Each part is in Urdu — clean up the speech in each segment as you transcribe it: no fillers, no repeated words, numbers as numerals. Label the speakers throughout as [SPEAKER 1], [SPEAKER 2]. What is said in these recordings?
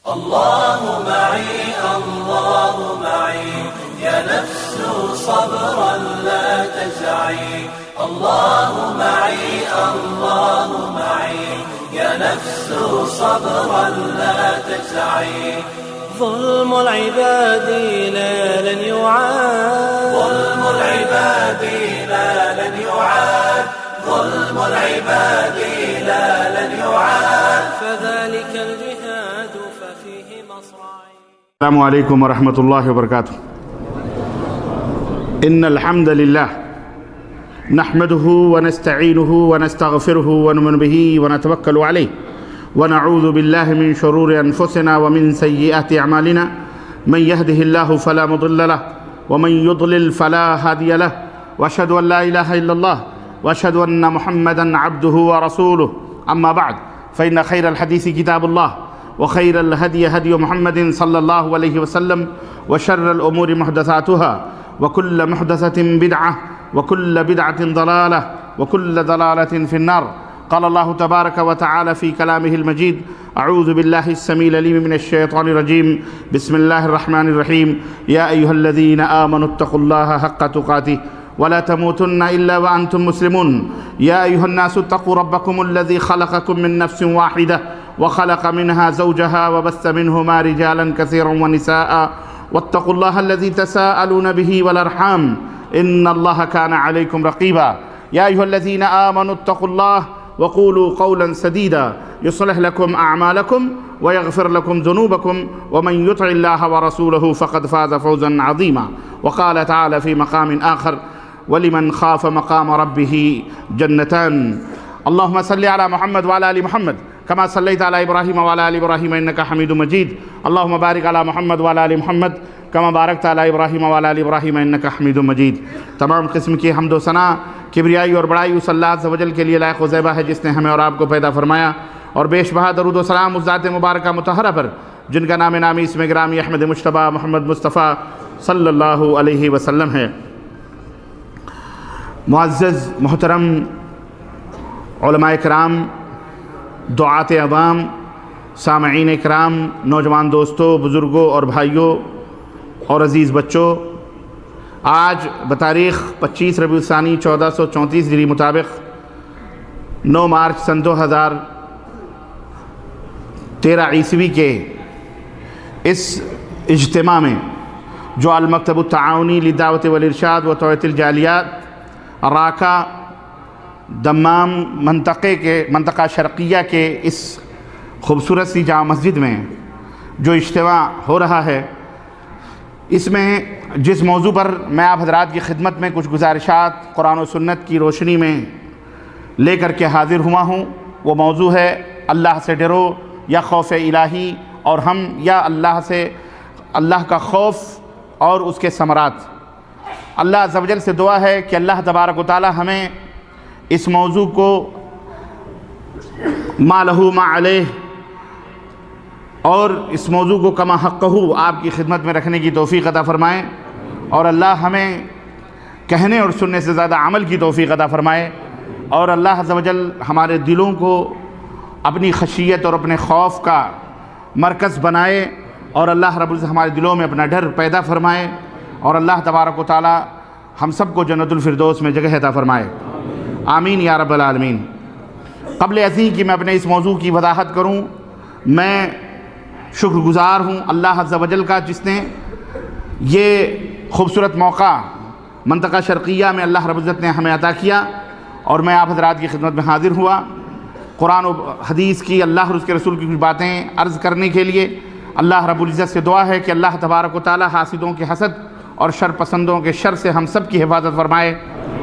[SPEAKER 1] الله معي الله معي يا نفس صبرا لا تجزعي الله معي الله معي يا نفس صبرا لا تجزعي ظلم العباد لا لن يعاد ظلم العباد لا لن يعاد ظلم العباد لا لن يعاد فذلك الجهاد ففيه مصرعي.
[SPEAKER 2] السلام عليكم ورحمة الله وبركاته. إن الحمد لله نحمده ونستعينه ونستغفره ونؤمن به ونتوكل عليه ونعوذ بالله من شرور أنفسنا ومن سيئات أعمالنا من يهده الله فلا مضل له ومن يضلل فلا هادي له وأشهد أن لا إله إلا الله وأشهد أن محمدا عبده ورسوله. أما بعد فإن خير الحديث كتاب الله وخير الهدي هدي محمد صلى الله عليه وسلم وشر الأمور محدثاتها وكل محدثة بدعة وكل بدعة ضلالة وكل ضلالة في النار. قال الله تبارك وتعالى في كلامه المجيد: أعوذ بالله السميع العليم من الشيطان الرجيم. بسم الله الرحمن الرحيم. يا أيها الذين آمنوا اتقوا الله حق تقاته ولا تموتن إلا وأنتم مسلمون. يا أيها الناس اتقوا ربكم الذي خلقكم من نفس واحدة وخلق منها زوجها وبث منهما رجالا كثيرا ونساء واتقوا الله الذي تساءلون به والأرحام إن الله كان عليكم رقيبا. يا أيها الذين آمنوا اتقوا الله وقولوا قولا سديدا يصلح لكم أعمالكم ويغفر لكم ذنوبكم ومن يطع الله ورسوله فقد فاز فوزا عظيما. وقال تعالى في مقام آخر: ولمن خاف مقام ربه جنتان. اللهم صل على محمد وعلى آل محمد كما صليت على إبراهيم وعلى آل إبراهيم إنك حميد مجيد. اللهم بارك على محمد وعلى آل محمد كما باركت على إبراهيم وعلى آل إبراهيم إنك حميد مجيد. تمام قسم کی حمد و ثنا کبریائی اور بڑائی اس اللہ عز و جل کے لیے لائق و زیبا ہے جس نے ہمیں اور آپ کو پیدا فرمایا، اور بیش بہا درود و سلام اس ذات مبارکہ مطہرہ پر جن کا نام نامی اسم گرامی احمد مجتبیٰ محمد مصطفیٰ صلی اللہ علیہ وسلم ہے۔ معزز محترم علماء کرام، دعات عوام، سامعین کرام، نوجوان دوستوں، بزرگوں اور بھائیوں اور عزیز بچوں، آج بتاریخ 25 ربیع الثانی 1434 ہجری مطابق 9 مارچ سن 2013 عیسوی کے اس اجتماع میں جو المکتب التعاونی للدعوت والارشاد و توعیۃ الجالیات راکا دمام منطقہ شرقیہ کے اس خوبصورت سی جامع مسجد میں جو اجتماع ہو رہا ہے، اس میں جس موضوع پر میں آپ حضرات کی خدمت میں کچھ گزارشات قرآن و سنت کی روشنی میں لے کر کے حاضر ہوا ہوں، وہ موضوع ہے اللہ سے ڈرو یا خوف الہی، اور ہم یا اللہ کا خوف اور اس کے ثمرات۔ اللہ عز و جل سے دعا ہے کہ اللہ تبارک و تعالی ہمیں اس موضوع کو ما لہ ما علیہ اور اس موضوع کو کما حقہ آپ کی خدمت میں رکھنے کی توفیق عطا فرمائے، اور اللہ ہمیں کہنے اور سننے سے زیادہ عمل کی توفیق عطا فرمائے، اور اللہ عز و جل ہمارے دلوں کو اپنی خشیت اور اپنے خوف کا مرکز بنائے، اور اللہ رب العزت ہمارے دلوں میں اپنا ڈر پیدا فرمائے، اور اللہ تبارک و تعالی ہم سب کو جنت الفردوس میں جگہ عطا فرمائے، آمین یا رب العالمین۔ قبل ازیں کہ میں اپنے اس موضوع کی وضاحت کروں، میں شکر گزار ہوں اللہ عز و جل کا جس نے یہ خوبصورت موقع منطقہ شرقیہ میں اللہ رب العزت نے ہمیں عطا کیا، اور میں آپ حضرات کی خدمت میں حاضر ہوا قرآن و حدیث کی، اللہ اور اس کے رسول کی کچھ باتیں عرض کرنے کے لیے۔ اللہ رب العزت سے دعا ہے کہ اللہ تبارک و تعالی حاسدوں کے حسد اور شر پسندوں کے شر سے ہم سب کی حفاظت فرمائے،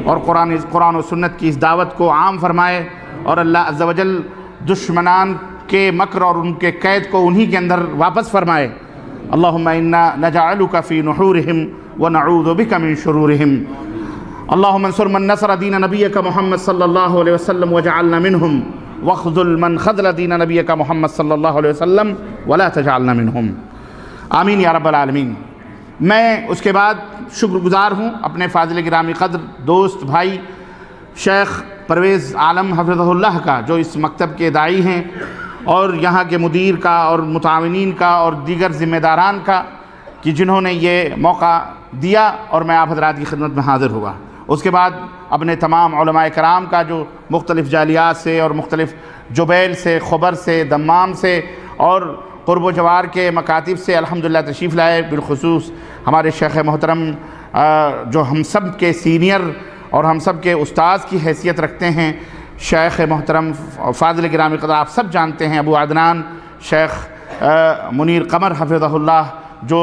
[SPEAKER 2] اور قرآن و سنت کی اس دعوت کو عام فرمائے، اور اللہ عز و جل دشمنان کے مکر اور ان کے قید کو انہی کے اندر واپس فرمائے۔ اللہم انا نجعلک فی نحورہم ونعوذ بک من شرورہم۔ اللہم انصر من نصر دین نبیک محمد صلی اللہ علیہ وسلم وجعلنا منہم، واخذل من خذل دین نبیک محمد صلی اللہ علیہ وسلم ولا تجعلنا منہم، آمین یا رب العالمین۔ میں اس کے بعد شکر گزار ہوں اپنے فاضل گرامی قدر دوست بھائی شیخ پرویز عالم حفظہ اللہ کا، جو اس مکتب کے داعی ہیں اور یہاں کے مدیر کا اور متعاونین کا اور دیگر ذمہ داران کا کہ جنہوں نے یہ موقع دیا اور میں آپ حضرات کی خدمت میں حاضر ہوا۔ اس کے بعد اپنے تمام علماء کرام کا جو مختلف جالیات سے اور مختلف جبیل سے، خبر سے، دمام سے اور قرب و جوار کے مکاتب سے الحمدللہ تشریف لائے، بالخصوص ہمارے شیخ محترم جو ہم سب کے سینئر اور ہم سب کے استاذ کی حیثیت رکھتے ہیں، شیخ محترم فاضل گرامی قدر، آپ سب جانتے ہیں، ابو عدنان شیخ منیر قمر حفظہ اللہ، جو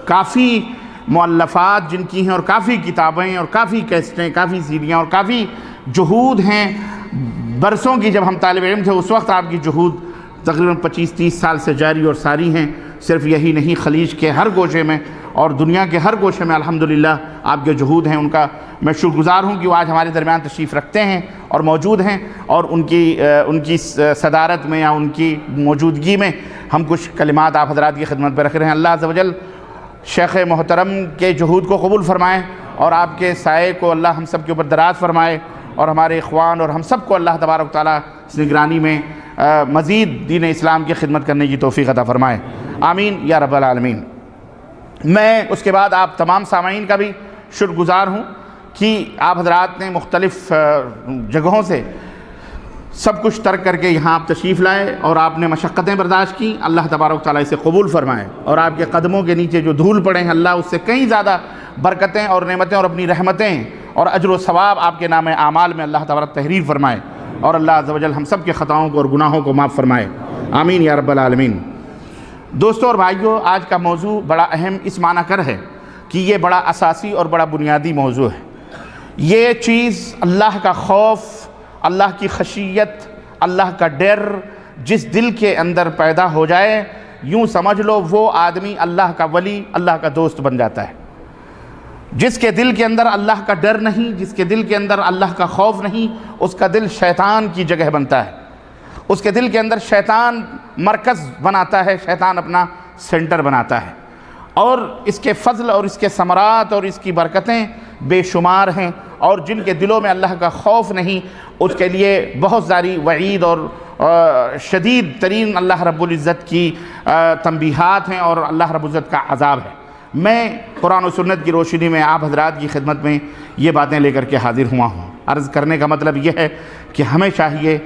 [SPEAKER 2] کافی مؤلفات جن کی ہیں اور کافی کتابیں اور کافی کیسٹیں، کافی سیڈیاں اور کافی جہود ہیں برسوں کی۔ جب ہم طالب علم تھے اس وقت آپ کی جہود تقریباً 25-30 سال سے جاری اور ساری ہیں۔ صرف یہی نہیں، خلیج کے ہر گوشے میں اور دنیا کے ہر گوشے میں الحمدللہ آپ کے جہود ہیں۔ ان کا میں شکر گزار ہوں کہ وہ آج ہمارے درمیان تشریف رکھتے ہیں اور موجود ہیں، اور ان کی صدارت میں یا ان کی موجودگی میں ہم کچھ کلمات آپ حضرات کی خدمت پہ رکھ رہے ہیں۔ اللہ عز و جل شیخ محترم کے جہود کو قبول فرمائے اور آپ کے سائے کو اللہ ہم سب کے اوپر دراز فرمائے، اور ہمارے اخوان اور ہم سب کو اللہ تبارک و تعالیٰ اس نگرانی میں مزید دین اسلام کی خدمت کرنے کی توفیق عطا فرمائے، آمین یا رب العالمین۔ میں اس کے بعد آپ تمام سامعین کا بھی شکر گزار ہوں کہ آپ حضرات نے مختلف جگہوں سے سب کچھ ترک کر کے یہاں آپ تشریف لائے اور آپ نے مشقتیں برداشت کی۔ اللہ تبارک و تعالیٰ اسے قبول فرمائے، اور آپ کے قدموں کے نیچے جو دھول پڑے ہیں اللہ اس سے کہیں زیادہ برکتیں اور نعمتیں اور اپنی رحمتیں اور اجر و ثواب آپ کے نام اعمال میں اللہ تبارک تحریر فرمائے، اور اللہ عز و جل ہم سب کے خطاؤں کو اور گناہوں کو معاف فرمائے، آمین یا رب العالمین۔ دوستوں اور بھائیوں، آج کا موضوع بڑا اہم اس معنی کر ہے کہ یہ بڑا اساسی اور بڑا بنیادی موضوع ہے۔ یہ چیز اللہ کا خوف، اللہ کی خشیت، اللہ کا ڈر جس دل کے اندر پیدا ہو جائے، یوں سمجھ لو وہ آدمی اللہ کا ولی، اللہ کا دوست بن جاتا ہے۔ جس کے دل کے اندر اللہ کا ڈر نہیں، جس کے دل کے اندر اللہ کا خوف نہیں، اس کا دل شیطان کی جگہ بنتا ہے، اس کے دل کے اندر شیطان مرکز بناتا ہے، شیطان اپنا سینٹر بناتا ہے، اور اس کے فضل اور اس کے ثمرات اور اس کی برکتیں بے شمار ہیں، اور جن کے دلوں میں اللہ کا خوف نہیں اس کے لیے بہت ساری وعید اور شدید ترین اللہ رب العزت کی تنبیہات ہیں اور اللہ رب العزت کا عذاب ہے۔ میں قرآن و سنت کی روشنی میں آپ حضرات کی خدمت میں یہ باتیں لے کر کے حاضر ہوا ہوں۔ عرض کرنے کا مطلب یہ ہے کہ ہمیں چاہیے،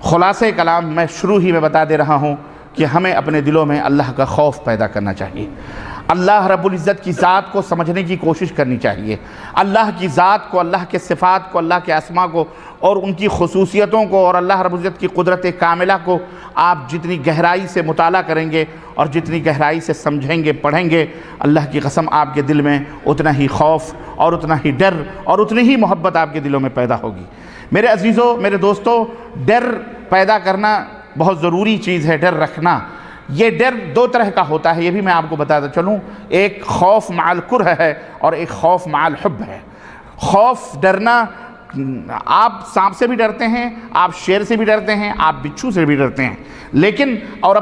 [SPEAKER 2] خلاصہ کلام میں شروع ہی میں بتا دے رہا ہوں کہ ہمیں اپنے دلوں میں اللہ کا خوف پیدا کرنا چاہیے، اللہ رب العزت کی ذات کو سمجھنے کی کوشش کرنی چاہیے، اللہ کی ذات کو، اللہ کے صفات کو، اللہ کے اسماء کو اور ان کی خصوصیتوں کو اور اللہ رب العزت کی قدرت کاملہ کو آپ جتنی گہرائی سے مطالعہ کریں گے اور جتنی گہرائی سے سمجھیں گے، پڑھیں گے، اللہ کی قسم آپ کے دل میں اتنا ہی خوف اور اتنا ہی ڈر اور اتنی ہی محبت آپ کے دلوں میں پیدا ہوگی۔ میرے عزیزوں، میرے دوستوں، ڈر پیدا کرنا بہت ضروری چیز ہے، ڈر رکھنا۔ یہ ڈر دو طرح کا ہوتا ہے، یہ بھی میں آپ کو بتاتا چلوں۔ ایک خوف مع الکرہ ہے اور ایک خوف مع الحب ہے۔ خوف، ڈرنا، آپ سانپ سے بھی ڈرتے ہیں، آپ شیر سے بھی ڈرتے ہیں، آپ بچھو سے بھی ڈرتے ہیں، لیکن اور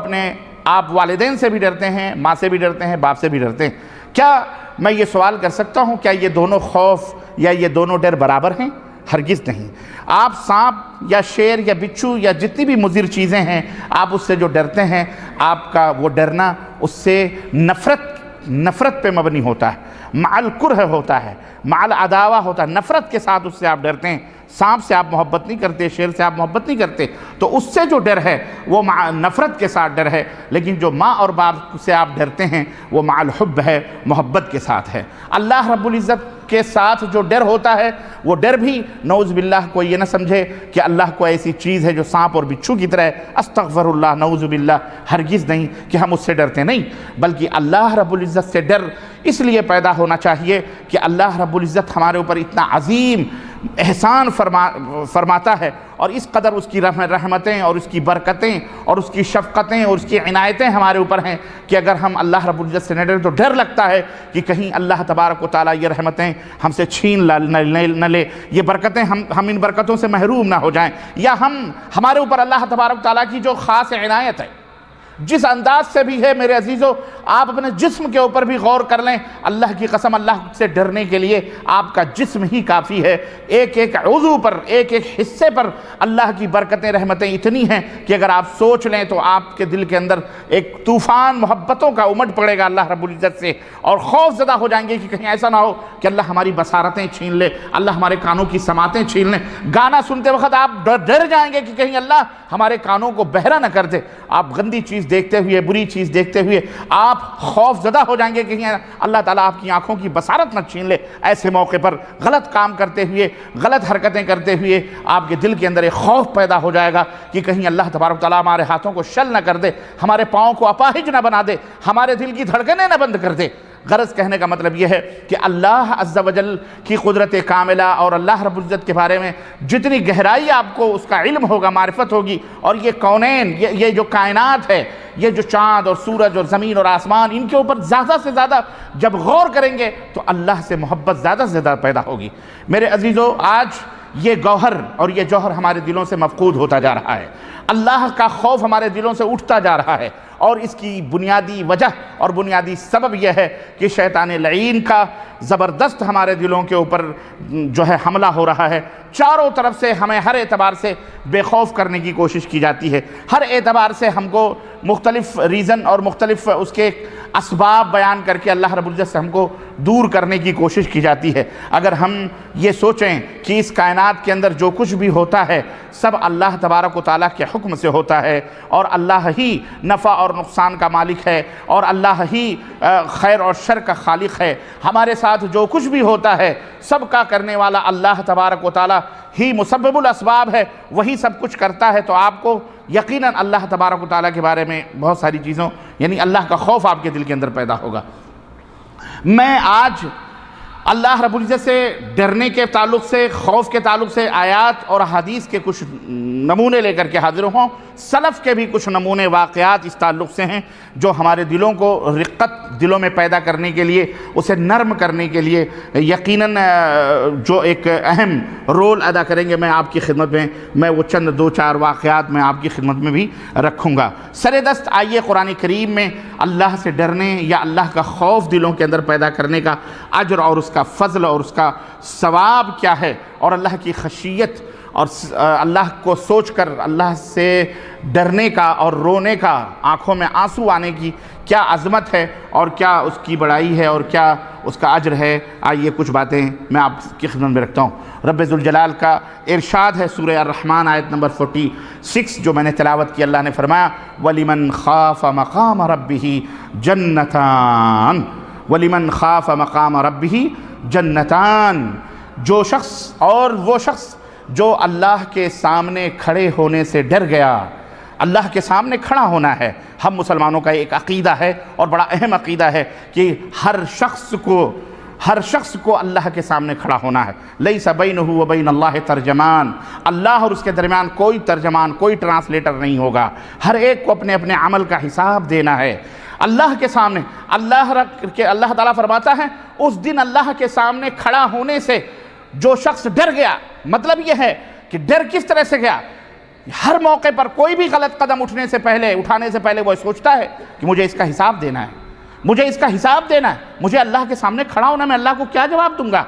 [SPEAKER 2] آپ والدین سے بھی ڈرتے ہیں، ماں سے بھی ڈرتے ہیں، باپ سے بھی ڈرتے ہیں۔ کیا میں یہ سوال کر سکتا ہوں، کیا یہ دونوں خوف یا یہ دونوں ڈر برابر ہیں؟ ہرگز نہیں۔ آپ سانپ یا شیر یا بچھو یا جتنی بھی مضر چیزیں ہیں، آپ اس سے جو ڈرتے ہیں، آپ کا وہ ڈرنا اس سے نفرت پہ مبنی ہوتا ہے، مع الکرہ ہوتا ہے، مع العداوہ ہوتا ہے، نفرت کے ساتھ اس سے آپ ڈرتے ہیں۔ سانپ سے آپ محبت نہیں کرتے، شیر سے آپ محبت نہیں کرتے، تو اس سے جو ڈر ہے وہ مع نفرت کے ساتھ ڈر ہے، لیکن جو ماں اور باپ سے آپ ڈرتے ہیں وہ مع الحب ہے، محبت کے ساتھ ہے۔ اللہ رب العزت کے ساتھ جو ڈر ہوتا ہے، وہ ڈر بھی نعوذ باللہ کوئی یہ نہ سمجھے کہ اللہ کو ایسی چیز ہے جو سانپ اور بچھو کی طرح ہے، استغفر اللہ، نعوذ باللہ، ہرگز نہیں کہ ہم اس سے ڈرتے نہیں، بلکہ اللہ رب العزت سے ڈر اس لیے پیدا ہونا چاہیے کہ اللہ رب العزت ہمارے اوپر اتنا عظیم احسان فرماتا ہے، اور اس قدر اس کی رحمتیں اور اس کی برکتیں اور اس کی شفقتیں اور اس کی عنایتیں ہمارے اوپر ہیں کہ اگر ہم اللہ رب العزت سے نہ ڈریں تو ڈر لگتا ہے کہ کہیں اللہ تبارک و تعالیٰ یہ رحمتیں ہم سے چھین نہ لے، یہ برکتیں ہم ان برکتوں سے محروم نہ ہو جائیں، یا ہمارے اوپر اللہ تبارک و تعالیٰ کی جو خاص عنایت ہے، جس انداز سے بھی ہے میرے عزیزو، آپ اپنے جسم کے اوپر بھی غور کر لیں، اللہ کی قسم اللہ سے ڈرنے کے لیے آپ کا جسم ہی کافی ہے۔ ایک ایک عضو پر، ایک ایک حصے پر اللہ کی برکتیں رحمتیں اتنی ہیں کہ اگر آپ سوچ لیں تو آپ کے دل کے اندر ایک طوفان محبتوں کا امٹ پڑے گا اللہ رب العزت سے، اور خوف زدہ ہو جائیں گے کہ کہیں ایسا نہ ہو کہ اللہ ہماری بصارتیں چھین لے، اللہ ہمارے کانوں کی سماعتیں چھین لیں۔ گانا سنتے وقت آپ ڈر جائیں گے کہ کہیں اللہ ہمارے کانوں کو بہرا نہ کر دے۔ آپ گندی چیز دیکھتے ہوئے، بری چیز دیکھتے ہوئے آپ خوف زدہ ہو جائیں گے کہ کہیں اللہ تعالیٰ آپ کی آنکھوں کی بصارت نہ چھین لے۔ ایسے موقع پر غلط کام کرتے ہوئے، غلط حرکتیں کرتے ہوئے آپ کے دل کے اندر ایک خوف پیدا ہو جائے گا کہ کہیں اللہ تبارک و تعالیٰ ہمارے ہاتھوں کو شل نہ کر دے، ہمارے پاؤں کو اپاہج نہ بنا دے، ہمارے دل کی دھڑکنیں نہ بند کر دے۔ غرض کہنے کا مطلب یہ ہے کہ اللہ عز و جل کی قدرت کاملہ اور اللہ رب العزت کے بارے میں جتنی گہرائی آپ کو اس کا علم ہوگا، معرفت ہوگی، اور یہ کونین، یہ جو کائنات ہے، یہ جو چاند اور سورج اور زمین اور آسمان، ان کے اوپر زیادہ سے زیادہ جب غور کریں گے تو اللہ سے محبت زیادہ سے زیادہ پیدا ہوگی۔ میرے عزیزو، آج یہ گوہر اور یہ جوہر ہمارے دلوں سے مفقود ہوتا جا رہا ہے۔ اللہ کا خوف ہمارے دلوں سے اٹھتا جا رہا ہے، اور اس کی بنیادی وجہ اور بنیادی سبب یہ ہے کہ شیطان لعین کا زبردست ہمارے دلوں کے اوپر جو ہے حملہ ہو رہا ہے۔ چاروں طرف سے ہمیں ہر اعتبار سے بے خوف کرنے کی کوشش کی جاتی ہے، ہر اعتبار سے ہم کو مختلف ریزن اور مختلف اس کے اسباب بیان کر کے اللہ رب العزت سے ہم کو دور کرنے کی کوشش کی جاتی ہے۔ اگر ہم یہ سوچیں کہ اس کائنات کے اندر جو کچھ بھی ہوتا ہے سب اللہ تبارک و تعالیٰ کے حکم سے ہوتا ہے، اور اللہ ہی نفع اور نقصان کا مالک ہے، اور اللہ ہی خیر اور شر کا خالق ہے، ہمارے ساتھ جو کچھ بھی ہوتا ہے سب کا کرنے والا اللہ تبارک و تعالیٰ ہی مسبب الاسباب ہے، وہی سب کچھ کرتا ہے، تو آپ کو یقیناً اللہ تبارک و تعالیٰ کے بارے میں بہت ساری چیزوں یعنی اللہ کا خوف آپ کے دل کے اندر پیدا ہوگا۔ میں آج اللہ رب العزت سے ڈرنے کے تعلق سے، خوف کے تعلق سے آیات اور حدیث کے کچھ نمونے لے کر کے حاضر ہوں۔ سلف کے بھی کچھ نمونے واقعات اس تعلق سے ہیں جو ہمارے دلوں کو رقت دلوں میں پیدا کرنے کے لیے، اسے نرم کرنے کے لیے یقیناً جو ایک اہم رول ادا کریں گے۔ میں آپ کی خدمت میں وہ چند دو چار واقعات میں آپ کی خدمت میں بھی رکھوں گا۔ سر دست آئیے قرآن کریم میں اللہ سے ڈرنے یا اللہ کا خوف دلوں کے اندر پیدا کرنے کا اجر اور اس کا فضل اور اس کا ثواب کیا ہے، اور اللہ کی خشیت اور اللہ کو سوچ کر اللہ سے ڈرنے کا اور رونے کا، آنکھوں میں آنسو آنے کی کیا عظمت ہے اور کیا اس کی بڑائی ہے اور کیا اس کا اجر ہے۔ آئیے کچھ باتیں میں آپ کی خدمت میں رکھتا ہوں۔ رب ذوالجلال کا ارشاد ہے سورہ الرحمن آیت نمبر 46 جو میں نے تلاوت کی۔ اللہ نے فرمایا وَلِمَنْ خَافَ مَقَامَ رَبِّهِ جَنَّتَانِ وَلِمَنْ خَافَ مَقَامَ رَبِّهِ جَنَّتَانِ، جو شخص اور وہ شخص جو اللہ کے سامنے کھڑے ہونے سے ڈر گیا۔ اللہ کے سامنے کھڑا ہونا ہے ہم مسلمانوں کا ایک عقیدہ ہے اور بڑا اہم عقیدہ ہے کہ ہر شخص کو اللہ کے سامنے کھڑا ہونا ہے۔ لیس بینہ و بین اللہ ترجمان، اللہ اور اس کے درمیان کوئی ترجمان، کوئی ٹرانسلیٹر نہیں ہوگا۔ ہر ایک کو اپنے اپنے عمل کا حساب دینا ہے اللہ کے سامنے۔ اللہ تعالیٰ فرماتا ہے اس دن اللہ کے سامنے کھڑا ہونے سے جو شخص ڈر گیا، مطلب یہ ہے کہ ڈر کس طرح سے گیا، ہر موقع پر کوئی بھی غلط قدم اٹھانے سے پہلے وہ سوچتا ہے کہ مجھے اس کا حساب دینا ہے، مجھے اس کا حساب دینا ہے، مجھے اللہ کے سامنے کھڑا ہونا، میں اللہ کو کیا جواب دوں گا۔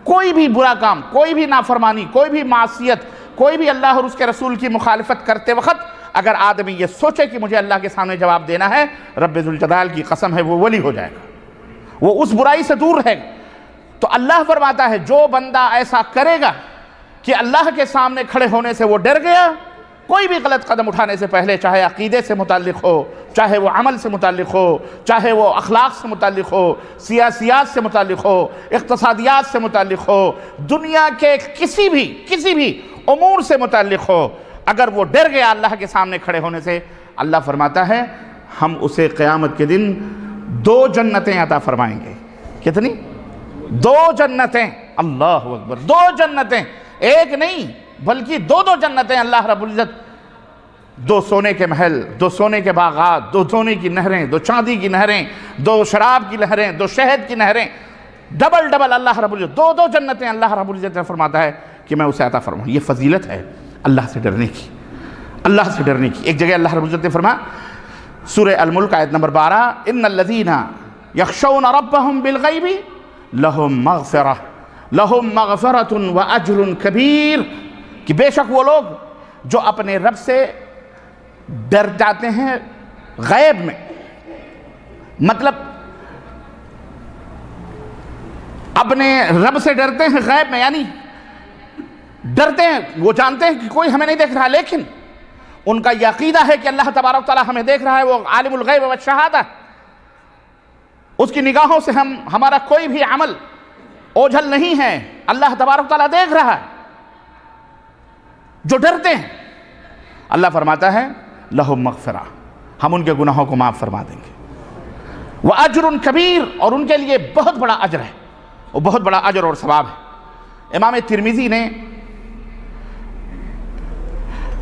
[SPEAKER 2] کوئی بھی برا کام، کوئی بھی نافرمانی، کوئی بھی معصیت، کوئی بھی اللہ اور اس کے رسول کی مخالفت کرتے وقت اگر آدمی یہ سوچے کہ مجھے اللہ کے سامنے جواب دینا ہے، رب ذوالجلال کی قسم ہے وہ ولی ہو جائے گا، وہ اس برائی سے دور رہے گا۔ تو اللہ فرماتا ہے جو بندہ ایسا کرے گا کہ اللہ کے سامنے کھڑے ہونے سے وہ ڈر گیا، کوئی بھی غلط قدم اٹھانے سے پہلے، چاہے عقیدے سے متعلق ہو، چاہے وہ عمل سے متعلق ہو، چاہے وہ اخلاق سے متعلق ہو، سیاسیات سے متعلق ہو، اقتصادیات سے متعلق ہو، دنیا کے کسی بھی امور سے متعلق ہو، اگر وہ ڈر گیا اللہ کے سامنے کھڑے ہونے سے، اللہ فرماتا ہے ہم اسے قیامت کے دن 2 جنتیں عطا فرمائیں گے۔ کتنی؟ 2 جنتیں، اللہ اکبر، 2 جنتیں، ایک نہیں بلکہ 2 جنتیں اللہ رب العزت، 2 سونے کے محل، 2 سونے کے باغات، 2 سونے کی نہریں، 2 چاندی کی نہریں، 2 شراب کی نہریں، 2 شہد کی نہریں، ڈبل اللہ رب العزت 2 جنتیں اللہ رب العزت نے فرماتا ہے کہ میں اسے عطا فرماؤں۔ یہ فضیلت ہے اللہ سے ڈرنے کی، اللہ سے ڈرنے کی۔ ایک جگہ اللہ رب العزت نے فرمایا سورہ الملک آیت نمبر 12، ان الذین یخشون ربهم بالغیب لہم مغفرۃ واجر کبیر، کہ بے شک وہ لوگ جو اپنے رب سے ڈر جاتے ہیں غیب میں، مطلب اپنے رب سے ڈرتے ہیں غیب میں، یعنی ڈرتے ہیں، وہ جانتے ہیں کہ کوئی ہمیں نہیں دیکھ رہا، لیکن ان کا یہ عقیدہ ہے کہ اللہ تبارک و تعالیٰ ہمیں دیکھ رہا ہے، وہ عالم الغیب والشہادہ، اس کی نگاہوں سے ہمارا کوئی بھی عمل اوجھل نہیں ہے، اللہ تبارک و تعالیٰ دیکھ رہا ہے۔ جو ڈرتے ہیں، اللہ فرماتا ہے لہم مغفرہ، ہم ان کے گناہوں کو معاف فرما دیں گے، وَأَجْرٌ کبیر، اور ان کے لیے بہت بڑا اجر ہے، وہ بہت بڑا اجر اور ثواب ہے۔ امام ترمذی نے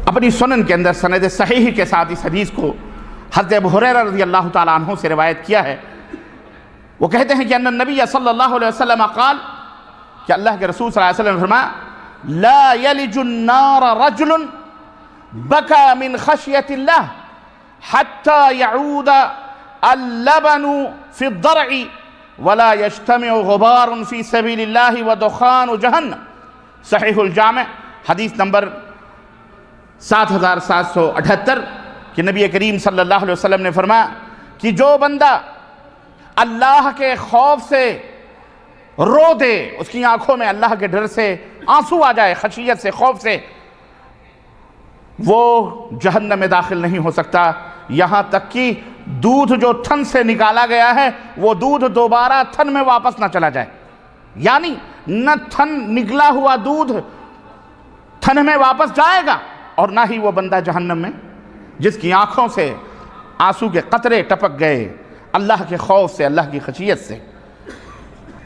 [SPEAKER 2] اپنی سنن کے اندر سند صحیح کے ساتھ اس حدیث کو حضرت ابو ہریرہ رضی اللہ تعالیٰ عنہ سے روایت کیا ہے۔ وہ کہتے ہیں کہ ان النبی صلی اللہ علیہ وسلم قال، کہ اللہ کے رسول صلی اللہ علیہ وسلم نے فرمایا لا یلج النار رجل بکا من خشیت اللہ حتی یعود اللبن فی الضرع ولا یجتمع غبار فی سبیل اللہ ودخان جہنم، صحیح الجامع حدیث نمبر 7778، کہ نبی کریم صلی اللہ علیہ وسلم نے فرمایا کہ جو بندہ اللہ کے خوف سے رو دے، اس کی آنکھوں میں اللہ کے ڈر سے آنسو آ جائے، خشیت سے، خوف سے، وہ جہنم میں داخل نہیں ہو سکتا، یہاں تک کہ دودھ جو تھن سے نکالا گیا ہے وہ دودھ دوبارہ تھن میں واپس نہ چلا جائے، یعنی نہ تھن نکلا ہوا دودھ تھن میں واپس جائے گا، اور نہ ہی وہ بندہ جہنم میں جس کی آنکھوں سے آنسو کے قطرے ٹپک گئے اللہ کے خوف سے، اللہ کی خشیت سے۔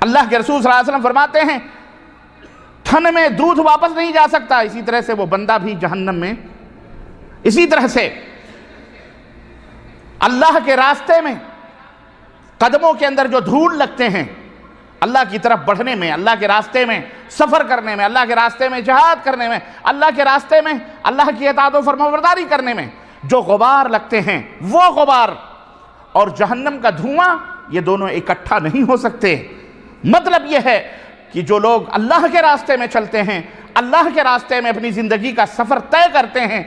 [SPEAKER 2] اللہ کے رسول صلی اللہ علیہ وسلم فرماتے ہیں تھن میں دودھ واپس نہیں جا سکتا، اسی طرح سے وہ بندہ بھی جہنم میں، اسی طرح سے اللہ کے راستے میں قدموں کے اندر جو دھول لگتے ہیں، اللہ کی طرف بڑھنے میں، اللہ کے راستے میں سفر کرنے میں، اللہ کے راستے میں جہاد کرنے میں، اللہ کے راستے میں اللہ کی اطاعت و فرمانبرداری کرنے میں جو غبار لگتے ہیں، وہ غبار اور جہنم کا دھواں، یہ دونوں اکٹھا نہیں ہو سکتے۔ مطلب یہ ہے کہ جو لوگ اللہ کے راستے میں چلتے ہیں، اللہ کے راستے میں اپنی زندگی کا سفر طے کرتے ہیں،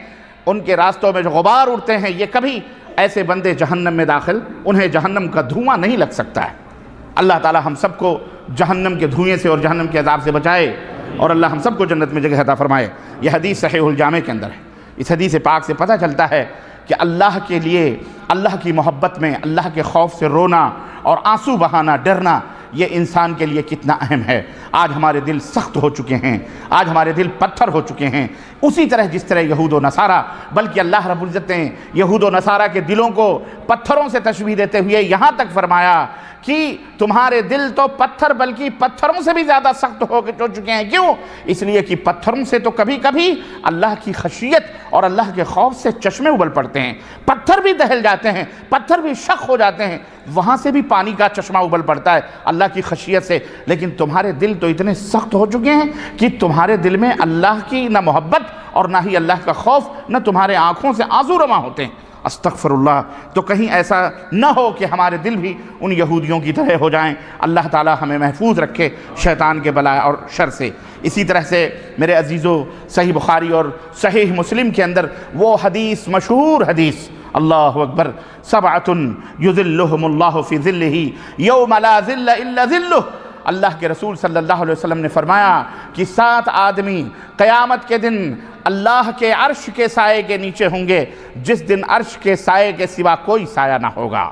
[SPEAKER 2] ان کے راستوں میں جو غبار اڑتے ہیں، یہ کبھی ایسے بندے جہنم میں داخل، انہیں جہنم کا دھواں نہیں لگ سکتا ہے۔ اللہ تعالی ہم سب کو جہنم کے دھوئیں سے اور جہنم کے عذاب سے بچائے، اور اللہ ہم سب کو جنت میں جگہ عطا فرمائے۔ یہ حدیث صحیح الجامع کے اندر ہے۔ اس حدیث پاک سے پتہ چلتا ہے کہ اللہ کے لیے، اللہ کی محبت میں، اللہ کے خوف سے رونا اور آنسو بہانا، ڈرنا، یہ انسان کے لیے کتنا اہم ہے۔ آج ہمارے دل سخت ہو چکے ہیں، آج ہمارے دل پتھر ہو چکے ہیں، اسی طرح جس طرح یہود و نصارہ، بلکہ اللہ رب العزت نے یہود و نصارہ کے دلوں کو پتھروں سے تشبیہ دیتے ہوئے یہاں تک فرمایا کہ تمہارے دل تو پتھر بلکہ پتھروں سے بھی زیادہ سخت ہو چکے ہیں۔ کیوں؟ اس لیے کہ پتھروں سے تو کبھی کبھی اللہ کی خشیت اور اللہ کے خوف سے چشمے ابل پڑتے ہیں، پتھر بھی دہل جاتے ہیں، پتھر بھی شق ہو جاتے ہیں، وہاں سے بھی پانی کا چشمہ ابل پڑتا ہے اللہ کی خشیت سے، لیکن تمہارے دل تو اتنے سخت ہو چکے ہیں کہ تمہارے دل میں اللہ کی نہ محبت اور نہ ہی اللہ کا خوف، نہ تمہارے آنکھوں سے آنسو رواں ہوتے ہیں۔ استغفر اللہ۔ تو کہیں ایسا نہ ہو کہ ہمارے دل بھی ان یہودیوں کی طرح ہو جائیں۔ اللہ تعالی ہمیں محفوظ رکھے شیطان کے بلا اور شر سے۔ اسی طرح سے میرے عزیزو، صحیح بخاری اور صحیح مسلم کے اندر وہ حدیث، مشہور حدیث، اللہ اکبر، سبعۃ یظلھم اللہ فی ظلہ یوم لا ظل الا ظلہ۔ اللہ کے رسول صلی اللہ علیہ وسلم نے فرمایا کہ 7 آدمی قیامت کے دن اللہ کے عرش کے سائے کے نیچے ہوں گے، جس دن عرش کے سائے کے سوا کوئی سایہ نہ ہوگا۔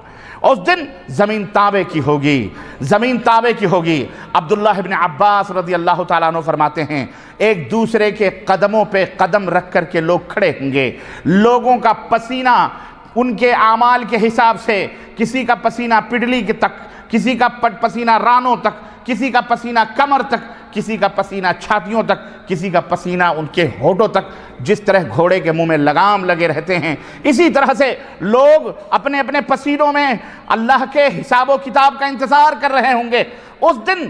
[SPEAKER 2] اس دن زمین تابے کی ہوگی، زمین تابے کی ہوگی۔ عبداللہ ابن عباس رضی اللہ تعالیٰ عنہ فرماتے ہیں ایک دوسرے کے قدموں پہ قدم رکھ کر کے لوگ کھڑے ہوں گے، لوگوں کا پسینہ ان کے اعمال کے حساب سے، کسی کا پسینہ پڈلی تک، کسی کا پسینہ رانوں تک، کسی کا پسینہ کمر تک، کسی کا پسینہ چھاتیوں تک، کسی کا پسینہ ان کے ہونٹوں تک۔ جس طرح گھوڑے کے منہ میں لگام لگے رہتے ہیں، اسی طرح سے لوگ اپنے اپنے پسینوں میں اللہ کے حساب و کتاب کا انتظار کر رہے ہوں گے۔ اس دن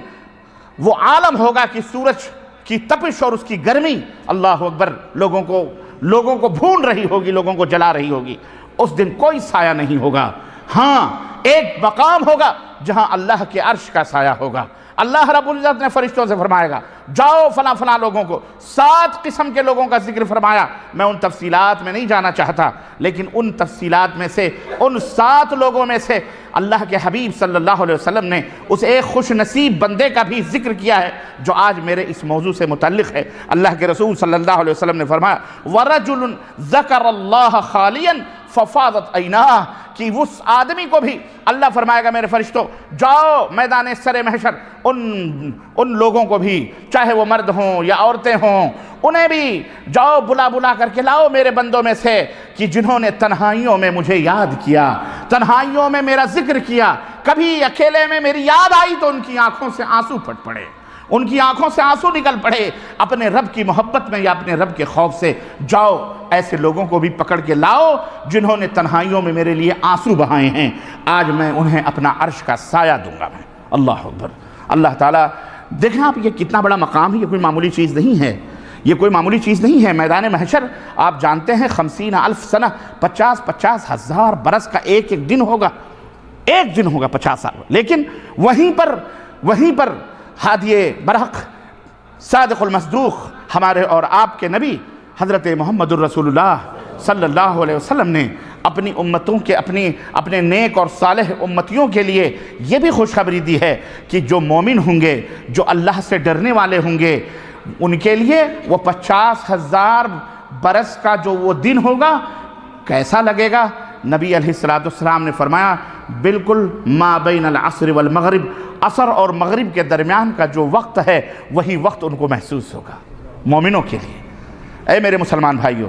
[SPEAKER 2] وہ عالم ہوگا کہ سورج کی تپش اور اس کی گرمی، اللہ اکبر، لوگوں کو بھون رہی ہوگی، لوگوں کو جلا رہی ہوگی۔ اس دن کوئی سایہ نہیں ہوگا، ہاں ایک مقام ہوگا جہاں اللہ کے عرش کا سایہ ہوگا۔ اللہ رب العزت نے فرشتوں سے فرمائے گا جاؤ فلاں فلاں لوگوں کو، 7 قسم کے لوگوں کا ذکر فرمایا، میں ان تفصیلات میں نہیں جانا چاہتا، لیکن ان تفصیلات میں سے ان 7 لوگوں میں سے اللہ کے حبیب صلی اللہ علیہ وسلم نے اس ایک خوش نصیب بندے کا بھی ذکر کیا ہے جو آج میرے اس موضوع سے متعلق ہے۔ اللہ کے رسول صلی اللہ علیہ وسلم نے فرمایا وَرَجُلٌ ذَكَرَ اللَّهَ خَالِيًا فَفَاضَتْ عَيْنَاهُ، کہ اس آدمی کو بھی اللہ فرمائے گا میرے فرشتوں جاؤ میدان سر محشر ان لوگوں کو بھی، چاہے وہ مرد ہوں یا عورتیں ہوں، انہیں بھی جاؤ بلا کر کے لاؤ میرے بندوں میں سے کہ جنہوں نے تنہائیوں میں مجھے یاد کیا، تنہائیوں میں میرا ذکر کیا، کبھی اکیلے میں میری یاد آئی تو ان کی آنکھوں سے آنسو پھٹ پڑے، ان کی آنکھوں سے آنسو نکل پڑے اپنے رب کی محبت میں یا اپنے رب کے خوف سے۔ جاؤ ایسے لوگوں کو بھی پکڑ کے لاؤ جنہوں نے تنہائیوں میں میرے لیے آنسو بہائے ہیں، آج میں انہیں اپنا عرش کا سایہ دوں گا میں۔ اللہ اکبر۔ اللہ تعالیٰ دیکھیں آپ یہ کتنا بڑا مقام ہے، یہ کوئی معمولی چیز نہیں ہے، یہ کوئی معمولی چیز نہیں ہے۔ میدان محشر آپ جانتے ہیں 50,000 سنہ، 50,000 برس کا ایک دن ہوگا، ایک دن ہوگا 50 سال، لیکن وہیں پر ہادی برحق صادق المصدوق ہمارے اور آپ کے نبی حضرت محمد الرسول اللہ صلی اللہ علیہ وسلم نے اپنی امتوں کے اپنے نیک اور صالح امتیوں کے لیے یہ بھی خوشخبری دی ہے کہ جو مومن ہوں گے، جو اللہ سے ڈرنے والے ہوں گے، ان کے لیے وہ 50,000 برس کا جو وہ دن ہوگا کیسا لگے گا؟ نبی علیہ السلام نے فرمایا بالکل ما بین العصر والمغرب، عصر اور مغرب کے درمیان کا جو وقت ہے وہی وقت ان کو محسوس ہوگا مومنوں کے لیے۔ اے میرے مسلمان بھائیوں،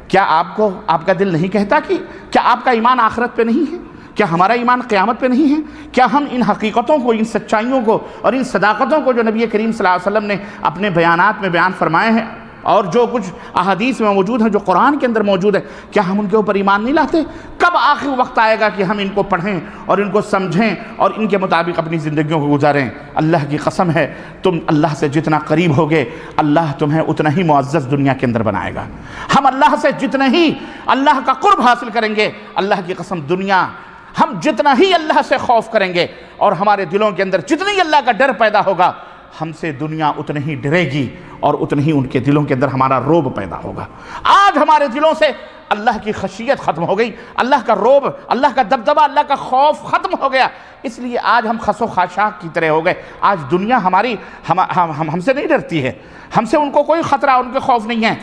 [SPEAKER 2] کیا آپ کا دل نہیں کہتا کہ کیا آپ کا ایمان آخرت پہ نہیں ہے؟ کیا ہمارا ایمان قیامت پہ نہیں ہے؟ کیا ہم ان حقیقتوں کو، ان سچائیوں کو اور ان صداقتوں کو جو نبی کریم صلی اللہ علیہ وسلم نے اپنے بیانات میں بیان فرمائے ہیں اور جو کچھ احادیث میں موجود ہیں، جو قرآن کے اندر موجود ہے، کیا ہم ان کے اوپر ایمان نہیں لاتے؟ کب آخر وقت آئے گا کہ ہم ان کو پڑھیں اور ان کو سمجھیں اور ان کے مطابق اپنی زندگیوں کو گزاریں؟ اللہ کی قسم ہے تم اللہ سے جتنا قریب ہوگے اللہ تمہیں اتنا ہی معزز دنیا کے اندر بنائے گا۔ ہم اللہ سے جتنے ہی اللہ کا قرب حاصل کریں گے، اللہ کی قسم دنیا ہم جتنا ہی اللہ سے خوف کریں گے اور ہمارے دلوں کے اندر جتنی اللہ کا ڈر پیدا ہوگا، ہم سے دنیا اتنی ہی ڈرے گی اور اتنی ہی ان کے دلوں کے اندر ہمارا روب پیدا ہوگا۔ آج ہمارے دلوں سے اللہ کی خشیت ختم ہو گئی، اللہ کا روب، اللہ کا دبدبہ، اللہ کا خوف ختم ہو گیا، اس لیے آج ہم خس و خاشاک کی طرح ہو گئے۔ آج دنیا ہماری ہم سے نہیں ڈرتی ہے، ہم سے ان کو کوئی خطرہ، ان کے خوف نہیں ہے،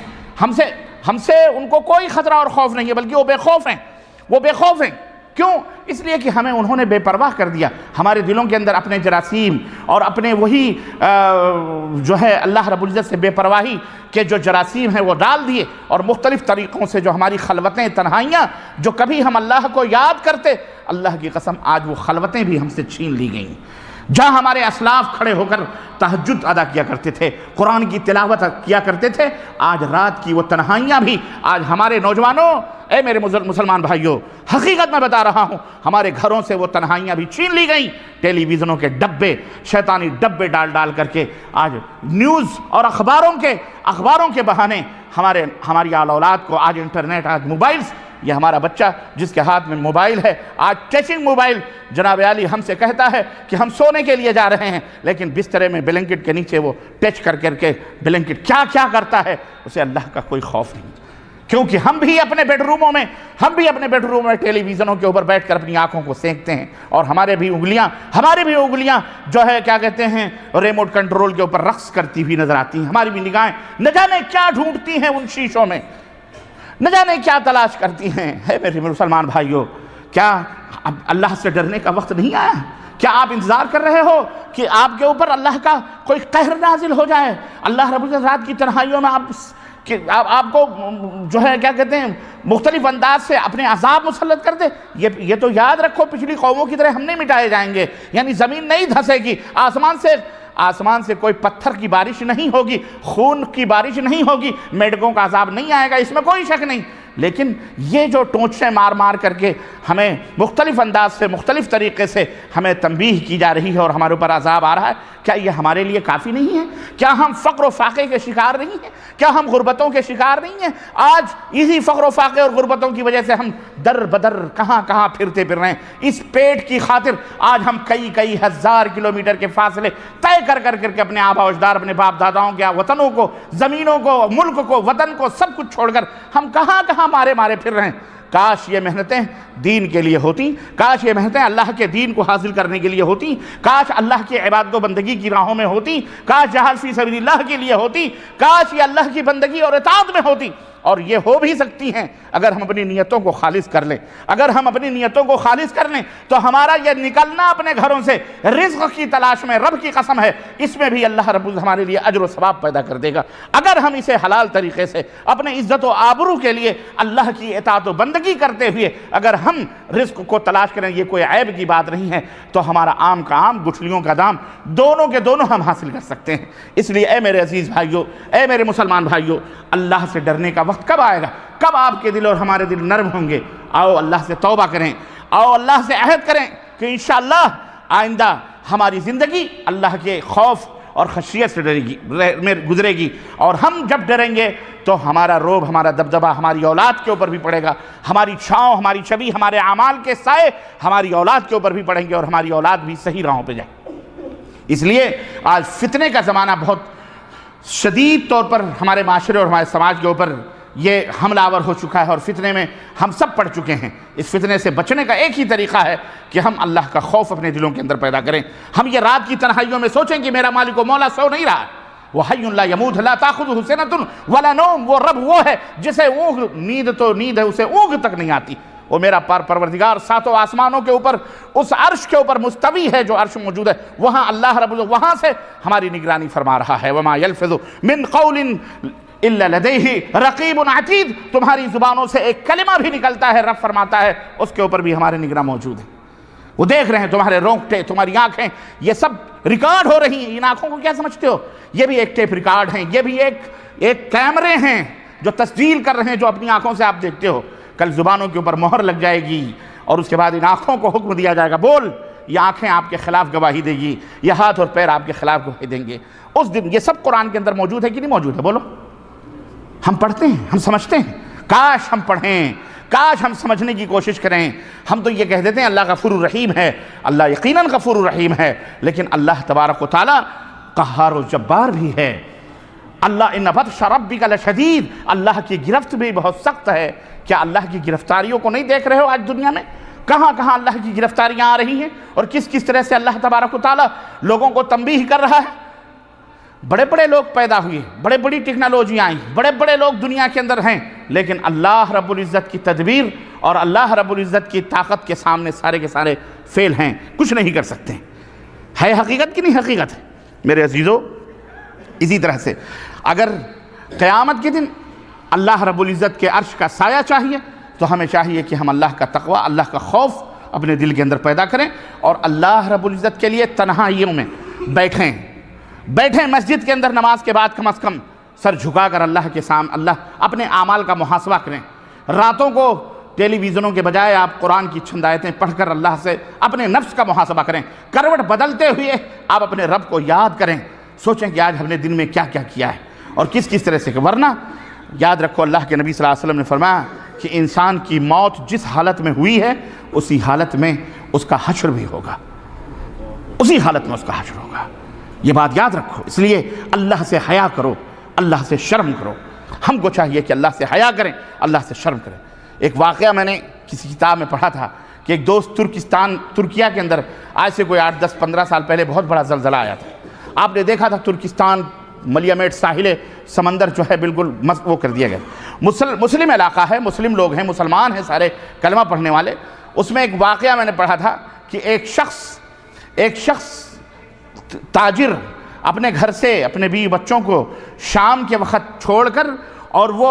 [SPEAKER 2] ہم سے ان کو کوئی خطرہ اور خوف نہیں ہے، بلکہ وہ بے خوف ہیں۔ کیوں؟ اس لیے کہ ہمیں انہوں نے بے پرواہ کر دیا، ہمارے دلوں کے اندر اپنے جراثیم اور اپنے وہی جو ہے اللہ رب العزت سے بے پرواہی کے جو جراثیم ہیں وہ ڈال دیے، اور مختلف طریقوں سے جو ہماری خلوتیں، تنہائیاں جو کبھی ہم اللہ کو یاد کرتے، اللہ کی قسم آج وہ خلوتیں بھی ہم سے چھین لی گئیں۔ جہاں ہمارے اسلاف کھڑے ہو کر تہجد ادا کیا کرتے تھے، قرآن کی تلاوت کیا کرتے تھے، آج رات کی وہ تنہائیاں بھی آج ہمارے نوجوانوں، اے میرے مسلمان بھائیوں، حقیقت میں بتا رہا ہوں، ہمارے گھروں سے وہ تنہائیاں بھی چھین لی گئیں۔ ٹیلی ویژنوں کے ڈبے، شیطانی ڈبے ڈال کر کے آج نیوز اور اخباروں کے بہانے ہماری اولاد کو آج انٹرنیٹ، آج موبائلز، یہ ہمارا بچہ جس کے ہاتھ میں موبائل ہے، آج ٹچنگ موبائل، جناب عالی ہم سے کہتا ہے کہ ہم سونے کے لیے جا رہے ہیں، لیکن بسترے میں بلینکٹ کے نیچے وہ ٹچ کر کے بلینکٹ کیا کرتا ہے، اسے اللہ کا کوئی خوف نہیں، کیونکہ ہم بھی اپنے بیڈ روموں میں ٹیلی ویژنوں کے اوپر بیٹھ کر اپنی آنکھوں کو سینکتے ہیں، اور ہماری بھی انگلیاں جو ہے کیا کہتے ہیں ریموٹ کنٹرول کے اوپر رقص کرتی ہوئی نظر آتی ہیں، ہماری بھی نگاہیں نہ جانے کیا ڈھونڈتی ہیں ان شیشوں میں، نہ جانے کیا تلاش کرتی ہیں۔ ہے میرے مسلمان بھائیوں، کیا اب اللہ سے ڈرنے کا وقت نہیں آیا؟ کیا آپ انتظار کر رہے ہو کہ آپ کے اوپر اللہ کا کوئی قہر نازل ہو جائے؟ اللہ رب العزت رات کی تنہائیوں میں آپ کو جو ہے کیا کہتے ہیں مختلف انداز سے اپنے عذاب مسلط کر دے؟ یہ تو یاد رکھو پچھلی قوموں کی طرح ہم نہیں مٹائے جائیں گے، یعنی زمین نہیں دھسے گی، آسمان سے کوئی پتھر کی بارش نہیں ہوگی، خون کی بارش نہیں ہوگی، میڈکوں کا عذاب نہیں آئے گا، اس میں کوئی شک نہیں، لیکن یہ جو ٹونچیں مار مار کر کے ہمیں مختلف انداز سے مختلف طریقے سے ہمیں تنبیہ کی جا رہی ہے اور ہمارے اوپر عذاب آ رہا ہے، کیا یہ ہمارے لیے کافی نہیں ہے؟ کیا ہم فقر و فاقے کے شکار نہیں ہیں؟ کیا ہم غربتوں کے شکار نہیں ہیں؟ آج اسی فقر و فاقے اور غربتوں کی وجہ سے ہم در بدر کہاں کہاں پھرتے پھر رہے ہیں۔ اس پیٹ کی خاطر آج ہم کئی ہزار کلومیٹر کے فاصلے طے کر کے اپنے آبا و اجداد، اپنے باپ داداؤں کے وطنوں کو، زمینوں کو، ملک کو، وطن کو، سب کچھ چھوڑ کر ہم کہاں مارے پھر رہے ہیں۔ کاش یہ محنتیں دین کے لیے ہوتی، کاش یہ محنتیں اللہ کے دین کو حاصل کرنے کے لیے ہوتی، کاش اللہ کی عبادت و بندگی کی راہوں میں ہوتی، کاش جہاد فی سبیل اللہ کے لیے ہوتی، کاش یہ اللہ کی بندگی اور اطاعت میں ہوتی۔ اور یہ ہو بھی سکتی ہیں اگر ہم اپنی نیتوں کو خالص کر لیں۔ اگر ہم اپنی نیتوں کو خالص کر لیں تو ہمارا یہ نکلنا اپنے گھروں سے رزق کی تلاش میں، رب کی قسم ہے اس میں بھی اللہ رب ہمارے لیے اجر و ثواب پیدا کر دے گا۔ اگر ہم اسے حلال طریقے سے اپنے عزت و آبرو کے لیے اللہ کی اطاعت و بندگی کرتے ہوئے اگر ہم رزق کو تلاش کریں، یہ کوئی عیب کی بات نہیں ہے، تو ہمارا آم کا آم، گٹھلیوں کا دام، دونوں کے دونوں ہم حاصل کر سکتے ہیں۔ اس لیے اے میرے عزیز بھائیوں، اے میرے مسلمان بھائیوں، اللہ سے ڈرنے کا وقت کب آئے گا؟ کب آپ کے دل اور ہمارے دل نرم ہوں گے؟ آؤ اللہ سے توبہ کریں، آؤ اللہ سے عہد کریں کہ انشاءاللہ آئندہ ہماری زندگی اللہ کے خوف اور خشیت سے گزرے گی، اور ہم جب ڈریں گے تو ہمارا روب، ہمارا دبدبہ ہماری اولاد کے اوپر بھی پڑے گا، ہماری چھاؤں، ہماری چھبی، ہمارے اعمال کے سائے ہماری اولاد کے اوپر بھی پڑیں گے، اور ہماری اولاد بھی صحیح راہوں پہ جائے۔ اس لیے آج فتنے کا زمانہ بہت شدید طور پر ہمارے معاشرے اور ہمارے سماج کے اوپر یہ حملہ آور ہو چکا ہے، اور فتنے میں ہم سب پڑ چکے ہیں۔ اس فتنے سے بچنے کا ایک ہی طریقہ ہے کہ ہم اللہ کا خوف اپنے دلوں کے اندر پیدا کریں۔ ہم یہ رات کی تنہائیوں میں سوچیں کہ میرا مالک و مولا سو نہیں رہا، وہ حی لا یموت لا تاخذہ سنۃ ولا نوم، وہ رب وہ ہے جسے اونگ، نیند تو نیند ہے، اسے اونگ تک نہیں آتی۔ وہ میرا پروردگار ساتوں آسمانوں کے اوپر اس عرش کے اوپر مستوی ہے، جو عرش موجود ہے، وہاں اللہ رب وہاں سے ہماری نگرانی فرما رہا ہے۔ وما یلفظ من قول الا لدیہ رقیب عتید، تمہاری زبانوں سے ایک کلمہ بھی نکلتا ہے، رب فرماتا ہے اس کے اوپر بھی ہمارے نگراں موجود ہے۔ وہ دیکھ رہے ہیں تمہارے رونگٹے، تمہاری آنکھیں، یہ سب ریکارڈ ہو رہی ہیں۔ ان آنکھوں کو کیا سمجھتے ہو؟ یہ بھی ایک ٹیپ ریکارڈ ہیں، یہ بھی ایک کیمرے ہیں جو تسجیل کر رہے ہیں، جو اپنی آنکھوں سے آپ دیکھتے ہو۔ کل زبانوں کے اوپر مہر لگ جائے گی، اور اس کے بعد ان آنکھوں کو حکم دیا جائے گا، بول۔ یہ آنکھیں آپ کے خلاف گواہی دے گی، یہ ہاتھ اور پیر آپ کے خلاف گواہی دیں گے اس دن۔ یہ سب قرآن کے اندر موجود ہے کہ نہیں موجود ہے؟ بولو۔ ہم پڑھتے ہیں، ہم سمجھتے ہیں، کاش ہم پڑھیں، کاش ہم سمجھنے کی کوشش کریں۔ ہم تو یہ کہہ دیتے ہیں اللہ غفور الرحیم ہے، اللہ یقیناً غفور الرحیم ہے، لیکن اللہ تبارک و تعالی قہار و جبار بھی ہے۔ اللہ ان بطش ربک لشدید، اللہ کی گرفت بھی بہت سخت ہے۔ کیا اللہ کی گرفتاریوں کو نہیں دیکھ رہے ہو آج دنیا میں؟ کہاں کہاں اللہ کی گرفتاریاں آ رہی ہیں، اور کس طرح سے اللہ تبارک و تعالی لوگوں کو تنبیہ کر رہا ہے۔ بڑے بڑے لوگ پیدا ہوئے، بڑے بڑی ٹیکنالوجی آئیں، بڑے بڑے لوگ دنیا کے اندر ہیں، لیکن اللہ رب العزت کی تدبیر اور اللہ رب العزت کی طاقت کے سامنے سارے کے سارے فیل ہیں، کچھ نہیں کر سکتے۔ ہے حقیقت کی نہیں حقیقت ہے میرے عزیزو؟ اسی طرح سے اگر قیامت کے دن اللہ رب العزت کے عرش کا سایہ چاہیے تو ہمیں چاہیے کہ ہم اللہ کا تقوی، اللہ کا خوف اپنے دل کے اندر پیدا کریں، اور اللہ رب العزت کے لیے تنہائیوں میں بیٹھیں مسجد کے اندر نماز کے بعد، کم از کم سر جھکا کر اللہ کے سامنے اللہ اپنے اعمال کا محاسبہ کریں۔ راتوں کو ٹیلی ویژنوں کے بجائے آپ قرآن کی چند آیتیں پڑھ کر اللہ سے اپنے نفس کا محاسبہ کریں۔ کروٹ بدلتے ہوئے آپ اپنے رب کو یاد کریں، سوچیں کہ آج ہم نے دن میں کیا کیا کیا ہے اور کس طرح سے، ورنہ یاد رکھو اللہ کے نبی صلی اللہ علیہ وسلم نے فرمایا کہ انسان کی موت جس حالت میں ہوئی ہے اسی حالت میں اس کا حشر بھی ہوگا، اسی حالت میں اس کا حشر ہوگا۔ یہ بات یاد رکھو۔ اس لیے اللہ سے حیا کرو، اللہ سے شرم کرو۔ ہم کو چاہیے کہ اللہ سے حیا کریں، اللہ سے شرم کریں۔ ایک واقعہ میں نے کسی کتاب میں پڑھا تھا کہ ایک دوست ترکیہ کے اندر آج سے کوئی 8 10 15 سال پہلے بہت بڑا زلزلہ آیا تھا۔ آپ نے دیکھا تھا ترکستان ملیامیٹ ساحل سمندر جو ہے بالکل وہ کر دیا گیا۔ مسلم علاقہ ہے، مسلم لوگ ہیں، مسلمان ہیں سارے، کلمہ پڑھنے والے۔ اس میں ایک واقعہ میں نے پڑھا تھا کہ ایک شخص تاجر اپنے گھر سے اپنے بیوی بچوں کو شام کے وقت چھوڑ کر، اور وہ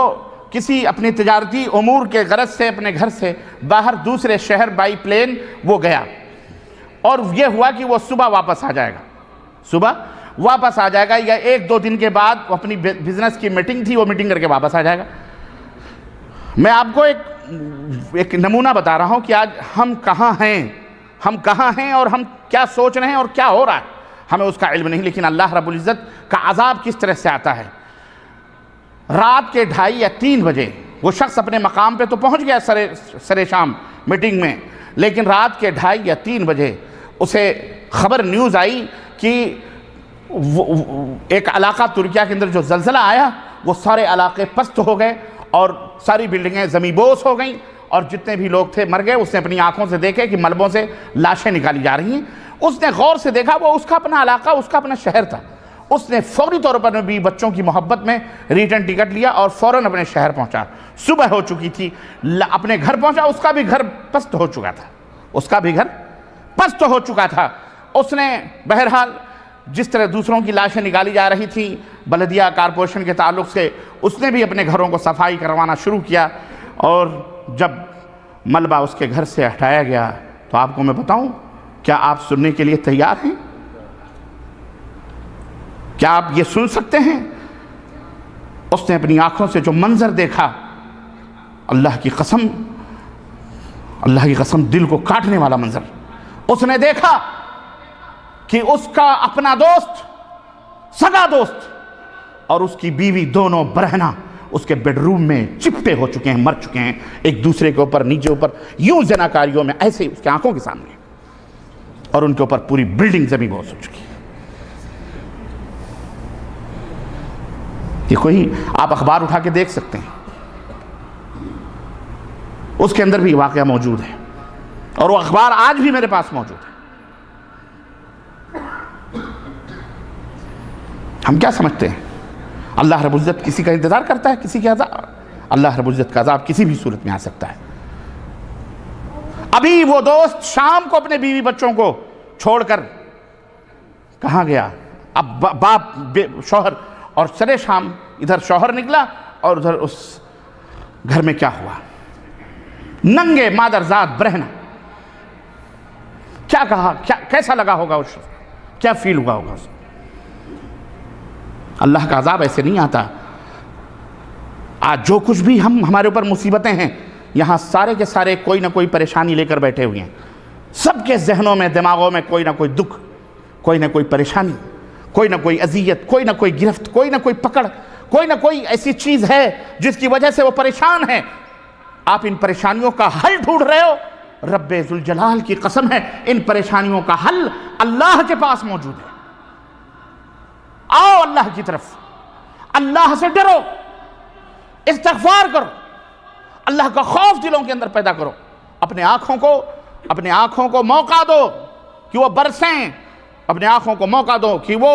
[SPEAKER 2] کسی اپنی تجارتی امور کے غرض سے اپنے گھر سے باہر دوسرے شہر بائی پلین وہ گیا، اور یہ ہوا کہ وہ صبح واپس آ جائے گا یا 1 2 دن کے بعد وہ اپنی بزنس کی میٹنگ تھی، وہ میٹنگ کر کے واپس آ جائے گا۔ میں آپ کو ایک نمونہ بتا رہا ہوں کہ آج ہم کہاں ہیں اور ہم کیا سوچ رہے ہیں اور کیا ہو رہا ہے، ہمیں اس کا علم نہیں، لیکن اللہ رب العزت کا عذاب کس طرح سے آتا ہے۔ رات کے 2:30 یا 3 بجے وہ شخص اپنے مقام پہ تو پہنچ گیا سر شام میٹنگ میں، لیکن رات کے 2:30 یا 3 بجے اسے خبر نیوز آئی کہ ایک علاقہ ترکیہ کے اندر جو زلزلہ آیا وہ سارے علاقے پست ہو گئے اور ساری بلڈنگیں زمیں بوس ہو گئیں اور جتنے بھی لوگ تھے مر گئے۔ اس نے اپنی آنکھوں سے دیکھے کہ ملبوں سے لاشیں نکالی جا رہی ہیں۔ اس نے غور سے دیکھا، وہ اس کا اپنا علاقہ، اس کا اپنا شہر تھا۔ اس نے فوری طور پر بھی بچوں کی محبت میں ریٹرن ٹکٹ لیا اور فوراً اپنے شہر پہنچا۔ صبح ہو چکی تھی، اپنے گھر پہنچا، اس کا بھی گھر پست ہو چکا تھا۔ اس نے بہرحال جس طرح دوسروں کی لاشیں نکالی جا رہی تھیں بلدیہ کارپوریشن کے تعلق سے، اس نے بھی اپنے گھروں کو صفائی کروانا شروع کیا، اور جب ملبہ اس کے گھر سے ہٹایا گیا تو آپ کو میں بتاؤں، کیا آپ سننے کے لیے تیار ہیں؟ کیا آپ یہ سن سکتے ہیں؟ اس نے اپنی آنکھوں سے جو منظر دیکھا، اللہ کی قسم دل کو کاٹنے والا منظر۔ اس نے دیکھا کہ اس کا اپنا دوست، سگا دوست اور اس کی بیوی دونوں برہنہ اس کے بیڈ روم میں چپٹے ہو چکے ہیں، مر چکے ہیں، ایک دوسرے کے اوپر نیچے اوپر یوں زناکاریوں میں، ایسے ہی اس کی آنکھوں کے سامنے، اور ان کے اوپر پوری بلڈنگ زمین بوس ہو چکی ہے۔ یہ کوئی آپ اخبار اٹھا کے دیکھ سکتے ہیں، اس کے اندر بھی واقعہ موجود ہے، اور وہ اخبار آج بھی میرے پاس موجود ہے۔ ہم کیا سمجھتے ہیں؟ اللہ رب العزت کسی کا انتظار کرتا ہے؟ کسی کے عذاب؟ اللہ رب العزت کا عذاب کسی بھی صورت میں آ سکتا ہے۔ ابھی وہ دوست شام کو اپنے بیوی بچوں کو چھوڑ کر کہاں گیا؟ اب باپ شوہر، اور سرے شام ادھر شوہر نکلا اور ادھر اس گھر میں کیا ہوا؟ ننگے مادرزاد برہنہ۔ کیا کہا؟ کیسا لگا ہوگا اس شخص؟ کیا فیل ہوا ہوگا اس؟ اللہ کا عذاب ایسے نہیں آتا۔ آج جو کچھ بھی ہمارے اوپر مصیبتیں ہیں، یہاں سارے کے سارے کوئی نہ کوئی پریشانی لے کر بیٹھے ہوئے ہیں۔ سب کے ذہنوں میں، دماغوں میں کوئی نہ کوئی دکھ، کوئی نہ کوئی پریشانی، کوئی نہ کوئی اذیت، کوئی نہ کوئی گرفت، کوئی نہ کوئی پکڑ، کوئی نہ کوئی ایسی چیز ہے جس کی وجہ سے وہ پریشان ہے۔ آپ ان پریشانیوں کا حل ڈھونڈ رہے ہو، رب ذوالجلال کی قسم ہے ان پریشانیوں کا حل اللہ کے پاس موجود ہے۔ آؤ اللہ کی طرف، اللہ سے ڈرو، استغفار کرو، اللہ کا خوف دلوں کے اندر پیدا کرو، اپنے آنکھوں کو موقع دو کہ وہ برسیں، اپنے آنکھوں کو موقع دو کہ وہ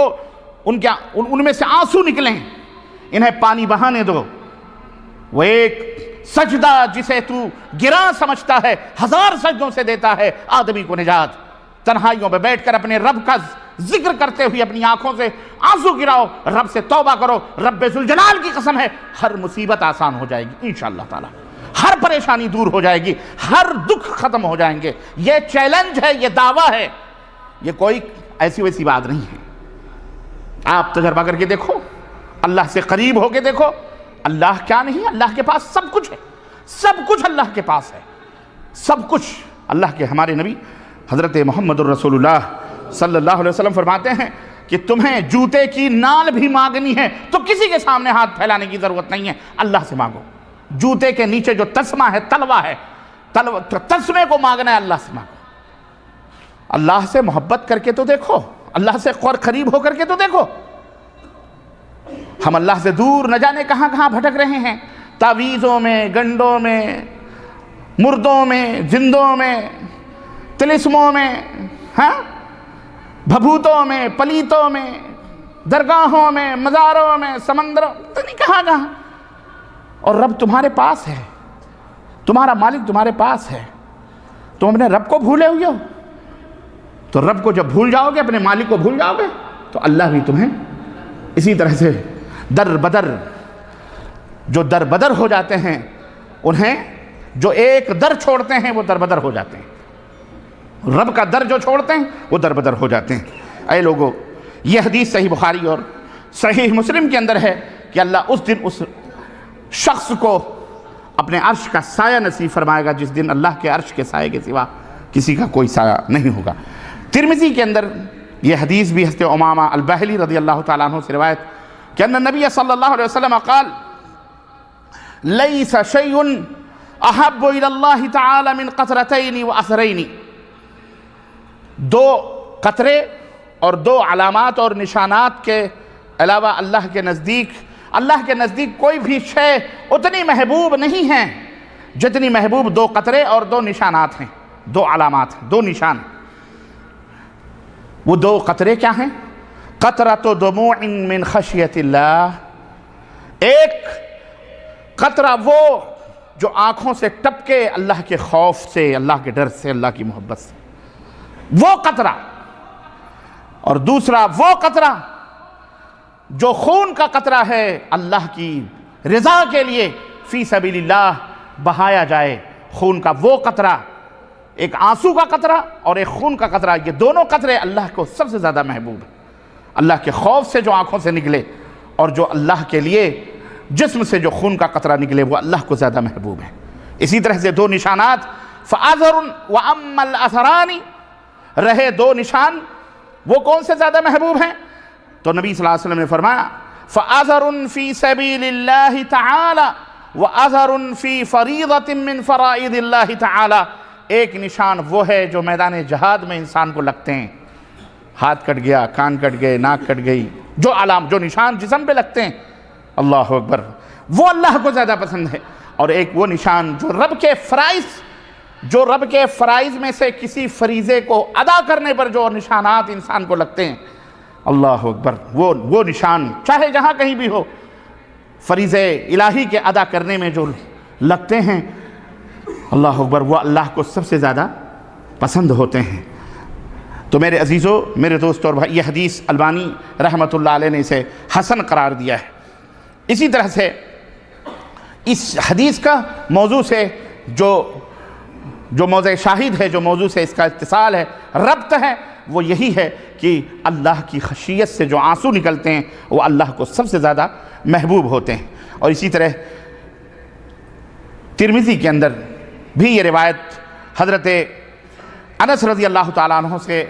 [SPEAKER 2] ان میں سے آنسو نکلیں، انہیں پانی بہانے دو۔ وہ ایک سجدہ جسے تو گراں سمجھتا ہے، 1000 سجدوں سے دیتا ہے آدمی کو نجات۔ تنہائیوں میں بیٹھ کر اپنے رب کا ذکر کرتے ہوئے اپنی آنکھوں سے آنسو گراؤ، رب سے توبہ کرو، رب ذوالجلال کی قسم ہے ہر مصیبت آسان ہو جائے گی انشاءاللہ تعالی، ہر پریشانی دور ہو جائے گی، ہر دکھ ختم ہو جائیں گے۔ یہ چیلنج ہے، یہ دعویٰ ہے، یہ کوئی ایسی ویسی بات نہیں ہے۔ آپ تجربہ کر کے دیکھو، اللہ سے قریب ہو کے دیکھو، اللہ کیا نہیں، اللہ کے پاس سب کچھ ہے، سب کچھ اللہ کے پاس ہے، سب کچھ۔ اللہ کے ہمارے نبی حضرت محمد الرسول اللہ صلی اللہ علیہ وسلم فرماتے ہیں کہ تمہیں جوتے کی نال بھی مانگنی ہے تو کسی کے سامنے ہاتھ پھیلانے کی ضرورت نہیں ہے، اللہ سے مانگو۔ جوتے کے نیچے جو تسمہ ہے، تلوہ ہے، تسمے کو مانگنا ہے، اللہ سے مانگو۔ اللہ سے محبت کر کے تو دیکھو، اللہ سے قریب ہو کر کے تو دیکھو۔ ہم اللہ سے دور نہ جانے کہاں کہاں بھٹک رہے ہیں، تعویذوں میں، گنڈوں میں، مردوں میں، زندوں میں، طلسموں میں، بھبوتوں میں، پلیتوں میں، درگاہوں میں، مزاروں میں، سمندروں، نہیں کہاں کہاں۔ اور رب تمہارے پاس ہے، تمہارا مالک تمہارے پاس ہے، تم اپنے رب کو بھولے ہوئے ہو۔ تو رب کو جب بھول جاؤ گے، اپنے مالک کو بھول جاؤ گے، تو اللہ بھی تمہیں اسی طرح سے در بدر ہو جاتے ہیں، انہیں جو ایک در چھوڑتے ہیں وہ در بدر ہو جاتے ہیں، رب کا در جو چھوڑتے ہیں وہ در بدر ہو جاتے ہیں۔ اے لوگو، یہ حدیث صحیح بخاری اور صحیح مسلم کے اندر ہے کہ اللہ اس دن اس شخص کو اپنے عرش کا سایہ نصیب فرمائے گا، جس دن اللہ کے عرش کے سائے کے سوا کسی کا کوئی سایہ نہیں ہوگا۔ ترمذی کے اندر یہ حدیث بھی حضرت امامہ الباہلی رضی اللہ تعالیٰ عنہ سے روایت کہ ان النبی صلی اللہ علیہ وسلم قال لیس شیء احب الی اللہ تعالی من قطرتین و اثرین، دو قطرے اور دو علامات اور نشانات کے علاوہ اللہ کے نزدیک کوئی بھی شے اتنی محبوب نہیں ہے جتنی محبوب دو قطرے اور دو نشانات ہیں، دو علامات ہیں، دو نشان۔ وہ دو قطرے کیا ہیں؟ قطرۃ دموع من خشیت اللہ، ایک قطرہ وہ جو آنکھوں سے ٹپکے اللہ کے خوف سے، اللہ کے ڈر سے، اللہ کی محبت سے، وہ قطرہ، اور دوسرا وہ قطرہ جو خون کا قطرہ ہے، اللہ کی رضا کے لیے فی سبیل اللہ بہایا جائے، خون کا وہ قطرہ، ایک آنسو کا قطرہ اور ایک خون کا قطرہ، یہ دونوں قطرے اللہ کو سب سے زیادہ محبوب ہیں۔ اللہ کے خوف سے جو آنکھوں سے نکلے اور جو اللہ کے لیے جسم سے جو خون کا قطرہ نکلے، وہ اللہ کو زیادہ محبوب ہے۔ اسی طرح سے دو نشانات، فَأَثَرٌ وَأَمَّا الْأَثَرَانِ، رہے دو نشان، وہ کون سے زیادہ محبوب ہیں؟ تو نبی صلی اللہ علیہ وسلم نے فرمایا فَأَثَرٌ فِي سَبِيلِ اللَّهِ تَعَالَى وَأَثَرٌ فِي فَرِيضَةٍ مِّن فَرَائِضِ اللَّهِ تَعَالَى، ایک نشان وہ ہے جو میدان جہاد میں انسان کو لگتے ہیں، ہاتھ کٹ گیا، کان کٹ گئے، ناک کٹ گئی، جو نشان جسم پہ لگتے ہیں، اللہ اکبر، وہ اللہ کو زیادہ پسند ہے۔ اور ایک وہ نشان جو رب کے فرائض میں سے کسی فریضے کو ادا کرنے پر جو نشانات انسان کو لگتے ہیں، اللہ اکبر، وہ نشان چاہے جہاں کہیں بھی ہو، فریضے الہی کے ادا کرنے میں جو لگتے ہیں، اللہ اکبر، وہ اللہ کو سب سے زیادہ پسند ہوتے ہیں۔ تو میرے عزیزو، میرے دوستو اور بھائی، یہ حدیث البانی رحمۃ اللہ علیہ نے اسے حسن قرار دیا ہے۔ اسی طرح سے اس حدیث کا موضوع سے جو موضع شاہد ہے، جو موضوع سے اس کا اتصال ہے، ربط ہے، وہ یہی ہے کہ اللہ کی خشیت سے جو آنسو نکلتے ہیں وہ اللہ کو سب سے زیادہ محبوب ہوتے ہیں۔ اور اسی طرح ترمذی کے اندر بھی یہ روایت حضرت انس رضی اللہ تعالیٰ عنہ سے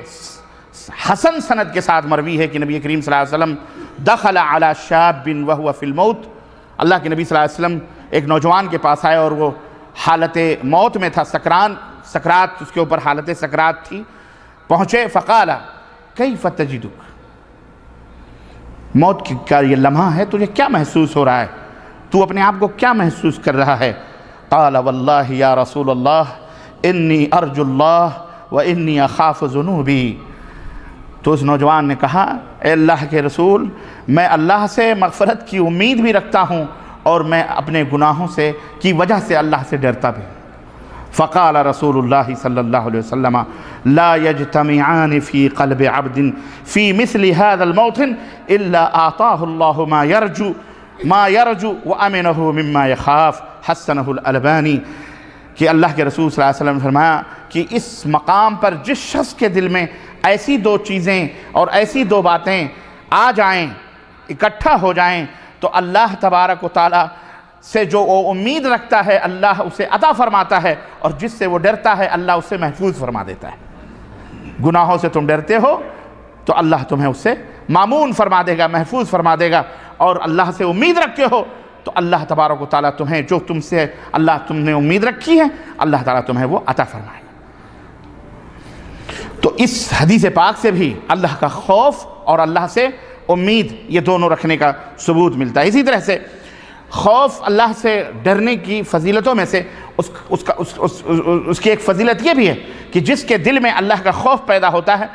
[SPEAKER 2] حسن سند کے ساتھ مروی ہے کہ نبی کریم صلی اللہ علیہ وسلم دخل علی شاب وهو فی الموت، اللہ کے نبی صلی اللہ علیہ وسلم ایک نوجوان کے پاس آئے اور وہ حالت موت میں تھا، سکرات اس کے اوپر حالت سکرات تھی، پہنچے، فقال کیف تجدک، موت کا یہ لمحہ ہے، تجھے کیا محسوس ہو رہا ہے، تو اپنے آپ کو کیا محسوس کر رہا ہے؟ قال واللہ یا رسول اللہ انی ارجو اللہ و انی اخاف ذنوبی، تو اس نوجوان نے کہا اے اللہ کے رسول، میں اللہ سے مغفرت کی امید بھی رکھتا ہوں اور میں اپنے گناہوں کی وجہ سے اللہ سے ڈرتا بھی۔ فقال رسول اللہ صلی اللہ علیہ وسلم لا يجتمعان في قلب عبد في مثل هذا الموطن الا اعطاه الله ما يرجو وامنه مما يخاف، حسنه الالبانی، کہ اللہ کے رسول صلی اللہ علیہ وسلم نے فرمایا کہ اس مقام پر جس شخص کے دل میں ایسی دو چیزیں اور ایسی دو باتیں آ جائیں، اکٹھا ہو جائیں، تو اللہ تبارک و تعالیٰ سے جو وہ امید رکھتا ہے اللہ اسے عطا فرماتا ہے، اور جس سے وہ ڈرتا ہے اللہ اسے محفوظ فرما دیتا ہے۔ گناہوں سے تم ڈرتے ہو تو اللہ تمہیں اس سے مامون فرما دے گا، محفوظ فرما دے گا، اور اللہ سے امید رکھتے ہو تو اللہ تبارک و تعالیٰ تمہیں جو تم نے امید رکھی ہے اللہ تعالیٰ تمہیں وہ عطا فرمائے گا۔ تو اس حدیث پاک سے بھی اللہ کا خوف اور اللہ سے امید، یہ دونوں رکھنے کا ثبوت ملتا ہے۔ اسی طرح سے خوف، اللہ سے ڈرنے کی فضیلتوں میں سے اس کی ایک فضیلت یہ بھی ہے کہ جس کے دل میں اللہ کا خوف پیدا ہوتا ہے،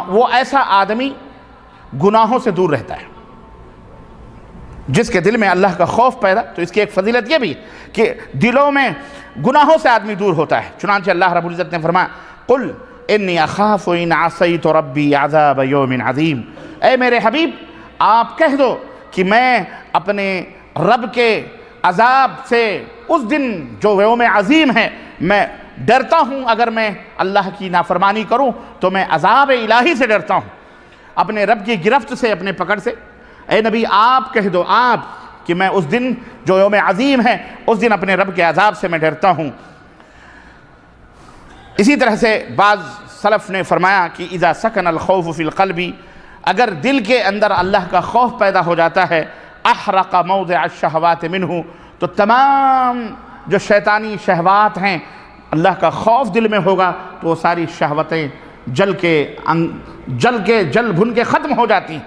[SPEAKER 2] وہ ایسا آدمی گناہوں سے دور رہتا ہے۔ جس کے دل میں اللہ کا خوف پیدا، تو اس کی ایک فضیلت یہ بھی ہے کہ دلوں میں گناہوں سے آدمی دور ہوتا ہے۔ چنانچہ اللہ رب العزت نے فرمایا قل انی اخاف ان عصیت ربی عذاب یوم عظیم، اے میرے حبیب آپ کہہ دو کہ میں اپنے رب کے عذاب سے اس دن جو یوم عظیم ہے میں ڈرتا ہوں، اگر میں اللہ کی نافرمانی کروں تو میں عذاب الہی سے ڈرتا ہوں، اپنے رب کی گرفت سے، اپنے پکڑ سے۔ اے نبی آپ کہہ دو، آپ کہ میں اس دن جو یوم عظیم ہے اس دن اپنے رب کے عذاب سے میں ڈرتا ہوں۔ اسی طرح سے بعض سلف نے فرمایا کہ اذا سکن الخوف فی القلب، اگر دل کے اندر اللہ کا خوف پیدا ہو جاتا ہے، احرق موضع الشہوات منہ، تو تمام جو شیطانی شہوات ہیں، اللہ کا خوف دل میں ہوگا تو وہ ساری شہوتیں جل بھن کے ختم ہو جاتی ہیں۔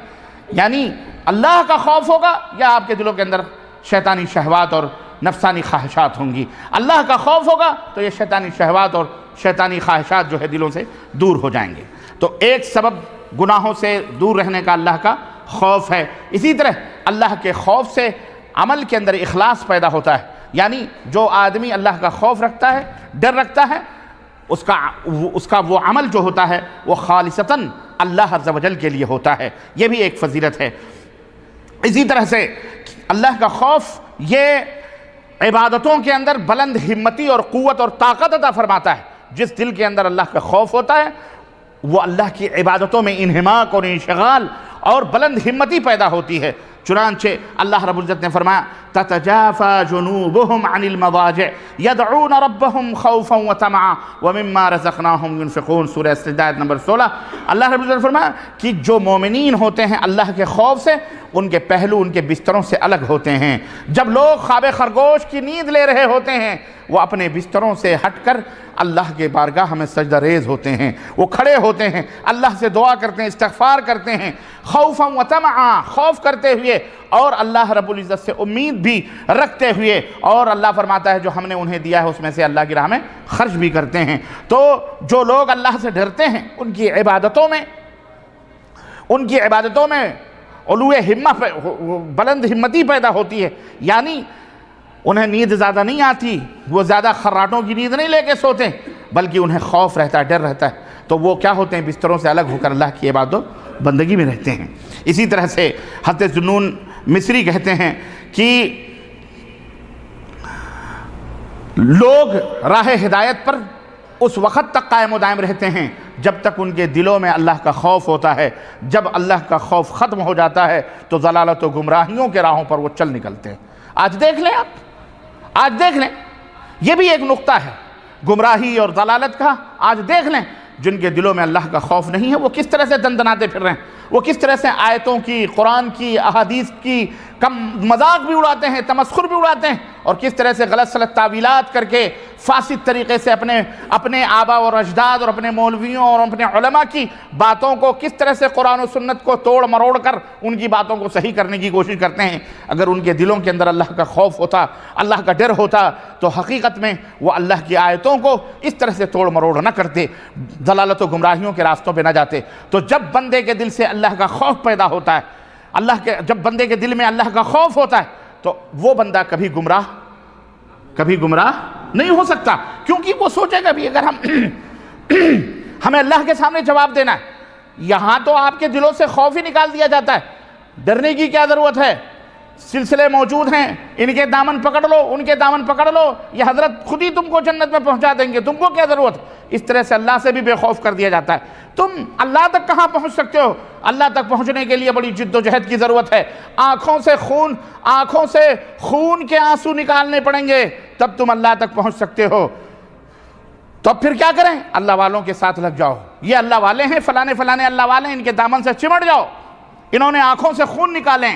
[SPEAKER 2] یعنی اللہ کا خوف ہوگا یا آپ کے دلوں کے اندر شیطانی شہوات اور نفسانی خواہشات ہوں گی۔ اللہ کا خوف ہوگا تو یہ شیطانی شہوات اور شیطانی خواہشات جو ہے دلوں سے دور ہو جائیں گے۔ تو ایک سبب گناہوں سے دور رہنے کا اللہ کا خوف ہے۔ اسی طرح اللہ کے خوف سے عمل کے اندر اخلاص پیدا ہوتا ہے، یعنی جو آدمی اللہ کا خوف رکھتا ہے، ڈر رکھتا ہے، اس کا وہ عمل جو ہوتا ہے وہ خالصتاً اللہ عز و جل کے لیے ہوتا ہے۔ یہ بھی ایک فضیلت ہے۔ اسی طرح سے اللہ کا خوف یہ عبادتوں کے اندر بلند ہمتی اور قوت اور طاقت عطا فرماتا ہے۔ جس دل کے اندر اللہ کا خوف ہوتا ہے وہ اللہ کی عبادتوں میں انہماک اور انشغال اور بلند ہمتی پیدا ہوتی ہے۔ چنانچہ اللہ رب العزت نے فرمایا تتجافى جنوبهم عن المضاجع يدعون ربهم خوفا وطمعا ومما رزقناهم ينفقون، سورہ سجدہ آیت نمبر 16۔ اللہ رب العزت نے فرمایا کہ جو مومنین ہوتے ہیں اللہ کے خوف سے، ان کے پہلو ان کے بستروں سے الگ ہوتے ہیں۔ جب لوگ خواب خرگوش کی نیند لے رہے ہوتے ہیں، وہ اپنے بستروں سے ہٹ کر اللہ کے بارگاہ میں سجدہ ریز ہوتے ہیں، وہ کھڑے ہوتے ہیں، اللہ سے دعا کرتے ہیں، استغفار کرتے ہیں، خوفا و طمعا، خوف کرتے ہوئے اور اللہ رب العزت سے امید بھی رکھتے ہوئے، اور اللہ فرماتا ہے جو ہم نے انہیں دیا ہے اس میں سے اللہ کی راہ میں خرچ بھی کرتے ہیں۔ تو جو لوگ اللہ سے ڈرتے ہیں ان کی عبادتوں میں علو ہمت، بلند ہمتی پیدا ہوتی ہے، یعنی انہیں نیند زیادہ نہیں آتی، وہ زیادہ خراٹوں کی نیند نہیں لے کے سوتے، بلکہ انہیں خوف رہتا ہے، ڈر رہتا ہے، تو وہ کیا ہوتے ہیں؟ بستروں سے الگ ہو کر اللہ کی عبادت و بندگی میں رہتے ہیں۔ اسی طرح سے حضرت ذوالنون مصری کہتے ہیں کہ لوگ راہ ہدایت پر اس وقت تک قائم و دائم رہتے ہیں جب تک ان کے دلوں میں اللہ کا خوف ہوتا ہے۔ جب اللہ کا خوف ختم ہو جاتا ہے تو ضلالت و گمراہیوں کے راہوں پر وہ چل نکلتے ہیں۔ آج دیکھ لیں، آج دیکھ لیں، یہ بھی ایک نقطہ ہے گمراہی اور ضلالت کا۔ آج دیکھ لیں جن کے دلوں میں اللہ کا خوف نہیں ہے وہ کس طرح سے دندناتے پھر رہے ہیں، وہ کس طرح سے آیتوں کی، قرآن کی، احادیث کی کم مذاق بھی اڑاتے ہیں، تمسخر بھی اڑاتے ہیں، اور کس طرح سے غلط سلط تعویلات کر کے فاسد طریقے سے اپنے آبا اور اجداد اور اپنے مولویوں اور اپنے علماء کی باتوں کو کس طرح سے قرآن و سنت کو توڑ مروڑ کر ان کی باتوں کو صحیح کرنے کی کوشش کرتے ہیں۔ اگر ان کے دلوں کے اندر اللہ کا خوف ہوتا، اللہ کا ڈر ہوتا، تو حقیقت میں وہ اللہ کی آیتوں کو اس طرح سے توڑ مروڑ نہ کرتے، ضلالت و گمراہیوں کے راستوں پہ نہ جاتے۔ تو جب بندے کے دل سے اللہ کا خوف پیدا ہوتا ہے، جب بندے کے دل میں اللہ کا خوف ہوتا ہے تو وہ بندہ کبھی گمراہ نہیں ہو سکتا، کیونکہ وہ سوچے گا بھی اگر ہمیں اللہ کے سامنے جواب دینا ہے، یہاں تو آپ کے دلوں سے خوف ہی نکال دیا جاتا ہے، ڈرنے کی کیا ضرورت ہے؟ سلسلے موجود ہیں، ان کے دامن پکڑ لو، ان کے دامن پکڑ لو، یہ حضرت خود ہی تم کو جنت میں پہنچا دیں گے، تم کو کیا ضرورت؟ اس طرح سے اللہ سے بھی بے خوف کر دیا جاتا ہے۔ تم اللہ تک کہاں پہنچ سکتے ہو؟ اللہ تک پہنچنے کے لیے بڑی جد و جہد کی ضرورت ہے، آنکھوں سے خون کے آنسو نکالنے پڑیں گے تب تم اللہ تک پہنچ سکتے ہو۔ تو پھر کیا کریں؟ اللہ والوں کے ساتھ لگ جاؤ، یہ اللہ والے ہیں، فلانے اللہ والے ہیں، ان کے دامن سے چمٹ جاؤ، انہوں نے آنکھوں سے خون نکالیں،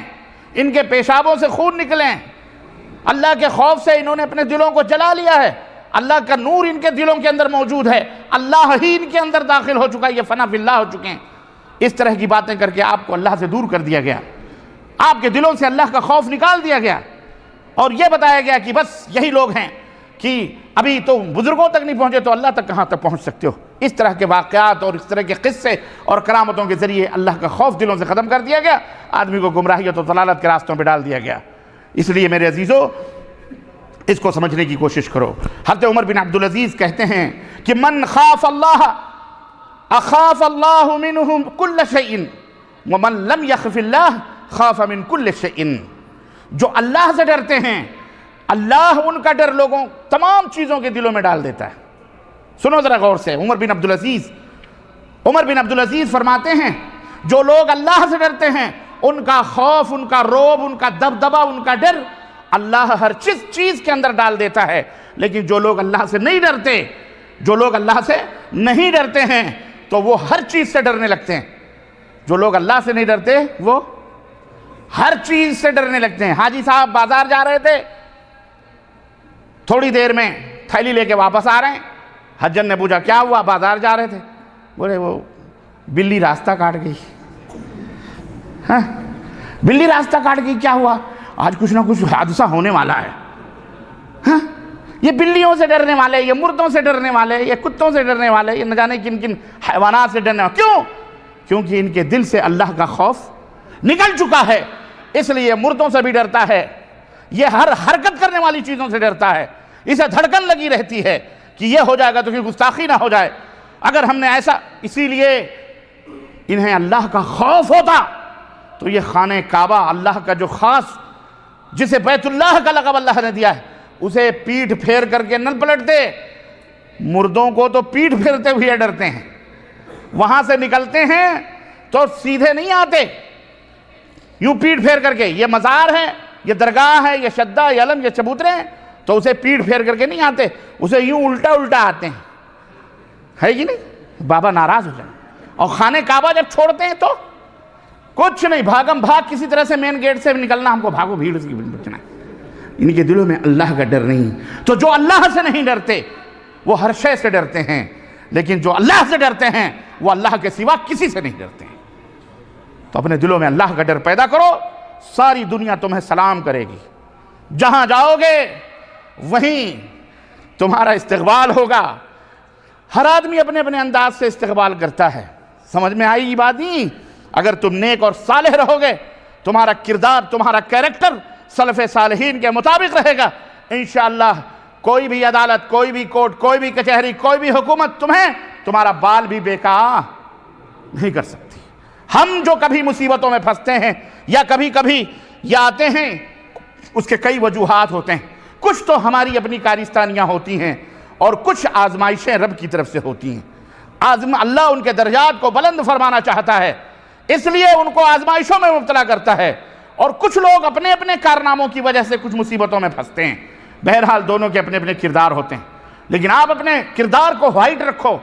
[SPEAKER 2] ان کے پیشابوں سے خون نکلیں، اللہ کے خوف سے انہوں نے اپنے دلوں کو جلا لیا ہے، اللہ کا نور ان کے دلوں کے اندر موجود ہے، اللہ ہی ان کے اندر داخل ہو چکا ہے، یہ فنا فی اللہ ہو چکے ہیں۔ اس طرح کی باتیں کر کے آپ کو اللہ سے دور کر دیا گیا، آپ کے دلوں سے اللہ کا خوف نکال دیا گیا، اور یہ بتایا گیا کہ بس یہی لوگ ہیں کہ ابھی تو بزرگوں تک نہیں پہنچے تو اللہ تک کہاں تک پہنچ سکتے ہو۔ اس طرح کے واقعات اور اس طرح کے قصے اور کرامتوں کے ذریعے اللہ کا خوف دلوں سے ختم کر دیا گیا، آدمی کو گمراہیت و ضلالت کے راستوں پہ ڈال دیا گیا۔ اس لیے میرے عزیزو اس کو سمجھنے کی کوشش کرو۔ حضرت عمر بن عبدالعزیز کہتے ہیں کہ من خاف اللہ اخاف اللہ منہ کل شیء ومن لم یخف اللہ خاف من کل شیء۔ جو اللہ سے ڈرتے ہیں اللہ ان کا ڈر لوگوں تمام چیزوں کے دلوں میں ڈال دیتا ہے۔ سنو ذرا غور سے، عمر بن عبدالعزیز فرماتے ہیں جو لوگ اللہ سے ڈرتے ہیں ان کا خوف، ان کا روب، ان کا دبدبا، ان کا ڈر اللہ ہر چیز کے اندر ڈال دیتا ہے۔ لیکن جو لوگ اللہ سے نہیں ڈرتے، جو لوگ اللہ سے نہیں ڈرتے ہیں تو وہ ہر چیز سے ڈرنے لگتے ہیں۔ جو لوگ اللہ سے نہیں ڈرتے وہ ہر چیز سے ڈرنے لگتے ہیں۔ حاجی صاحب بازار جا رہے تھے، تھوڑی دیر میں تھیلی لے کے واپس آ رہے ہیں۔ حجن نے پوچھا کیا ہوا؟ بازار جا رہے تھے۔ بولے وہ بلی راستہ کاٹ گئی۔ ہاں بلی راستہ کاٹ گئی، کیا ہوا؟ آج کچھ نہ کچھ حادثہ ہونے والا ہے۔ ہاں یہ بلیوں سے ڈرنے والے، یہ مردوں سے ڈرنے والے، یہ کتوں سے ڈرنے والے، یہ نہ جانے کن کن حیوانات سے ڈرنے والے۔ کیوں؟ کیونکہ ان کے دل سے اللہ کا خوف نکل چکا ہے، اس لیے مردوں سے بھی ڈرتا ہے، یہ ہر حرکت کرنے والی چیزوں سے ڈرتا ہے، اسے دھڑکن لگی رہتی ہے کہ یہ ہو جائے گا تو پھر گستاخی نہ ہو جائے اگر ہم نے ایسا۔ اسی لیے انہیں اللہ کا خوف ہوتا تو یہ خانہ کعبہ، اللہ کا جو خاص، جسے بیت اللہ کا لقب اللہ نے دیا ہے، اسے پیٹھ پھیر کر کے نہ پلٹتے۔ مردوں کو تو پیٹھ پھیرتے ہوئے ڈرتے ہیں، وہاں سے نکلتے ہیں تو سیدھے نہیں آتے، یوں پیٹھ پھیر کر کے۔ یہ مزار ہے، یہ درگاہ ہے، یہ شدہ، یہ علم، یہ چبوترے ہیں، تو اسے پیٹھ پھیر کر کے نہیں آتے، اسے یوں الٹا الٹا آتے ہیں، ہے کہ نہیں؟ بابا ناراض ہو جائیں۔ اور خانہ کعبہ جب چھوڑتے ہیں تو کچھ نہیں، بھاگم بھاگ کسی طرح سے مین گیٹ سے نکلنا، ہم کو بھاگو بھیڑ سے بچنا ہے۔ ان کے دلوں میں اللہ کا ڈر نہیں۔ تو جو اللہ سے نہیں ڈرتے وہ ہر شے سے ڈرتے ہیں، لیکن جو اللہ سے ڈرتے ہیں وہ اللہ کے سوا کسی سے نہیں ڈرتے ہیں۔ تو اپنے دلوں میں اللہ کا ڈر پیدا کرو، ساری دنیا تمہیں سلام کرے گی، جہاں جاؤ گے وہیں تمہارا استقبال ہوگا۔ ہر آدمی اپنے اپنے انداز سے استقبال کرتا ہے، سمجھ میں آئی یہ بات نہیں؟ اگر تم نیک اور صالح رہو گے، تمہارا کردار، تمہارا کیریکٹر سلف صالحین کے مطابق رہے گا، انشاءاللہ کوئی بھی عدالت، کوئی بھی کورٹ، کوئی بھی کچہری، کوئی بھی حکومت تمہارا بال بھی بیکار نہیں کر سکتی۔ ہم جو کبھی مصیبتوں میں پھنستے ہیں یا کبھی کبھی یہ آتے ہیں، اس کے کئی وجوہات ہوتے ہیں۔ کچھ تو ہماری اپنی کارستانیاں ہوتی ہیں اور کچھ آزمائشیں رب کی طرف سے ہوتی ہیں۔ اللہ ان کے درجات کو بلند فرمانا چاہتا ہے، اس لیے ان کو آزمائشوں میں مبتلا کرتا ہے، اور کچھ لوگ اپنے اپنے کارناموں کی وجہ سے کچھ مصیبتوں میں پھنستے ہیں۔ بہرحال دونوں کے اپنے اپنے کردار ہوتے ہیں، لیکن آپ اپنے کردار کو وائٹ رکھو،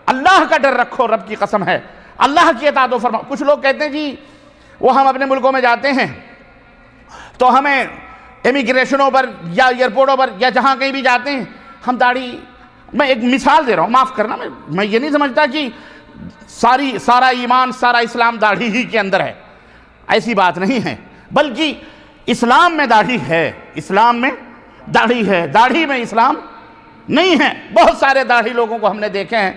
[SPEAKER 2] اللہ کا ڈر رکھو، رب کی قسم ہے اللہ کی اطاعت و فرما۔ کچھ لوگ کہتے ہیں جی وہ ہم اپنے ملکوں میں جاتے ہیں تو ہمیں امیگریشنوں پر یا ایئرپورٹوں پر یا جہاں کہیں بھی جاتے ہیں ہم داڑھی، میں ایک مثال دے رہا ہوں، معاف کرنا، میں یہ نہیں سمجھتا کہ سارا ایمان، سارا اسلام داڑھی ہی کے اندر ہے، ایسی بات نہیں ہے، بلکہ اسلام میں داڑھی ہے، اسلام میں داڑھی ہے، داڑھی میں اسلام نہیں ہے۔ بہت سارے داڑھی لوگوں کو ہم نے دیکھے ہیں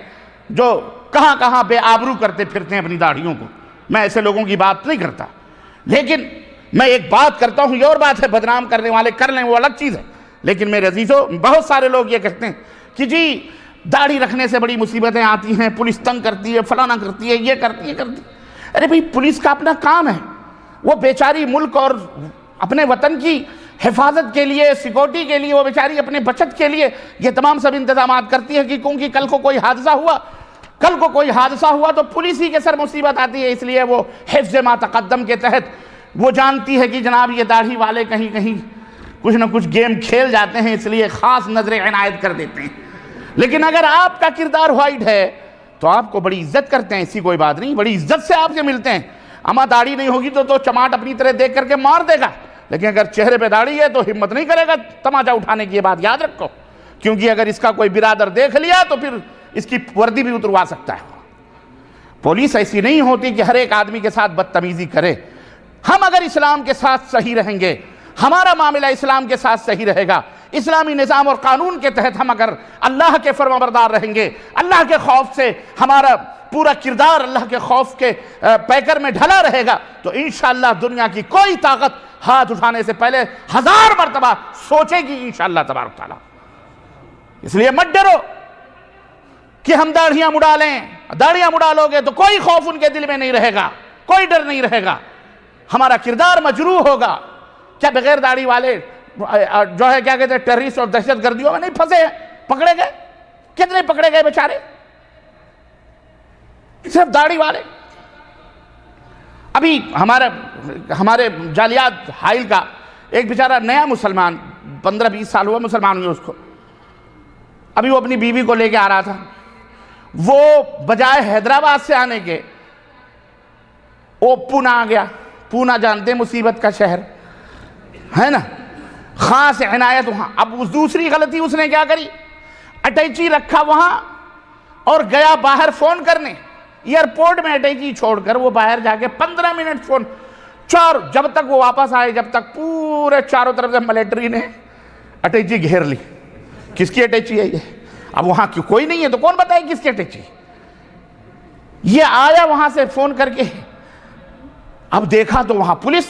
[SPEAKER 2] جو کہاں کہاں بے آبرو کرتے پھرتے ہیں اپنی داڑھیوں کو، میں ایسے لوگوں کی بات نہیں کرتا، لیکن میں ایک بات کرتا ہوں، یہ اور بات ہے، بدنام کرنے والے کر لیں وہ الگ چیز ہے، لیکن میرے عزیزو بہت سارے لوگ یہ کہتے ہیں کہ جی داڑھی رکھنے سے بڑی مصیبتیں آتی ہیں، پولیس تنگ کرتی ہے، فلانا کرتی ہے، یہ کرتی ہے۔ ارے بھئی پولیس کا اپنا کام ہے، وہ بیچاری ملک اور اپنے وطن کی حفاظت کے لیے، سیکورٹی کے لیے، وہ بیچاری اپنے بچت کے لیے یہ تمام سب انتظامات کرتی ہے کہ کیونکہ کل کو کوئی حادثہ ہوا تو پولیس ہی کے سر مصیبت آتی ہے، اس لیے وہ حفظ ما تقدم کے تحت وہ جانتی ہے کہ جناب یہ داڑھی والے کہیں کہیں کچھ نہ کچھ گیم کھیل جاتے ہیں، اس لیے خاص نظر عنایت کر دیتے ہیں۔ لیکن اگر آپ کا کردار وائٹ ہے تو آپ کو بڑی عزت کرتے ہیں، ایسی کوئی بات نہیں، بڑی عزت سے آپ سے ملتے ہیں۔ اما داڑھی نہیں ہوگی تو چماٹ اپنی طرح دیکھ کر کے مار دے گا، لیکن اگر چہرے پہ داڑھی ہے تو ہمت نہیں کرے گا تماچا اٹھانے کی، یہ بات یاد رکھو، کیونکہ اگر اس کا کوئی برادر دیکھ لیا تو پھر اس کی وردی بھی اتروا سکتا ہے۔ پولیس ایسی نہیں ہوتی کہ ہر ایک آدمی کے ساتھ بدتمیزی کرے۔ ہم اگر اسلام کے ساتھ صحیح رہیں گے، ہمارا معاملہ اسلام کے ساتھ صحیح رہے گا، اسلامی نظام اور قانون کے تحت ہم اگر اللہ کے فرمانبردار رہیں گے، اللہ کے خوف سے ہمارا پورا کردار اللہ کے خوف کے پیکر میں ڈھلا رہے گا، تو انشاءاللہ دنیا کی کوئی طاقت ہاتھ اٹھانے سے پہلے 1000 مرتبہ سوچے گی انشاءاللہ تبارک تعالیٰ۔ اس لیے مت ڈرو کہ ہم داڑھیاں مڑا لیں، داڑھیاں مڑا لو گے تو کوئی خوف ان کے دل میں نہیں رہے گا، کوئی ڈر نہیں رہے گا، ہمارا کردار مجروح ہوگا۔ کیا بغیر داڑھی والے جو ہے کیا کہتے ہیں ٹیررسٹ اور دہشت گردیوں میں نہیں پھنسے ہیں، پکڑے گئے؟ کتنے پکڑے گئے بیچارے؟ صرف داڑھی والے۔ ابھی ہمارے جالیات حائل کا ایک بیچارہ نیا مسلمان 15-20 سال ہوا مسلمان ہوئے اس کو، ابھی وہ اپنی بیوی کو لے کے آ رہا تھا، وہ بجائے حیدرآباد سے آنے کے وہ پونا آ گیا۔ پونا جانتے ہیں مصیبت کا شہر ہے نا، خاص عنایت وہاں۔ اب اس دوسری غلطی اس نے کیا کری، اٹیچی رکھا وہاں اور گیا باہر فون کرنے، ایئرپورٹ میں اٹیچی چھوڑ کر وہ باہر جا کے 15 منٹ فون، جب تک وہ واپس آئے، جب تک پورے چاروں طرف سے ملٹری نے اٹیچی گھیر لی۔ کس کی اٹیچی ہے یہ؟ اب وہاں کوئی نہیں ہے تو کون بتائے کس کی اٹیچی؟ یہ آیا وہاں سے فون کر کے، اب دیکھا تو وہاں پولیس،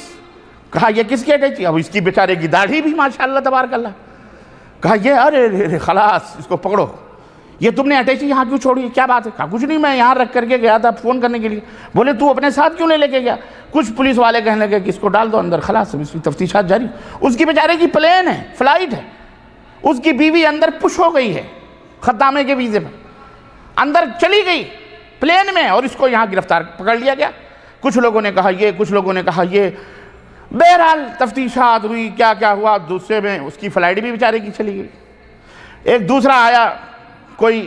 [SPEAKER 2] کہا یہ کس کی اٹیچی؟ اب اس کی بیچارے کی داڑھی بھی ماشاءاللہ تبارک اللہ، کہا یہ ارے خلاص اس کو پکڑو، یہ تم نے اٹیچی یہاں کیوں چھوڑی، کیا بات ہے؟ کہا کچھ نہیں، میں یہاں رکھ کر کے گیا تھا فون کرنے کے لیے۔ بولے تو اپنے ساتھ کیوں نہیں لے کے گیا؟ کچھ پولیس والے کہنے لگے کہ اس کو ڈال دو اندر، خلاص اس کی تفتیشات جاری۔ اس کی بیچارے کی پلین ہے، فلائٹ ہے، اس کی بیوی اندر پش ہو گئی ہے خطامے کے ویزے پر، اندر چلی گئی پلین میں، اور اس کو یہاں گرفتار پکڑ لیا گیا۔ کچھ لوگوں نے کہا یہ، کچھ لوگوں نے کہا یہ، بہرحال تفتیشات ہوئی، کیا کیا ہوا، دوسرے میں اس کی فلائٹ بھی بیچارے کی چلی گئی۔ ایک دوسرا آیا، کوئی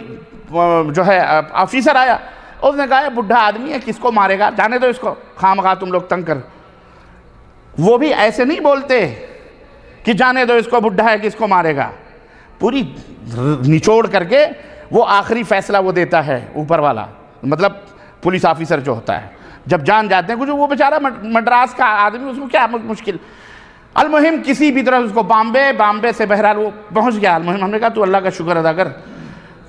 [SPEAKER 2] جو ہے آفیسر آیا، اس نے کہا یہ بڈھا آدمی ہے، کس کو مارے گا، جانے دو اس کو، خامخواہ تم لوگ تنگ کر۔ وہ بھی ایسے نہیں بولتے کہ جانے دو اس کو، بڈھا ہے کس کو مارے گا، پوری نچوڑ کر کے وہ آخری فیصلہ وہ دیتا ہے اوپر والا، مطلب پولیس آفیسر جو ہوتا ہے۔ جب جان جاتے ہیں کچھ، وہ بیچارہ مدراس کا آدمی، اس کو کیا مشکل۔ المہم کسی بھی طرح اس کو بامبے سے بہرحال وہ پہنچ گیا۔ المہم ہم نے کہا تو اللہ کا شکر ادا کر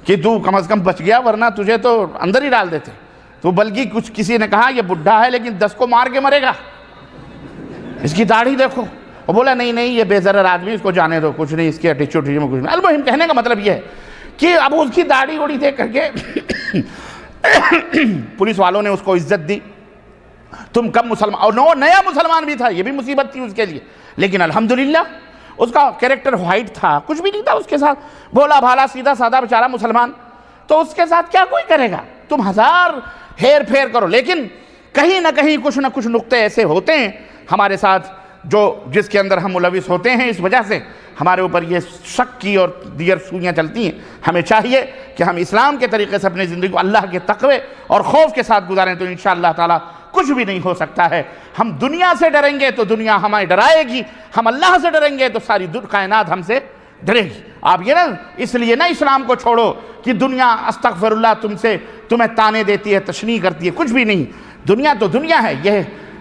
[SPEAKER 2] کہ تو کم از کم بچ گیا، ورنہ تجھے تو اندر ہی ڈال دیتے۔ تو بلکہ کسی نے کہا یہ بڈھا ہے لیکن 10 کو مار کے مرے گا، اس کی داڑھی دیکھو۔ وہ بولا نہیں یہ بے ضرر آدمی، اس کو جانے دو، کچھ نہیں، اس کی اٹیچی میں کچھ نہیں۔ المہم کہنے کا مطلب یہ ہے کہ اب اس کی داڑھی اوڑی دیکھ کر کے پولیس والوں نے اس کو عزت دی، تم کب مسلمان، اور وہ نیا مسلمان بھی تھا، یہ بھی مصیبت تھی اس کے لیے، لیکن الحمدللہ اس کا کریکٹر وائٹ تھا، کچھ بھی نہیں تھا اس کے ساتھ، بھولا بھالا سیدھا سادہ بیچارہ مسلمان، تو اس کے ساتھ کیا کوئی کرے گا؟ تم ہزار ہیر پھیر کرو، لیکن کہیں نہ کہیں کچھ نہ کچھ نقطے ایسے ہوتے ہیں ہمارے ساتھ جس کے اندر ہم ملوث ہوتے ہیں، اس وجہ سے ہمارے اوپر یہ شک کی اور دیگر سوئیاں چلتی ہیں۔ ہمیں چاہیے کہ ہم اسلام کے طریقے سے اپنی زندگی کو اللہ کے تقوی اور خوف کے ساتھ گزاریں، تو انشاءاللہ تعالی کچھ بھی نہیں ہو سکتا ہے۔ ہم دنیا سے ڈریں گے تو دنیا ہمیں ڈرائے گی، ہم اللہ سے ڈریں گے تو ساری کائنات ہم سے ڈرے گی۔ آپ یہ اس لیے نہ اسلام کو چھوڑو کہ دنیا استغفر اللہ تمہیں تانے دیتی ہے، تشنیع کرتی ہے، کچھ بھی نہیں۔ دنیا تو دنیا ہے،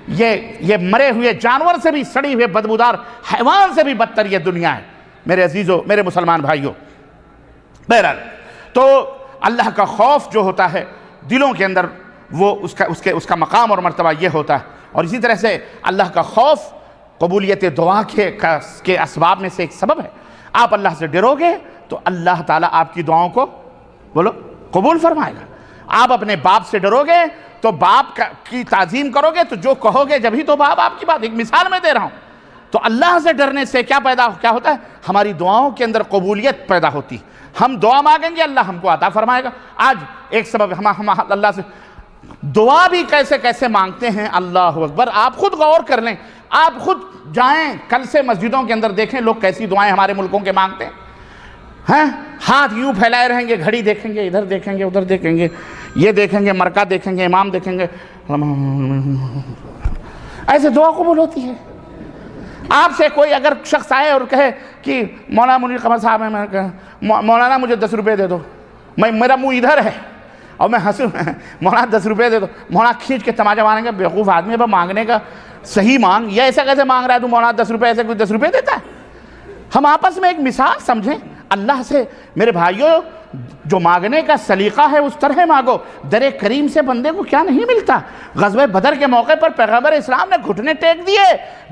[SPEAKER 2] یہ مرے ہوئے جانور سے بھی، سڑی ہوئے بدبودار حیوان سے بھی بدتر یہ دنیا ہے میرے عزیزو، میرے مسلمان بھائیوں۔ بہرحال تو اللہ کا خوف جو ہوتا ہے دلوں کے اندر، وہ اس کا مقام اور مرتبہ یہ ہوتا ہے۔ اور اسی طرح سے اللہ کا خوف قبولیت دعا کے اسباب میں سے ایک سبب ہے۔ آپ اللہ سے ڈرو گے تو اللہ تعالیٰ آپ کی دعاؤں کو قبول فرمائے گا۔ آپ اپنے باپ سے ڈرو گے تو باپ کی تعظیم کرو گے، تو جو کہو گے جبھی تو باپ آپ کی بات، ایک مثال میں دے رہا ہوں۔ تو اللہ سے ڈرنے سے کیا ہوتا ہے؟ ہماری دعاؤں کے اندر قبولیت پیدا ہوتی ہے۔ ہم دعا مانگیں گے، اللہ ہم کو عطا فرمائے گا۔ آج ایک سبب ہم اللہ سے دعا بھی کیسے کیسے مانگتے ہیں، اللہ اکبر۔ آپ خود غور کر لیں، آپ خود جائیں کل سے مسجدوں کے اندر، دیکھیں لوگ کیسی دعائیں ہمارے ملکوں کے مانگتے ہیں۔ ہاتھ یوں پھیلائے رہیں گے، گھڑی دیکھیں گے، ادھر دیکھیں گے، ادھر دیکھیں گے، یہ دیکھیں گے، مرکہ دیکھیں گے، امام دیکھیں گے، ایسے دعا قبول ہوتی ہے۔ آپ سے کوئی اگر شخص آئے اور کہے کہ مولانا منیر قمر صاحب ہیں، میں کہا مولانا مجھے 10 روپے دے دو، میرا منہ ادھر ہے اور میں ہنسوں، مولانا 10 روپے دے دو، مولانا کھینچ کے تماچا ماریں گے، بیوقوف آدمی ہے، مانگنے کا صحیح مانگ، یہ ایسا کیسے مانگ رہا ہے تو مولانا 10 روپے، ایسے کوئی 10 روپے دیتا ہے؟ ہم آپس میں ایک مثال سمجھیں اللہ سے۔ میرے بھائیوں، جو مانگنے کا سلیقہ ہے اس طرح مانگو۔ در کریم سے بندے کو کیا نہیں ملتا؟ غزوہ بدر کے موقع پر پیغمبر اسلام نے گھٹنے ٹیک دیے،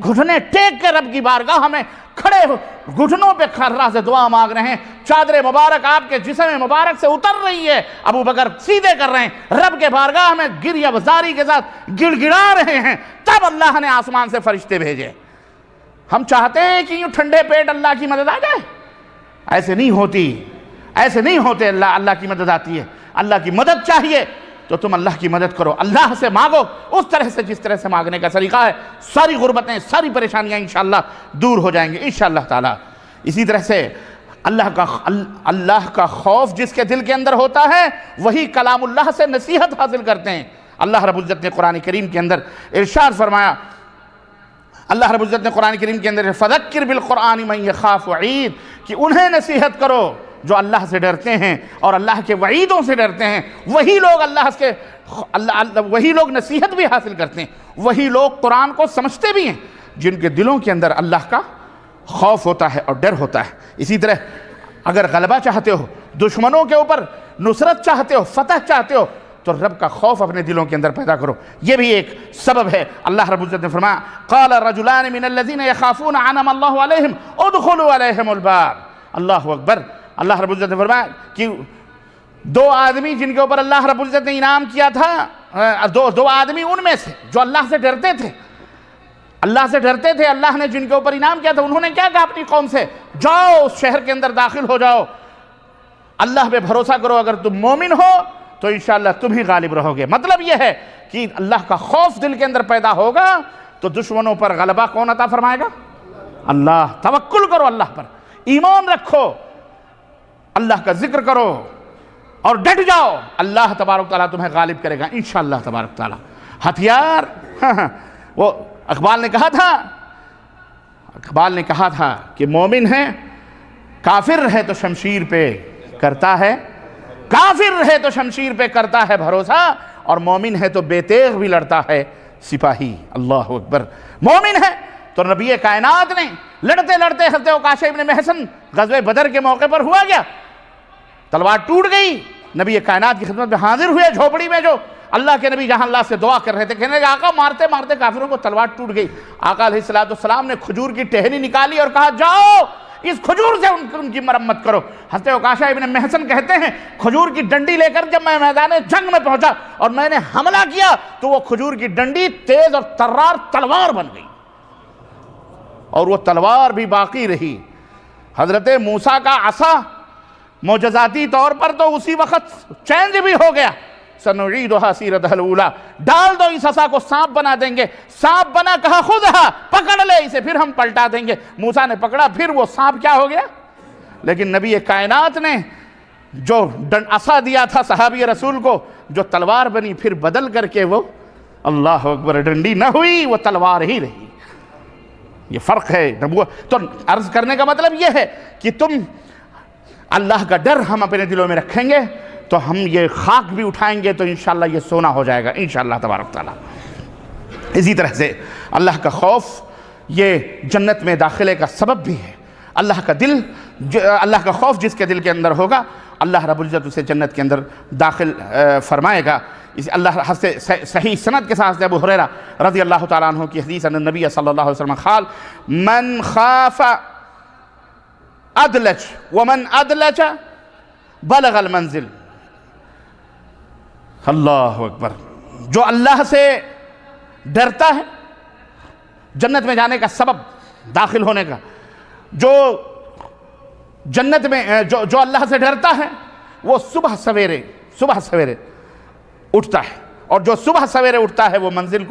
[SPEAKER 2] گھٹنے ٹیک کے رب کی بارگاہ ہمیں کھڑے ہو گھٹنوں پہ اللہ سے دعا مانگ رہے ہیں، چادر مبارک آپ کے جسم مبارک سے اتر رہی ہے، ابو بکر سیدھے کر رہے ہیں، رب کے بارگاہ میں گریہ بزاری کے ساتھ گڑ گڑا رہے ہیں، تب اللہ نے آسمان سے فرشتے بھیجے۔ ہم چاہتے ہیں کہ یوں ٹھنڈے پیٹ اللہ کی مدد آ جائے، ایسے نہیں ہوتی، ایسے نہیں ہوتے۔ اللہ کی مدد آتی ہے، اللہ کی مدد چاہیے تو تم اللہ کی مدد کرو، اللہ سے مانگو اس طرح سے جس طرح سے مانگنے کا طریقہ ہے، ساری غربتیں، ساری پریشانیاں انشاءاللہ دور ہو جائیں گے انشاءاللہ تعالی۔ اسی طرح سے اللہ کا خوف جس کے دل کے اندر ہوتا ہے وہی کلام اللہ سے نصیحت حاصل کرتے ہیں۔ اللہ رب العزت نے قرآن کریم کے اندر ارشاد فرمایا، اللہ رب العزت نے قرآن کریم کے اندر فذکر بالقرآن من یخاف وعید، کہ انہیں نصیحت کرو جو اللہ سے ڈرتے ہیں اور اللہ کے وعیدوں سے ڈرتے ہیں۔ وہی لوگ وہی لوگ نصیحت بھی حاصل کرتے ہیں، وہی لوگ قرآن کو سمجھتے بھی ہیں جن کے دلوں کے اندر اللہ کا خوف ہوتا ہے اور ڈر ہوتا ہے۔ اسی طرح اگر غلبہ چاہتے ہو، دشمنوں کے اوپر نصرت چاہتے ہو، فتح چاہتے ہو، تو رب کا خوف اپنے دلوں کے اندر پیدا کرو، یہ بھی ایک سبب ہے۔ اللہ رب العزت نے فرمایا قال رجلان من الذين يخافون انعم الله عليهم ادخلوا عليهم الباب، اللہ اکبر۔ اللہ رب العزت نے فرمایا کہ دو آدمی جن کے اوپر اللہ رب العزت نے انعام کیا تھا، دو آدمی ان میں سے جو اللہ سے ڈرتے تھے، اللہ نے جن کے اوپر انعام کیا تھا، انہوں نے کیا کہا اپنی قوم سے؟ جاؤ اس شہر کے اندر داخل ہو جاؤ، اللہ پہ بھروسہ کرو، اگر تم مومن ہو تو انشاءاللہ تم ہی غالب رہو گے۔ مطلب یہ ہے کہ اللہ کا خوف دل کے اندر پیدا ہوگا تو دشمنوں پر غلبہ کون عطا فرمائے گا؟ اللہ۔ توکل کرو اللہ پر، ایمان رکھو، اللہ کا ذکر کرو اور ڈٹ جاؤ، اللہ تبارک تعالیٰ تمہیں غالب کرے گا انشاءاللہ تبارک تعالیٰ۔ ہتھیار وہ اقبال نے کہا تھا کہ مومن ہے کافر ہے تو شمشیر پہ کرتا ہے بھروسہ، اور مومن ہے تو بے تیغ بھی لڑتا ہے سپاہی۔ اللہ اکبر۔ مومن ہے تو نبی کائنات نے لڑتے لڑتے حضرت عکاشہ ابن محصن غزوہ بدر کے موقع پر ہوا کیا؟ تلوار ٹوٹ گئی، نبی کائنات کی خدمت میں حاضر ہوئے، جھوپڑی میں جو اللہ کے نبی جہاں اللہ سے دعا کر رہے تھے، کہنے لگے آقا مارتے مارتے کافروں کو تلوار ٹوٹ گئی۔ آقا علیہ السلام نے کھجور کی ٹہنی نکالی اور کہا جاؤ اس کھجور سے ان کی مرمت کرو۔ حضرت عکاشہ ابن محصن کہتے ہیں کھجور کی ڈنڈی لے کر جب میں میدان جنگ میں پہنچا اور میں نے حملہ کیا تو وہ کھجور کی ڈنڈی تیز اور ترار تلوار بن گئی، اور وہ تلوار بھی باقی رہی۔ حضرت موسیٰ کا عصا معجزاتی طور پر تو اسی وقت چینج بھی ہو گیا، سنعیدھا سیرتھا الاولیٰ، ڈال دو اس عصا کو سانپ بنا دیں گے، سانپ بنا، کہا خذھا، پکڑ لے اسے، پھر ہم پلٹا دیں گے۔ موسیٰ نے پکڑا، پھر وہ سانپ کیا ہو گیا؟ لیکن نبی کائنات نے جو عصا دیا تھا صحابی رسول کو، جو تلوار بنی، پھر بدل کر کے وہ اللہ اکبر ڈنڈی نہ ہوئی، وہ تلوار ہی رہی۔ یہ فرق ہے نبوت۔ تو عرض کرنے کا مطلب یہ ہے کہ تم اللہ کا ڈر ہم اپنے دلوں میں رکھیں گے تو ہم یہ خاک بھی اٹھائیں گے تو انشاءاللہ یہ سونا ہو جائے گا انشاءاللہ تبارک تعالیٰ۔ اسی طرح سے اللہ کا خوف یہ جنت میں داخلے کا سبب بھی ہے۔ اللہ کا خوف جس کے دل کے اندر ہوگا اللہ رب العزت اسے جنت کے اندر داخل فرمائے گا۔ اللہ صحیح سند کے ساتھ ابو ہریرہ رضی اللہ تعالیٰ عنہ کی حدیث ان النبی صلی اللہ علیہ وسلم قال من خاف ادلج ومن ادلج بلغ المنزل۔ اللہ اکبر۔ جو اللہ سے ڈرتا ہے جنت میں جانے کا سبب، داخل ہونے کا، جو جنت میں جو اللہ سے ڈرتا ہے وہ صبح سویرے اٹھتا ہے، اور جو صبح سویرے اٹھتا ہے وہ منزل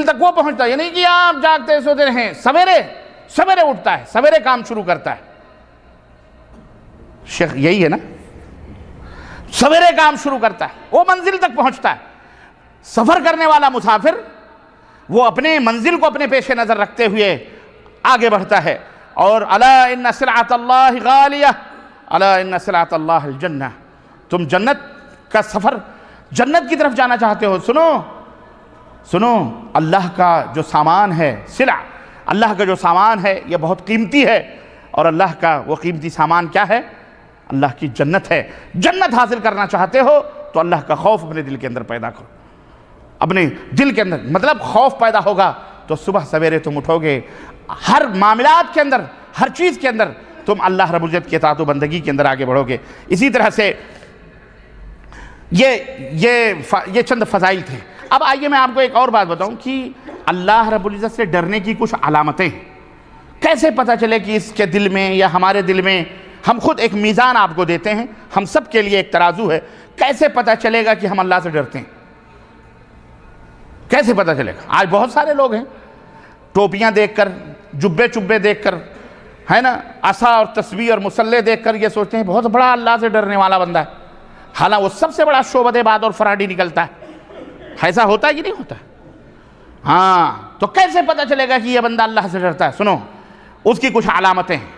[SPEAKER 2] تک وہ پہنچتا ہے۔ یعنی کہ آپ جاگتے سوتے رہیں، سویرے اٹھتا ہے، سویرے کام شروع کرتا ہے۔ شیخ یہی ہے نا، سویرے کام شروع کرتا ہے، وہ منزل تک پہنچتا ہے۔ سفر کرنے والا مسافر وہ اپنے منزل کو اپنے پیش نظر رکھتے ہوئے آگے بڑھتا ہے۔ اور الا ان سلعۃ اللہ غالیہ، الا ان سلعۃ اللہ الجنہ۔ تم جنت کا سفر، جنت کی طرف جانا چاہتے ہو، سنو اللہ کا جو سامان ہے، سلع، اللہ کا جو سامان ہے یہ بہت قیمتی ہے، اور اللہ کا وہ قیمتی سامان کیا ہے؟ اللہ کی جنت ہے۔ جنت حاصل کرنا چاہتے ہو تو اللہ کا خوف اپنے دل کے اندر پیدا کرو، اپنے دل کے اندر، مطلب خوف پیدا ہوگا تو صبح سویرے تم اٹھو گے، ہر معاملات کے اندر، ہر چیز کے اندر تم اللہ رب العزت کی اطاعت و بندگی کے اندر آگے بڑھو گے۔ اسی طرح سے یہ چند فضائل تھے۔ اب آئیے میں آپ کو ایک اور بات بتاؤں کہ اللہ رب العزت سے ڈرنے کی کچھ علامتیں کیسے پتہ چلے کہ اس کے دل میں یا ہمارے دل میں۔ ہم خود ایک میزان آپ کو دیتے ہیں، ہم سب کے لیے ایک ترازو ہے، کیسے پتہ چلے گا کہ ہم اللہ سے ڈرتے ہیں؟ کیسے پتہ چلے گا؟ آج بہت سارے لوگ ہیں ٹوپیاں دیکھ کر، جبے چبے دیکھ کر، ہے نا، عصا اور تسبیح اور مسلح دیکھ کر یہ سوچتے ہیں بہت بڑا اللہ سے ڈرنے والا بندہ ہے، حالانکہ وہ سب سے بڑا شعبدے باد اور فراڈی نکلتا ہے۔ ایسا ہوتا ہے کہ نہیں ہوتا؟ ہاں، تو کیسے پتہ چلے گا کہ یہ بندہ اللہ سے ڈرتا ہے؟ سنو، اس کی کچھ علامتیں ہیں۔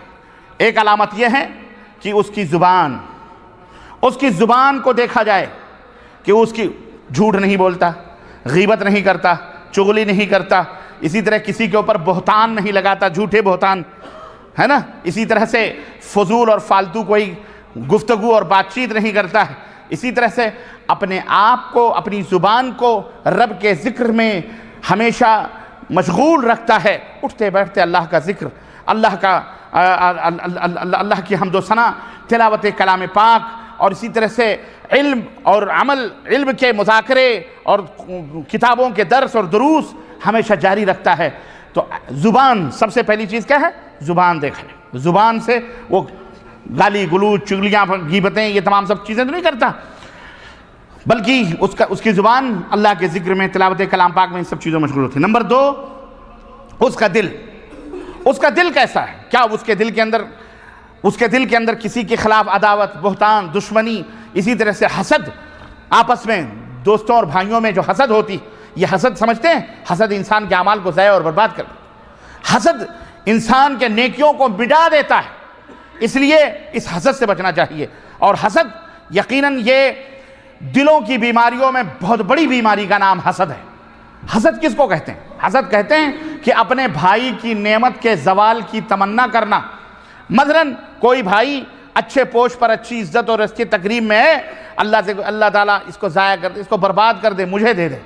[SPEAKER 2] ایک علامت یہ ہے کہ اس کی زبان کو دیکھا جائے کہ اس کی جھوٹ نہیں بولتا، غیبت نہیں کرتا، چغلی نہیں کرتا، اسی طرح کسی کے اوپر بہتان نہیں لگاتا، جھوٹے بہتان، ہے نا، اسی طرح سے فضول اور فالتو کوئی گفتگو اور بات چیت نہیں کرتا ہے، اسی طرح سے اپنے آپ کو، اپنی زبان کو رب کے ذکر میں ہمیشہ مشغول رکھتا ہے، اٹھتے بیٹھتے اللہ کا ذکر، اللہ کی حمد و ثنا، تلاوت کلام پاک، اور اسی طرح سے علم اور عمل، علم کے مذاکرے اور کتابوں کے درس اور دروس ہمیشہ جاری رکھتا ہے۔ تو زبان، سب سے پہلی چیز کیا ہے؟ زبان دیکھیں، زبان سے وہ گالی گلوچ، چغلیاں، غیبتیں، یہ تمام سب چیزیں تو نہیں کرتا، بلکہ اس کی زبان اللہ کے ذکر میں، تلاوت کلام پاک میں، ان سب چیزوں میں مشغول ہوتی ہے۔ نمبر 2، اس کا دل کیسا ہے؟ کیا اس کے دل کے اندر کسی کے خلاف عداوت، بہتان، دشمنی، اسی طرح سے حسد، آپس میں دوستوں اور بھائیوں میں جو حسد ہوتی، یہ حسد سمجھتے ہیں؟ حسد انسان کے اعمال کو ضائع اور برباد کر دیتا ہے، حسد انسان کے نیکیوں کو مٹا دیتا ہے، اس لیے اس حسد سے بچنا چاہیے۔ اور حسد یقیناً یہ دلوں کی بیماریوں میں بہت بڑی بیماری کا نام حسد ہے۔ حسد کس کو کہتے ہیں؟ حسد کہتے ہیں کہ اپنے بھائی کی نعمت کے زوال کی تمنا کرنا۔ مثلاً کوئی بھائی اچھے پوش پر، اچھی عزت اور اس کی تقریب میں ہے، اللہ تعالیٰ اس کو ضائع کر دے، اس کو برباد کر دے، مجھے دے دے،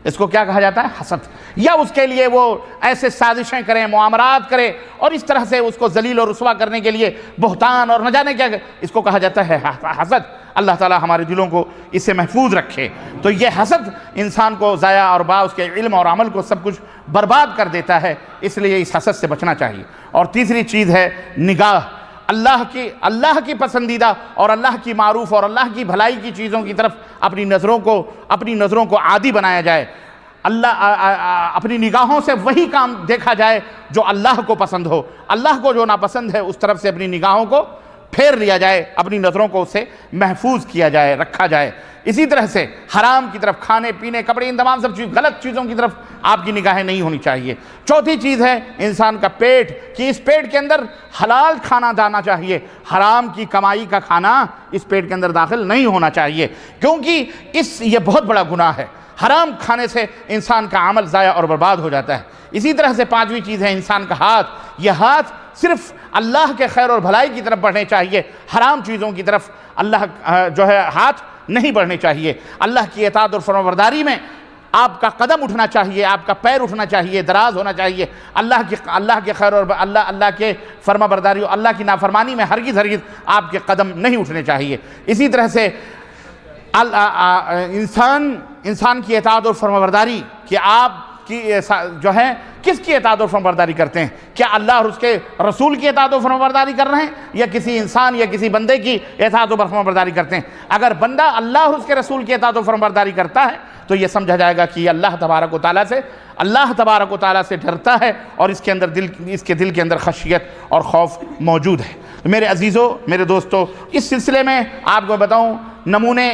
[SPEAKER 2] اس کو کیا کہا جاتا ہے؟ حسد۔ یا اس کے لیے وہ ایسے سازشیں کریں، معاملات کرے، اور اس طرح سے اس کو ذلیل اور رسوا کرنے کے لیے بہتان اور نہ جانے کیا، اس کو کہا جاتا ہے حسد۔ اللہ تعالیٰ ہمارے دلوں کو اس سے محفوظ رکھے۔ تو یہ حسد انسان کو ضائع اور اس کے علم اور عمل کو سب کچھ برباد کر دیتا ہے، اس لیے اس حسد سے بچنا چاہیے۔ اور تیسری چیز ہے نگاہ، اللہ کی پسندیدہ اور اللہ کی معروف اور اللہ کی بھلائی کی چیزوں کی طرف اپنی نظروں کو عادی بنایا جائے، اپنی نگاہوں سے وہی کام دیکھا جائے جو اللہ کو پسند ہو، اللہ کو جو ناپسند ہے اس طرف سے اپنی نگاہوں کو پھیر لیا جائے، اپنی نظروں کو اسے محفوظ کیا جائے، رکھا جائے۔ اسی طرح سے حرام کی طرف، کھانے پینے، کپڑے، ان تمام سب غلط چیزوں کی طرف آپ کی نگاہیں نہیں ہونی چاہیے۔ چوتھی چیز ہے انسان کا پیٹ، کہ اس پیٹ کے اندر حلال کھانا جانا چاہیے، حرام کی کمائی کا کھانا اس پیٹ کے اندر داخل نہیں ہونا چاہیے، کیونکہ یہ بہت بڑا گناہ ہے۔ حرام کھانے سے انسان کا عمل ضائع اور برباد ہو جاتا ہے۔ اسی طرح سے پانچویں چیز ہے انسان کا ہاتھ، یہ ہاتھ صرف اللہ کے خیر اور بھلائی کی طرف بڑھنے چاہیے، حرام چیزوں کی طرف ہاتھ نہیں بڑھنے چاہیے۔ اللہ کی اطاعت اور فرمانبرداری میں آپ کا قدم اٹھنا چاہیے، آپ کا پیر اٹھنا چاہیے، دراز ہونا چاہیے۔ اللہ کے خیر اور اللہ کے فرمانبرداری اور اللہ کی نافرمانی میں ہرگز آپ کے قدم نہیں اٹھنے چاہیے۔ اسی طرح سے انسان کی اطاعت اور فرمانبرداری، کہ آپ کی کس کی اطاعت و فرمانبرداری کرتے ہیں؟ کیا اللہ اور اس کے رسول کی اطاعت و فرمانبرداری کر رہے ہیں، یا کسی انسان یا کسی بندے کی اطاعت و فرمانبرداری کرتے ہیں؟ اگر بندہ اللہ اور اس کے رسول کی اطاعت و فرمانبرداری کرتا ہے تو یہ سمجھا جائے گا کہ یہ اللہ تبارک و تعالیٰ سے ڈرتا ہے، اور اس کے دل کے اندر خشیت اور خوف موجود ہے۔ میرے عزیزوں، میرے دوستو، اس سلسلے میں آپ کو بتاؤں نمونے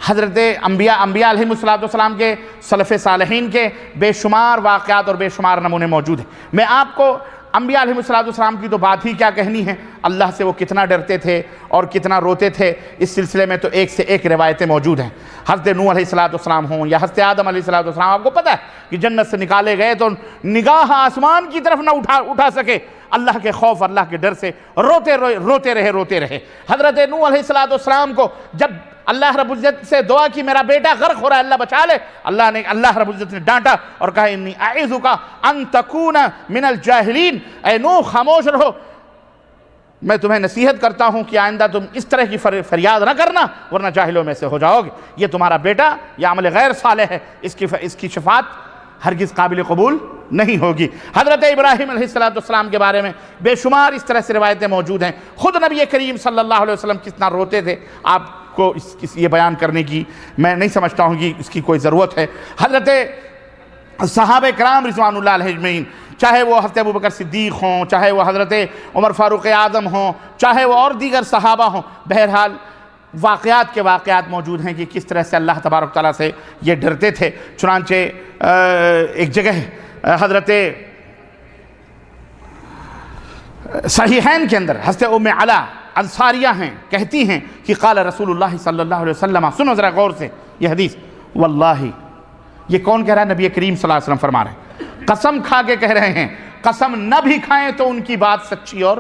[SPEAKER 2] حضرت انبیاء علیہ السلام کے، سلف صالحین کے بے شمار واقعات اور بے شمار نمونے موجود ہیں۔ میں آپ کو انبیاء علیہ السلام کی تو بات ہی کیا کہنی ہے، اللہ سے وہ کتنا ڈرتے تھے اور کتنا روتے تھے، اس سلسلے میں تو ایک سے ایک روایتیں موجود ہیں۔ حضرت نوح علیہ السلام ہوں یا حضرت آدم علیہ السلام، آپ کو پتہ ہے کہ جنت سے نکالے گئے تو نگاہ آسمان کی طرف نہ اٹھا سکے، اللہ کے خوف، اللہ کے ڈر سے روتے رہے۔ حضرت نوح علیہ السلام کو جب اللہ رب العزت سے دعا کی میرا بیٹا غرق ہو رہا ہے، اللہ بچا لے، اللہ رب العزت نے ڈانٹا اور کہا انی اعوذک ان تکون من الجاہلین، اے نوح خاموش رہو، میں تمہیں نصیحت کرتا ہوں کہ آئندہ تم اس طرح کی فریاد نہ کرنا ورنہ جاہلوں میں سے ہو جاؤ گے۔ یہ تمہارا بیٹا یہ عمل غیر صالح ہے، اس کی شفاعت ہرگز قابل قبول نہیں ہوگی۔ حضرت ابراہیم علیہ السلام کے بارے میں بے شمار اس طرح سے روایتیں موجود ہیں۔ خود نبی کریم صلی اللہ علیہ وسلم کتنا روتے تھے، آپ کو یہ بیان کرنے کی میں نہیں سمجھتا ہوں کہ اس کی کوئی ضرورت ہے۔ حضرت صحابہ کرام رضوان اللہ علیہ اجمعین، چاہے وہ حضرت ابوبکر صدیق ہوں، چاہے وہ حضرت عمر فاروق اعظم ہوں، چاہے وہ اور دیگر صحابہ ہوں، بہرحال واقعات کے واقعات موجود ہیں کہ کس طرح سے اللہ تبارک تعالیٰ سے یہ ڈرتے تھے۔ چنانچہ ایک جگہ حضرت صحیحین کے اندر حضرت ام علا انصاریہ ہیں، کہتی ہیں کہ قال رسول اللہ صلی اللہ علیہ وسلم، سنو ذرا غور سے یہ حدیث، واللہ، یہ کون کہہ رہا ہے؟ نبی کریم صلی اللہ علیہ وسلم فرما رہے ہیں، قسم کھا کے کہہ رہے ہیں، قسم نہ بھی کھائیں تو ان کی بات سچی اور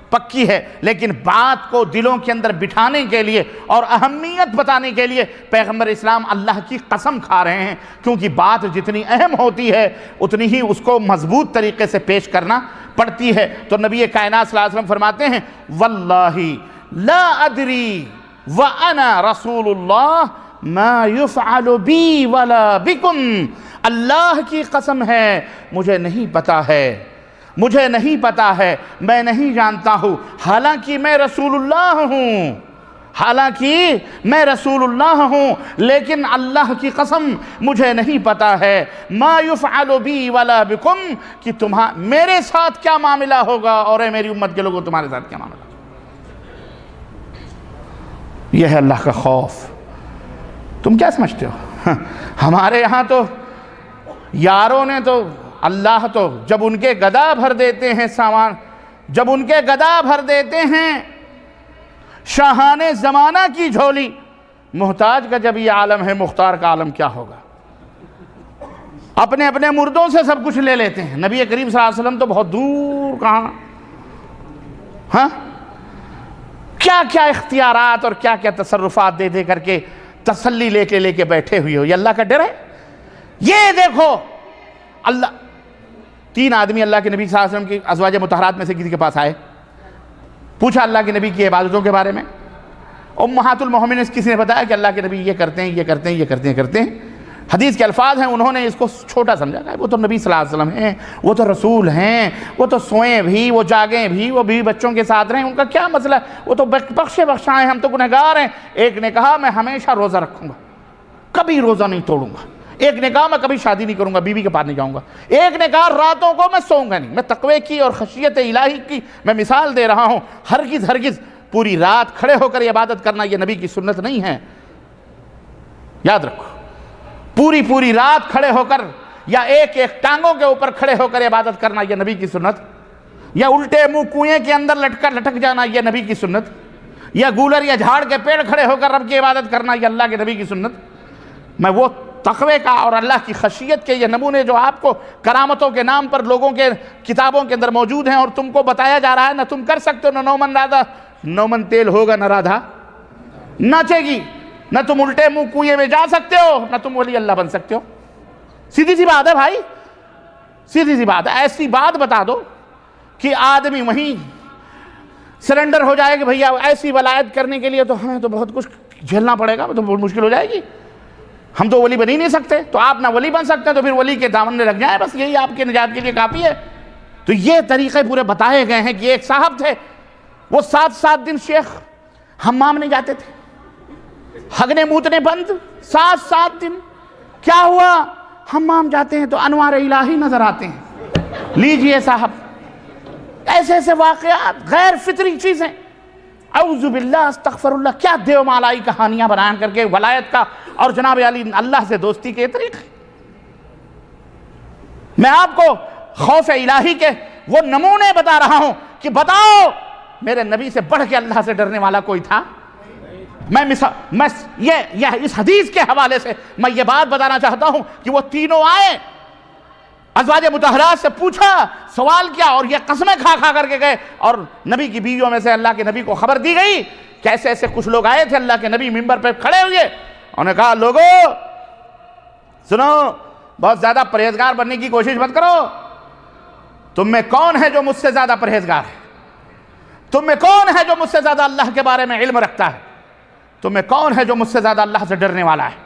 [SPEAKER 2] پکی ہے، لیکن بات کو دلوں کے اندر بٹھانے کے لیے اور اہمیت بتانے کے لیے پیغمبر اسلام اللہ کی قسم کھا رہے ہیں، کیونکہ بات جتنی اہم ہوتی ہے اتنی ہی اس کو مضبوط طریقے سے پیش کرنا پڑتی ہے۔ تو نبی کائنات صلی اللہ علیہ وسلم فرماتے ہیں، واللہ لا ادری وانا رسول اللہ ما يفعل بی ولا بکم، اللہ کی قسم ہے مجھے نہیں پتا ہے، مجھے نہیں پتا ہے، میں نہیں جانتا ہوں، حالانکہ میں رسول اللہ ہوں، حالانکہ میں رسول اللہ ہوں، لیکن اللہ کی قسم مجھے نہیں پتا ہے، ما یفعل بی ولا بکم، کہ میرے ساتھ کیا معاملہ ہوگا اور اے میری امت کے لوگوں تمہارے ساتھ کیا معاملہ ہوگا۔ یہ ہے اللہ کا خوف۔ تم کیا سمجھتے ہو؟ ہمارے یہاں تو یاروں نے تو اللہ تو جب ان کے گدا بھر دیتے ہیں سامان، جب ان کے گدا بھر دیتے ہیں شاہان زمانہ کی جھولی، محتاج کا جب یہ عالم ہے، مختار کا عالم کیا ہوگا؟ اپنے اپنے مردوں سے سب کچھ لے لیتے ہیں۔ نبی کریم صلی اللہ علیہ وسلم تو بہت دور کہاں، ہاں کیا کیا اختیارات اور کیا کیا تصرفات دے دے کر کے تسلی لے کے بیٹھے ہوئے ہو۔ یہ اللہ کا ڈر ہے۔ یہ دیکھو اللہ، 3 آدمی اللہ کے نبی صلی اللہ علیہ وسلم کی ازواج مطہرات میں سے کسی کے پاس آئے، پوچھا اللہ کے نبی کی عبادتوں کے بارے میں۔ امہات المومنین کسی نے بتایا کہ اللہ کے نبی یہ کرتے ہیں، یہ کرتے ہیں، یہ کرتے ہیں، کرتے ہیں۔ حدیث کے الفاظ ہیں، انہوں نے اس کو چھوٹا سمجھا کہ وہ تو نبی صلی اللہ علیہ وسلم ہیں، وہ تو رسول ہیں، وہ تو سوئیں بھی، وہ جاگیں بھی، وہ بیوی بچوں کے ساتھ رہیں، ان کا کیا مسئلہ ہے، وہ تو بخشے بخشائیں، ہم تو گنہگار ہیں۔ ایک نے کہا میں ہمیشہ روزہ رکھوں گا، کبھی روزہ نہیں توڑوں گا۔ ایک نے کہا میں کبھی شادی نہیں کروں گا، بیوی کے پاس نہیں جاؤں گا۔ ایک نے کہا راتوں کو میں سوؤں گا نہیں۔ میں تقوی کی اور خشیت الہی کی میں مثال دے رہا ہوں، ہرگز پوری رات کھڑے ہو کر عبادت کرنا یہ نبی کی سنت نہیں ہے، یاد رکھو۔ پوری رات کھڑے ہو کر یا ایک ٹانگوں کے اوپر کھڑے ہو کر عبادت کرنا یہ نبی کی سنت، یا الٹے منہ کنویں کے اندر لٹک جانا یہ نبی کی سنت، یا گولر یا جھاڑ کے پیڑ کھڑے ہو کر رب کی عبادت کرنا یہ اللہ کے نبی کی سنت۔ میں وہ تقوی کا اور اللہ کی خشیت کے یہ نمونے جو آپ کو کرامتوں کے نام پر لوگوں کے کتابوں کے اندر موجود ہیں اور تم کو بتایا جا رہا ہے، نہ تم کر سکتے ہو، نہ نومن تیل ہوگا نہ رادھا ناچے گی، نہ تم الٹے منہ کنویں میں جا سکتے ہو، نہ تم ولی اللہ بن سکتے ہو۔ سیدھی سی بات ہے بھائی، سیدھی سی بات ہے۔ ایسی بات بتا دو کہ آدمی وہیں سرنڈر ہو جائے کہ بھیا ایسی ولایت کرنے کے لیے تو ہمیں تو بہت کچھ جھیلنا پڑے گا، تو بہت مشکل ہو جائے گی، ہم تو ولی بن ہی نہیں سکتے۔ تو آپ نہ ولی بن سکتے تو پھر ولی کے دامن میں لگ جائیں، بس یہی آپ کے نجات کے لیے کافی ہے۔ تو یہ طریقے پورے بتائے گئے ہیں کہ ایک صاحب تھے، وہ 7 دن شیخ حمام نہیں جاتے تھے، ہگنے موتنے بند 7 دن۔ کیا ہوا؟ حمام جاتے ہیں تو انوار الہی نظر آتے ہیں۔ لیجئے صاحب، ایسے ایسے واقعات، غیر فطری چیزیں، اعوذ باللہ استغفر اللہ، کیا دیو مالائی کہانیاں بیان کر کے ولایت کا اور جناب علی اللہ سے دوستی کے طریقے۔ میں آپ کو خوف الہی کے وہ نمونے بتا رہا ہوں کہ بتاؤ میرے نبی سے بڑھ کے اللہ سے ڈرنے والا کوئی تھا؟ میں اس حدیث کے حوالے سے میں یہ بات بتانا چاہتا ہوں کہ وہ تینوں آئے، ازواج مطہرات سے پوچھا، سوال کیا، اور یہ قسمیں کھا کر کے گئے، اور نبی کی بیویوں میں سے اللہ کے نبی کو خبر دی گئی کہ ایسے ایسے کچھ لوگ آئے تھے۔ اللہ کے نبی منبر پہ کھڑے ہوئے، انہوں نے کہا لوگو سنو، بہت زیادہ پرہیزگار بننے کی کوشش مت کرو۔ تم میں کون ہے جو مجھ سے زیادہ پرہیزگار ہے؟ تم میں کون ہے جو مجھ سے زیادہ اللہ کے بارے میں علم رکھتا ہے؟ تم میں کون ہے جو مجھ سے زیادہ اللہ سے ڈرنے والا ہے؟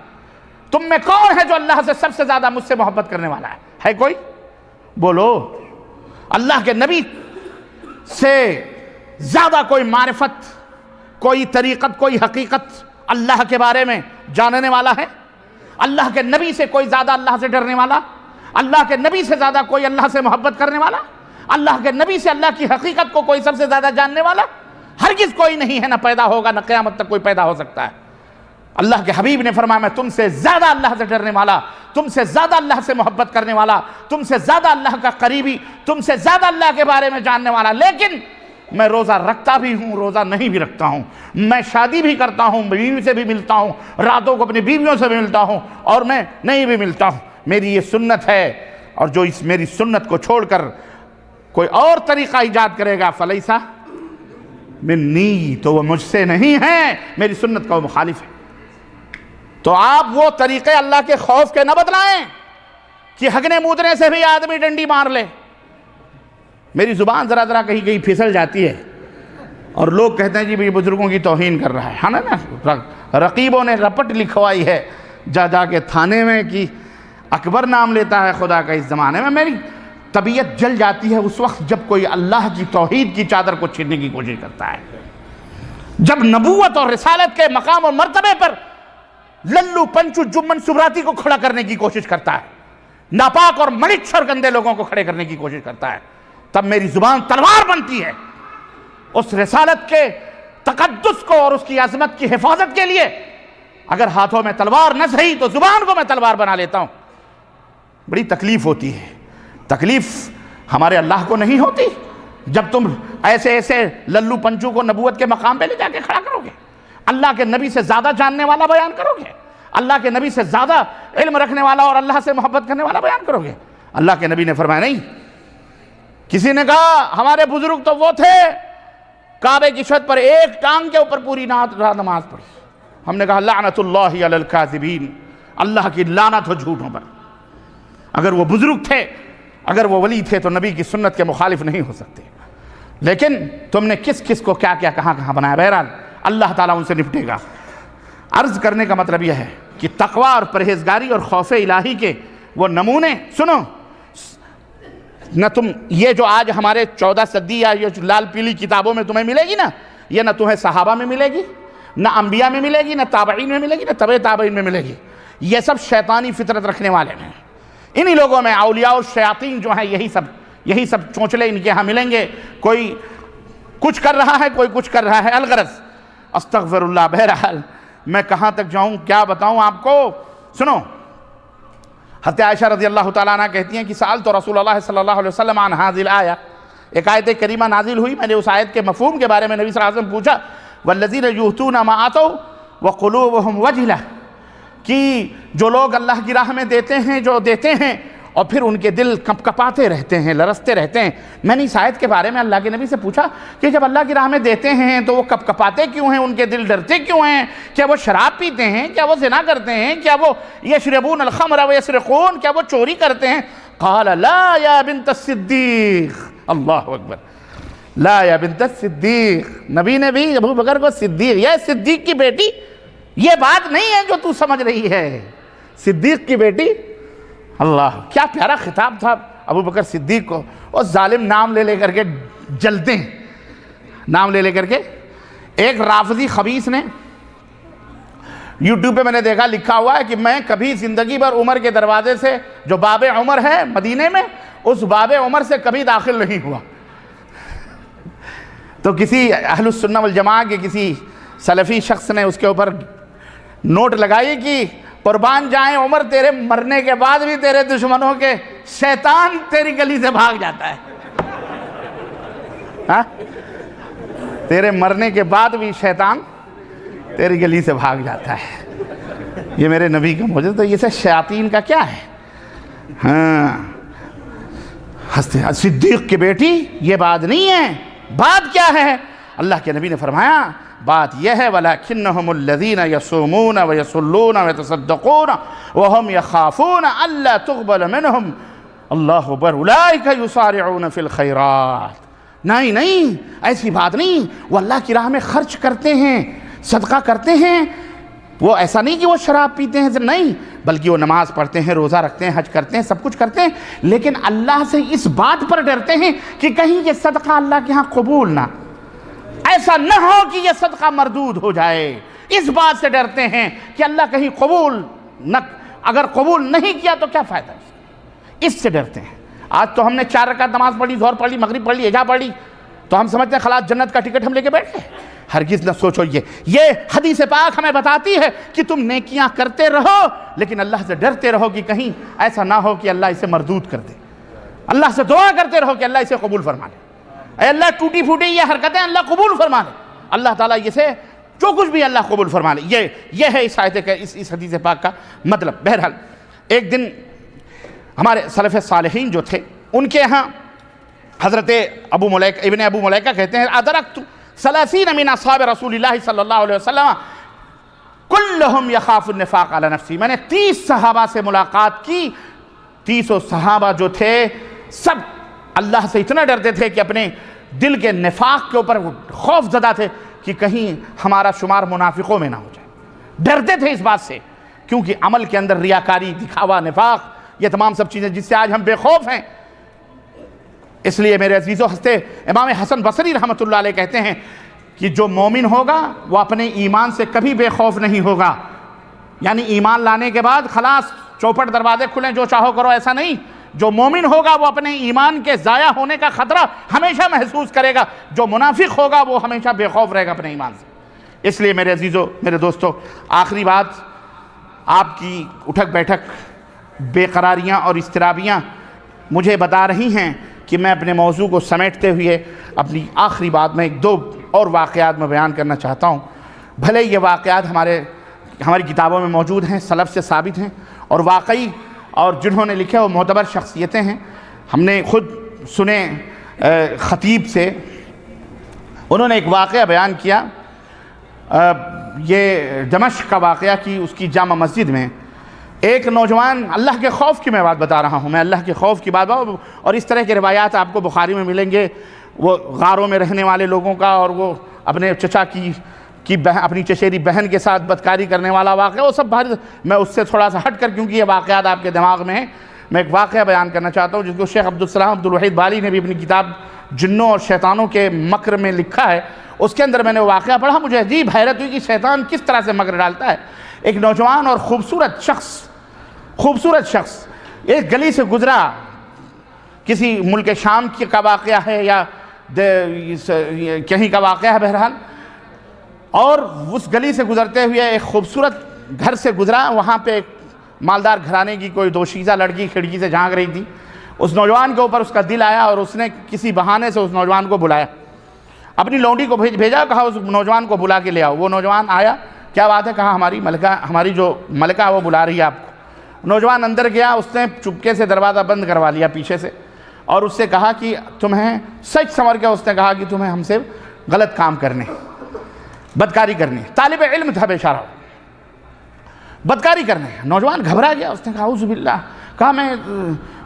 [SPEAKER 2] تم میں کون ہے جو اللہ سے سب سے زیادہ مجھ سے محبت کرنے والا ہے کوئی؟ بولو۔ اللہ کے نبی سے زیادہ کوئی معرفت، کوئی طریقت، کوئی حقیقت اللہ کے بارے میں جاننے والا ہے؟ اللہ کے نبی سے کوئی زیادہ اللہ سے ڈرنے والا؟ اللہ کے نبی سے زیادہ کوئی اللہ سے محبت کرنے والا؟ اللہ کے نبی سے اللہ کی حقیقت کو کوئی سب سے زیادہ جاننے والا؟ ہرگز کوئی نہیں ہے، نہ پیدا ہوگا، نہ قیامت تک کوئی پیدا ہو سکتا ہے۔ اللہ کے حبیب نے فرمایا میں تم سے زیادہ اللہ سے ڈرنے والا، تم سے زیادہ اللہ سے محبت کرنے والا، تم سے زیادہ اللہ کا قریبی، تم سے زیادہ اللہ کے بارے میں جاننے والا۔ لیکن میں روزہ رکھتا بھی ہوں، روزہ نہیں بھی رکھتا ہوں، میں شادی بھی کرتا ہوں، بیوی سے بھی ملتا ہوں، راتوں کو اپنی بیویوں سے بھی ملتا ہوں، اور میں نہیں بھی ملتا ہوں۔ میری یہ سنت ہے، اور جو اس میری سنت کو چھوڑ کر کوئی اور طریقہ ایجاد کرے گا فلیسا منی، تو وہ مجھ سے نہیں ہے، میری سنت کا وہ مخالف ہے۔ تو آپ وہ طریقے اللہ کے خوف کے نہ بدلائیں کہ ہگنے مودنے سے بھی آدمی ڈنڈی مار لے۔ میری زبان ذرا ذرا کہیں کہیں پھسل جاتی ہے، اور لوگ کہتے ہیں جی بھی بزرگوں کی توہین کر رہا ہے نا۔ رقیبوں نے رپٹ لکھوائی ہے جا کے تھانے میں کہ اکبر نام لیتا ہے خدا کا اس زمانے میں۔ میری طبیعت جل جاتی ہے اس وقت جب کوئی اللہ کی توحید کی چادر کو چھیننے کی کوشش کرتا ہے، جب نبوت اور رسالت کے مقام اور مرتبے پر للو پنچو جمن سبراتی کو کھڑا کرنے کی کوشش کرتا ہے، ناپاک اور ملچ اور گندے لوگوں کو کھڑے کرنے کی کوشش کرتا ہے، تب میری زبان تلوار بنتی ہے۔ اس رسالت کے تقدس کو اور اس کی عظمت کی حفاظت کے لیے اگر ہاتھوں میں تلوار نہ صحیح تو زبان کو میں تلوار بنا لیتا ہوں۔ بڑی تکلیف ہوتی ہے۔ تکلیف ہمارے اللہ کو نہیں ہوتی جب تم ایسے للو پنچو کو نبوت کے مقام پہ لے جا کے کھڑا کرو گے، اللہ کے نبی سے زیادہ جاننے والا بیان کرو گے، اللہ کے نبی سے زیادہ علم رکھنے والا اور اللہ سے محبت کرنے والا بیان کرو گے۔ اللہ کے نبی نے فرمایا نہیں۔ کسی نے کہا ہمارے بزرگ تو وہ تھے کعبے کی چھت پر ایک ٹانگ کے اوپر پوری رات نماز پڑھی۔ ہم نے کہا لعنت اللہ علی الکاذبین، اللہ کی لعنت ہو جھوٹوں پر۔ اگر وہ بزرگ تھے، اگر وہ ولی تھے تو نبی کی سنت کے مخالف نہیں ہو سکتے۔ لیکن تم نے کس کس کو کیا کیا کہاں کہاں بنایا، بہرحال اللہ تعالیٰ ان سے نپٹے گا۔ عرض کرنے کا مطلب یہ ہے کہ تقوی اور پرہیزگاری اور خوف الہی کے وہ نمونے سنو نہ، تم یہ جو آج ہمارے 14 صدی یا یہ لال پیلی کتابوں میں تمہیں ملے گی نا، یہ نہ تمہیں صحابہ میں ملے گی، نہ انبیاء میں ملے گی، نہ تابعین میں ملے گی، نہ تبع تابعین میں ملے گی۔ یہ سب شیطانی فطرت رکھنے والے ہیں۔ انہی لوگوں میں اولیاء اور شیاطین جو ہیں یہی سب چونچلے ان کے ہاں ملیں گے۔ کوئی کچھ کر رہا ہے، کوئی کچھ کر رہا ہے، الغرض استغفر اللہ۔ بہرحال میں کہاں تک جاؤں، کیا بتاؤں آپ کو۔ سنو، حضرت عائشہ رضی اللہ تعالیٰ عنہ کہتی ہیں کہ سألت رسول اللہ صلی اللہ علیہ وسلم عن هذه الآیہ، ایک آیت کریمہ نازل ہوئی، میں نے اس آیت کے مفہوم کے بارے میں نبی صلی اللہ علیہ وسلم پوچھا، والذین یؤتون ما آتوا وقلوبهم وجلہ، کہ جو لوگ اللہ کی راہ میں دیتے ہیں، جو دیتے ہیں اور پھر ان کے دل کپ کپاتے رہتے ہیں، لرزتے رہتے ہیں۔ میں نے اس آیت کے بارے میں اللہ کے نبی سے پوچھا کہ جب اللہ کی راہ میں دیتے ہیں تو وہ کپ کپاتے کیوں ہیں، ان کے دل ڈرتے کیوں ہیں؟ کیا وہ شراب پیتے ہیں؟ کیا وہ زنا کرتے ہیں؟ کیا وہ یشربون الخمر ویسرقون؟ کیا وہ چوری کرتے ہیں؟ قال لا یا بنت الصدیق، اللہ اکبر، لا یا بنت الصدیق۔ نبی نے بھی ابو بکر کو صدیق، یہ صدیق کی بیٹی، یہ بات نہیں ہے جو تو سمجھ رہی ہے، صدیق کی بیٹی۔ اللہ، کیا پیارا خطاب تھا ابو بکر صدیق کو۔ اور ظالم نام لے کر کے جلتے ہیں، نام لے کر کے۔ ایک رافضی خبیث نے یوٹیوب پہ میں نے دیکھا لکھا ہوا ہے کہ میں کبھی زندگی بھر عمر کے دروازے سے، جو باب عمر ہے مدینے میں، اس باب عمر سے کبھی داخل نہیں ہوا۔ تو کسی اہل السنہ والجماعہ کے کسی سلفی شخص نے اس کے اوپر نوٹ لگائی کہ قربان جائیں عمر، تیرے مرنے کے بعد بھی تیرے دشمنوں کے شیطان تیری گلی سے بھاگ جاتا ہے۔ ہاں، تیرے مرنے کے بعد بھی شیطان تیری گلی سے بھاگ جاتا ہے۔ یہ میرے نبی کا معجزہ، تو یہ سے شیاطین کا کیا ہے؟ ہاں، صدیق کی بیٹی، یہ بات نہیں ہے۔ بات کیا ہے؟ اللہ کے نبی نے فرمایا بات یہ ہے وَلَكِنَّهُمُ الَّذِينَ يَصُومُونَ وَيَصُلُّونَ وَيَتَصَدَّقُونَ وَهُمْ يَخَافُونَ أَلَّا تُقْبَلَ مِنْهُمْ اللہ اکبر أُولَٰئِكَ يُسَارِعُونَ فِي الْخَيْرَاتِ۔ نہیں، ایسی بات نہیں۔ وہ اللہ کی راہ میں خرچ کرتے ہیں، صدقہ کرتے ہیں، وہ ایسا نہیں کہ وہ شراب پیتے ہیں، نہیں، بلکہ وہ نماز پڑھتے ہیں، روزہ رکھتے ہیں، حج کرتے ہیں، سب کچھ کرتے ہیں، لیکن اللہ سے اس بات پر ڈرتے ہیں کہ کہیں یہ صدقہ اللہ کے ہاں قبول نہ، ایسا نہ ہو کہ یہ صدقہ مردود ہو جائے، اس بات سے ڈرتے ہیں کہ اللہ کہیں اگر قبول نہیں کیا تو کیا فائدہ، اس سے ڈرتے ہیں۔ آج تو ہم نے 4 رکعت نماز پڑھی، ظہر پڑھ لی، مغرب پڑھ لی، عشاء پڑھ لی، تو ہم سمجھتے ہیں خلاص جنت کا ٹکٹ ہم لے کے بیٹھ گئے۔ ہرگز نہ سوچو، یہ حدیث پاک ہمیں بتاتی ہے کہ تم نیکیاں کرتے رہو لیکن اللہ سے ڈرتے رہو کہ کہیں ایسا نہ ہو کہ اللہ اسے مردود کر دے۔ اللہ سے دعا کرتے رہو کہ اللہ اسے قبول فرما لے، اے اللہ ٹوٹی پھوٹی یہ حرکتیں اللہ قبول فرما لے، اللہ تعالیٰ اسے جو کچھ بھی اللہ قبول فرما لے۔ یہ ہے اس آیت کا، اس حدیث پاک کا مطلب۔ بہرحال ایک دن ہمارے سلف صالحین جو تھے ان کے ہاں حضرت ابن ابو ملیکہ کہتے ہیں ادرکت 30 من اصحاب رسول اللہ صلی اللہ علیہ وسلم کلہم یخاف النفاق علی نفسی، میں نے 30 صحابہ سے ملاقات کی، 30 صحابہ جو تھے سب اللہ سے اتنا ڈرتے تھے کہ اپنے دل کے نفاق کے اوپر خوف زدہ تھے کہ کہیں ہمارا شمار منافقوں میں نہ ہو جائے، ڈرتے تھے اس بات سے، کیونکہ عمل کے اندر ریاکاری، دکھاوا، نفاق، یہ تمام سب چیزیں جس سے آج ہم بے خوف ہیں۔ اس لیے میرے عزیزو، امام حسن بصری رحمۃ اللہ علیہ کہتے ہیں کہ جو مومن ہوگا وہ اپنے ایمان سے کبھی بے خوف نہیں ہوگا، یعنی ایمان لانے کے بعد خلاص چوپٹ دروازے کھلیں جو چاہو کرو، ایسا نہیں۔ جو مومن ہوگا وہ اپنے ایمان کے ضائع ہونے کا خطرہ ہمیشہ محسوس کرے گا، جو منافق ہوگا وہ ہمیشہ بے خوف رہے گا اپنے ایمان سے۔ اس لیے میرے عزیزو، میرے دوستو، آخری بات، آپ کی اٹھک بیٹھک، بے قراریاں اور اضطرابیاں مجھے بتا رہی ہیں کہ میں اپنے موضوع کو سمیٹتے ہوئے اپنی آخری بات میں 2 اور واقعات میں بیان کرنا چاہتا ہوں۔ بھلے یہ واقعات ہماری کتابوں میں موجود ہیں، سلف سے ثابت ہیں اور واقعی، اور جنہوں نے لکھے وہ معتبر شخصیتیں ہیں۔ ہم نے خود سنے خطیب سے، انہوں نے ایک واقعہ بیان کیا، یہ دمشق کا واقعہ کی اس کی جامع مسجد میں ایک نوجوان، اللہ کے خوف کی میں بات بتا رہا ہوں، میں اللہ کے خوف کی بات، اور اس طرح کے روایات آپ کو بخاری میں ملیں گے، وہ غاروں میں رہنے والے لوگوں کا، اور وہ اپنے چچا کی اپنی چچیری بہن کے ساتھ بدکاری کرنے والا واقعہ، وہ سب میں اس سے تھوڑا سا ہٹ کر، کیونکہ یہ واقعات آپ کے دماغ میں ہیں، میں ایک واقعہ بیان کرنا چاہتا ہوں جس کو شیخ عبدالسلام عبدالوحید بالی نے بھی اپنی کتاب جنوں اور شیطانوں کے مکر میں لکھا ہے۔ اس کے اندر میں نے وہ واقعہ پڑھا، مجھے عجیب حیرت ہوئی کہ شیطان کس طرح سے مکر ڈالتا ہے۔ ایک نوجوان اور خوبصورت شخص ایک گلی سے گزرا، کسی ملک شام کا واقعہ ہے یا کہیں کا واقعہ ہے بہرحال، اور اس گلی سے گزرتے ہوئے ایک خوبصورت گھر سے گزرا، وہاں پہ ایک مالدار گھرانے کی کوئی دوشیزہ لڑکی کھڑکی سے جھانک رہی تھی۔ اس نوجوان کے اوپر اس کا دل آیا اور اس نے کسی بہانے سے اس نوجوان کو بلایا، اپنی لونڈی کو بھیجا، کہا اس نوجوان کو بلا کے لے آؤ۔ وہ نوجوان آیا، کیا بات ہے، کہا ہماری جو ملکہ وہ بلا رہی ہے آپ کو۔ نوجوان اندر گیا، اس نے چپکے سے دروازہ بند کروا لیا پیچھے سے، اور اس سے کہا کہ تمہیں سچ سمجھ کے، اس نے کہا کہ تمہیں ہم سے غلط کام کرنے، بدکاری کرنی، طالب علم تھا بیچارہ، بدکاری کرنے۔ نوجوان گھبرا گیا، اس نے کہا اعوذ باللہ، کہا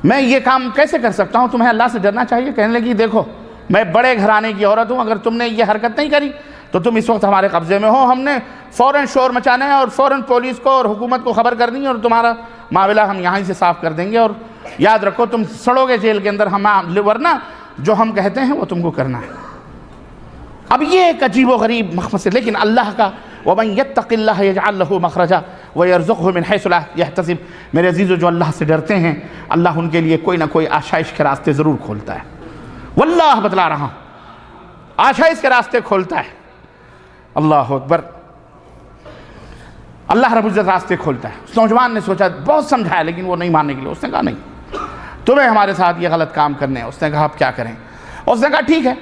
[SPEAKER 2] میں یہ کام کیسے کر سکتا ہوں، تمہیں اللہ سے ڈرنا چاہیے۔ کہنے لگی دیکھو میں بڑے گھرانے کی عورت ہوں، اگر تم نے یہ حرکت نہیں کری تو تم اس وقت ہمارے قبضے میں ہو، ہم نے فوراً شور مچانا ہے اور فوراً پولیس کو اور حکومت کو خبر کرنی ہے، اور تمہارا معاملہ ہم یہاں سے صاف کر دیں گے، اور یاد رکھو تم سڑو گے جیل کے اندر، ورنہ جو ہم کہتے ہیں وہ تم کو کرنا ہے۔ اب یہ ایک عجیب و غریب مخمص، لیکن اللہ کا وَمَن يَتَّقِ اللَّهَ يَجْعَلْ لَهُ مَخْرَجًا وَيَرْزُقْهُ مِنْ حَيْثُ لَا يَحْتَسِبُ۔ میرے عزیزو، جو اللہ سے ڈرتے ہیں اللہ ان کے لیے کوئی نہ کوئی آشائش کے راستے ضرور کھولتا ہے، واللہ بتلا رہا ہوں، آشائش کے راستے کھولتا ہے۔ اللہ اکبر، اللہ رب العزت راستے کھولتا ہے۔ اس نوجوان نے سوچا، بہت سمجھایا لیکن وہ نہیں ماننے کے لیے، اس نے کہا نہیں، تمہیں ہمارے ساتھ یہ غلط کام کرنے ہیں۔ اس نے کہا اب کیا کریں؟ اس نے کہا ٹھیک ہے،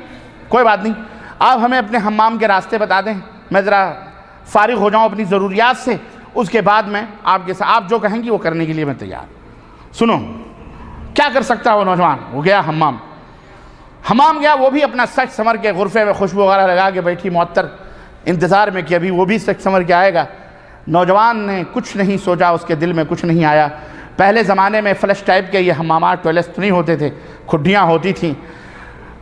[SPEAKER 2] کوئی بات نہیں، آپ ہمیں اپنے حمام کے راستے بتا دیں، میں ذرا فارغ ہو جاؤں اپنی ضروریات سے، اس کے بعد میں آپ کے ساتھ آپ جو کہیں گی وہ کرنے کے لیے میں تیار۔ سنو کیا کر سکتا ہے وہ نوجوان، وہ گیا حمام گیا، وہ بھی اپنا سچ سمر کے غرفے میں خوشبو وغیرہ لگا کے بیٹھی معطر انتظار میں کہ ابھی وہ بھی سچ سمر کے آئے گا۔ نوجوان نے کچھ نہیں سوچا، اس کے دل میں کچھ نہیں آیا۔ پہلے زمانے میں فلش ٹائپ کے یہ حمامات ٹوائلٹس نہیں ہوتے تھے، کھڈیاں ہوتی تھیں،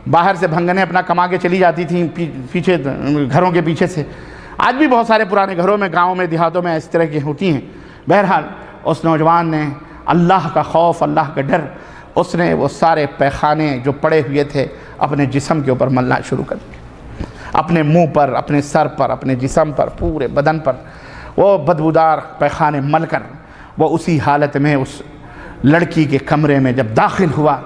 [SPEAKER 2] باہر سے بھنگنے اپنا کما کے چلی جاتی تھیں پیچھے گھروں کے پیچھے سے۔ آج بھی بہت سارے پرانے گھروں میں، گاؤں میں، دیہاتوں میں اس طرح کی ہوتی ہیں۔ بہرحال اس نوجوان نے اللہ کا خوف، اللہ کا ڈر، اس نے وہ سارے پیخانے جو پڑے ہوئے تھے اپنے جسم کے اوپر ملنا شروع کر دیا۔ اپنے منہ پر، اپنے سر پر، اپنے جسم پر، پورے بدن پر وہ بدبودار پیخانے مل کر وہ اسی حالت میں اس لڑکی کے کمرے میں جب داخل ہوا،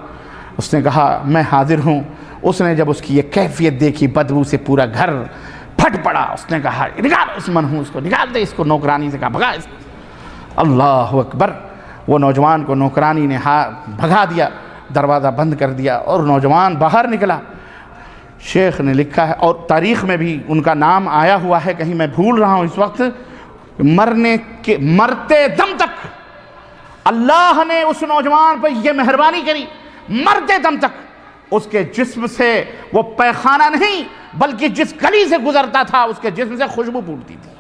[SPEAKER 2] اس نے کہا میں حاضر ہوں۔ اس نے جب اس کی یہ کیفیت دیکھی، بدبو سے پورا گھر پھٹ پڑا، اس نے کہا نکال اس منحوس کو، نکال دے اس کو، نوکرانی سے کہا بھگا اس کو۔ اللہ اکبر، وہ نوجوان کو نوکرانی نے بھگا دیا، دروازہ بند کر دیا اور نوجوان باہر نکلا۔ شیخ نے لکھا ہے اور تاریخ میں بھی ان کا نام آیا ہوا ہے، کہیں میں بھول رہا ہوں اس وقت، مرتے دم تک اللہ نے اس نوجوان پر یہ مہربانی کری، مرتے دم تک اس کے جسم سے وہ پیخانہ نہیں بلکہ جس گلی سے گزرتا تھا اس کے جسم سے خوشبو پھوٹتی تھی۔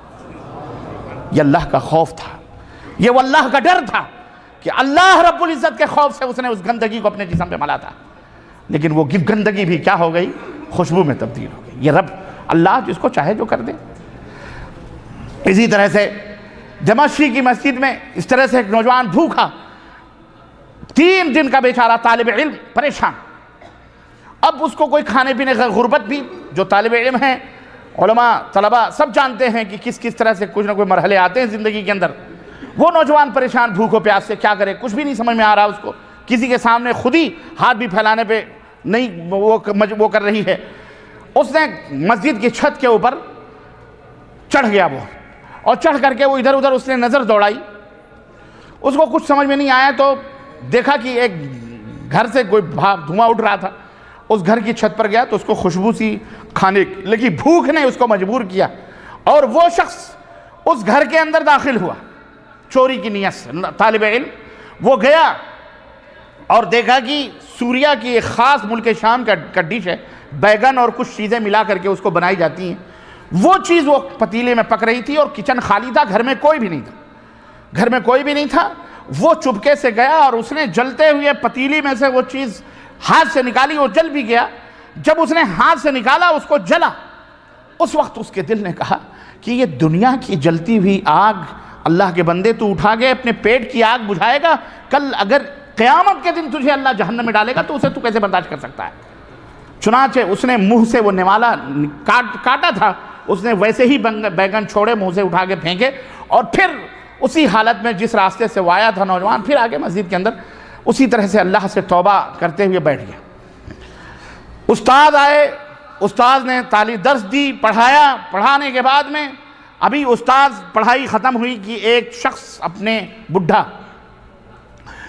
[SPEAKER 2] یہ اللہ کا خوف تھا، یہ وہ اللہ کا ڈر تھا کہ اللہ رب العزت کے خوف سے اس نے اس گندگی کو اپنے جسم پہ ملا تھا، لیکن وہ گندگی بھی کیا ہو گئی؟ خوشبو میں تبدیل ہو گئی۔ یہ رب اللہ جس کو چاہے جو کر دے۔ اسی طرح سے دمشق کی مسجد میں اس طرح سے ایک نوجوان بھوکا، 3 دن کا بیچارہ طالب علم پریشان، اب اس کو کوئی کھانے پینے کا، غربت بھی جو طالب علم ہیں، علماء طلباء سب جانتے ہیں کہ کس طرح سے کچھ نہ کوئی مرحلے آتے ہیں زندگی کے اندر۔ وہ نوجوان پریشان بھوک و پیاس سے، کیا کرے، کچھ بھی نہیں سمجھ میں آ رہا اس کو، کسی کے سامنے خود ہی ہاتھ بھی پھیلانے پہ نہیں وہ کر رہی ہے۔ اس نے مسجد کی چھت کے اوپر چڑھ گیا وہ، اور چڑھ کر کے وہ ادھر ادھر اس نے نظر دوڑائی، اس کو کچھ سمجھ میں نہیں آیا تو دیکھا کہ ایک گھر سے کوئی دھواں اٹھ رہا تھا، اس گھر کی چھت پر گیا تو اس کو خوشبو سی کھانے لگی، بھوک نے اس کو مجبور کیا، اور وہ شخص اس گھر کے اندر داخل ہوا چوری کی نیت سے، طالب علم وہ گیا اور دیکھا کہ سوریا کی ایک خاص ملک شام کا ڈش ہے، بیگن اور کچھ چیزیں ملا کر کے اس کو بنائی جاتی ہیں، وہ چیز وہ پتیلے میں پک رہی تھی اور کچن خالی تھا، گھر میں کوئی بھی نہیں تھا۔ وہ چپکے سے گیا اور اس نے جلتے ہوئے پتیلی میں سے وہ چیز ہاتھ سے نکالی، وہ جل بھی گیا۔ جب اس نے ہاتھ سے نکالا اس کو جلا، اس وقت اس کے دل نے کہا کہ یہ دنیا کی جلتی ہوئی آگ اللہ کے بندے تو اٹھا گئے، اپنے پیٹ کی آگ بجھائے گا، کل اگر قیامت کے دن تجھے اللہ جہنم میں ڈالے گا تو اسے تو کیسے برداشت کر سکتا ہے؟ چنانچہ اس نے منہ سے وہ نوالا کاٹا تھا، اس نے ویسے ہی بیگن چھوڑے، منہ سے اٹھا کے پھینکے، اور پھر اسی حالت میں جس راستے سے وہ آیا تھا نوجوان، پھر آگے مسجد کے اندر اسی طرح سے اللہ سے توبہ کرتے ہوئے بیٹھ گیا۔ استاد آئے، استاد نے درس دی، پڑھانے کے بعد میں ابھی استاد پڑھائی ختم ہوئی کہ ایک شخص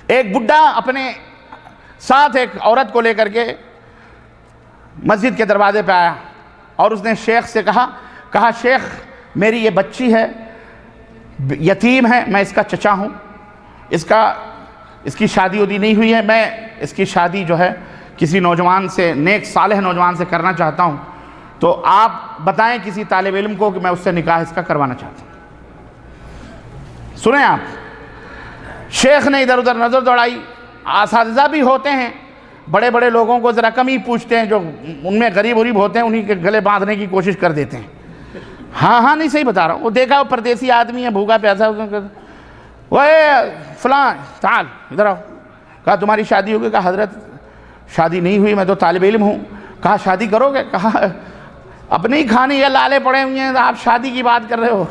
[SPEAKER 2] ایک بڈھا اپنے ساتھ ایک عورت کو لے کر کے مسجد کے دروازے پہ آیا، اور اس نے شیخ سے کہا شیخ میری یہ بچی ہے، یتیم ہے، میں اس کا چچا ہوں، اس کی شادی ودی نہیں ہوئی ہے، میں اس کی شادی جو ہے کسی نوجوان سے، نیک صالح نوجوان سے کرنا چاہتا ہوں، تو آپ بتائیں کسی طالب علم کو کہ میں اس سے نکاح اس کا کروانا چاہتا ہوں۔ سنیں آپ، شیخ نے ادھر ادھر نظر دوڑائی، اساتذہ بھی ہوتے ہیں، بڑے بڑے لوگوں کو ذرا کم ہی پوچھتے ہیں، جو ان میں غریب غریب ہوتے ہیں انہی کے گلے باندھنے کی کوشش کر دیتے ہیں۔ ہاں نہیں صحیح بتا رہا ہوں، وہ دیکھا وہ پردیسی آدمی ہے، بھوکا پیاسا، وہ فلاں تعال ادھر آؤ، کہا تمہاری شادی ہوگی؟ کہا حضرت شادی نہیں ہوئی، میں تو طالب علم ہوں۔ کہا شادی کرو گے؟ کہا اپنے ہی کھانے یہ لالے پڑے ہوئے ہیں، آپ شادی کی بات کر رہے ہو،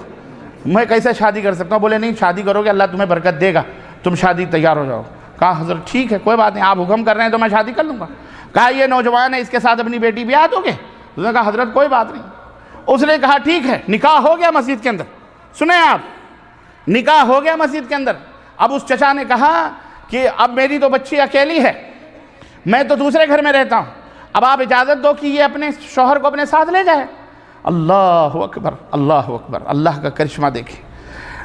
[SPEAKER 2] میں کیسے شادی کر سکتا ہوں؟ بولے نہیں شادی کرو گے اللہ تمہیں برکت دے گا، تم شادی تیار ہو جاؤ۔ کہا حضرت ٹھیک ہے کوئی بات نہیں، آپ حکم کر رہے ہیں تو میں شادی کر لوں گا۔ کہا یہ نوجوان ہے، اس کے ساتھ اپنی بیٹی بیاہ دو گے؟ اس نے کہا حضرت کوئی بات نہیں۔ اس نے کہا ٹھیک ہے، نکاح ہو گیا مسجد کے اندر۔ سنیں آپ، نکاح ہو گیا مسجد کے اندر۔ اب اس چچا نے کہا کہ اب میری تو بچی اکیلی ہے، میں تو دوسرے گھر میں رہتا ہوں، اب آپ اجازت دو کہ یہ اپنے شوہر کو اپنے ساتھ لے جائے۔ اللہ اکبر، اللہ اکبر، اللہ کا کرشمہ دیکھیں۔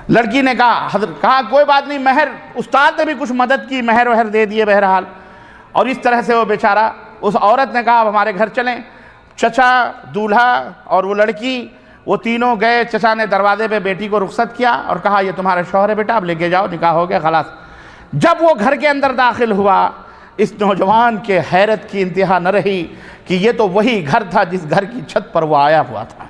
[SPEAKER 2] لڑکی نے کہا کوئی بات نہیں، مہر استاد نے بھی کچھ مدد کی، مہر وہر دے دیے بہرحال، اور اس طرح سے وہ بیچارہ، اس عورت نے کہا اب ہمارے گھر چلیں۔ چچا، دولہا اور وہ لڑکی، وہ تینوں گئے۔ چچا نے دروازے پہ بیٹی کو رخصت کیا اور کہا یہ تمہارا شوہر ہے بیٹا، اب لے کے جاؤ، نکاح ہو گیا خلاص۔ جب وہ گھر کے اندر داخل ہوا، اس نوجوان کے حیرت کی انتہا نہ رہی کہ یہ تو وہی گھر تھا جس گھر کی چھت پر وہ آیا ہوا تھا،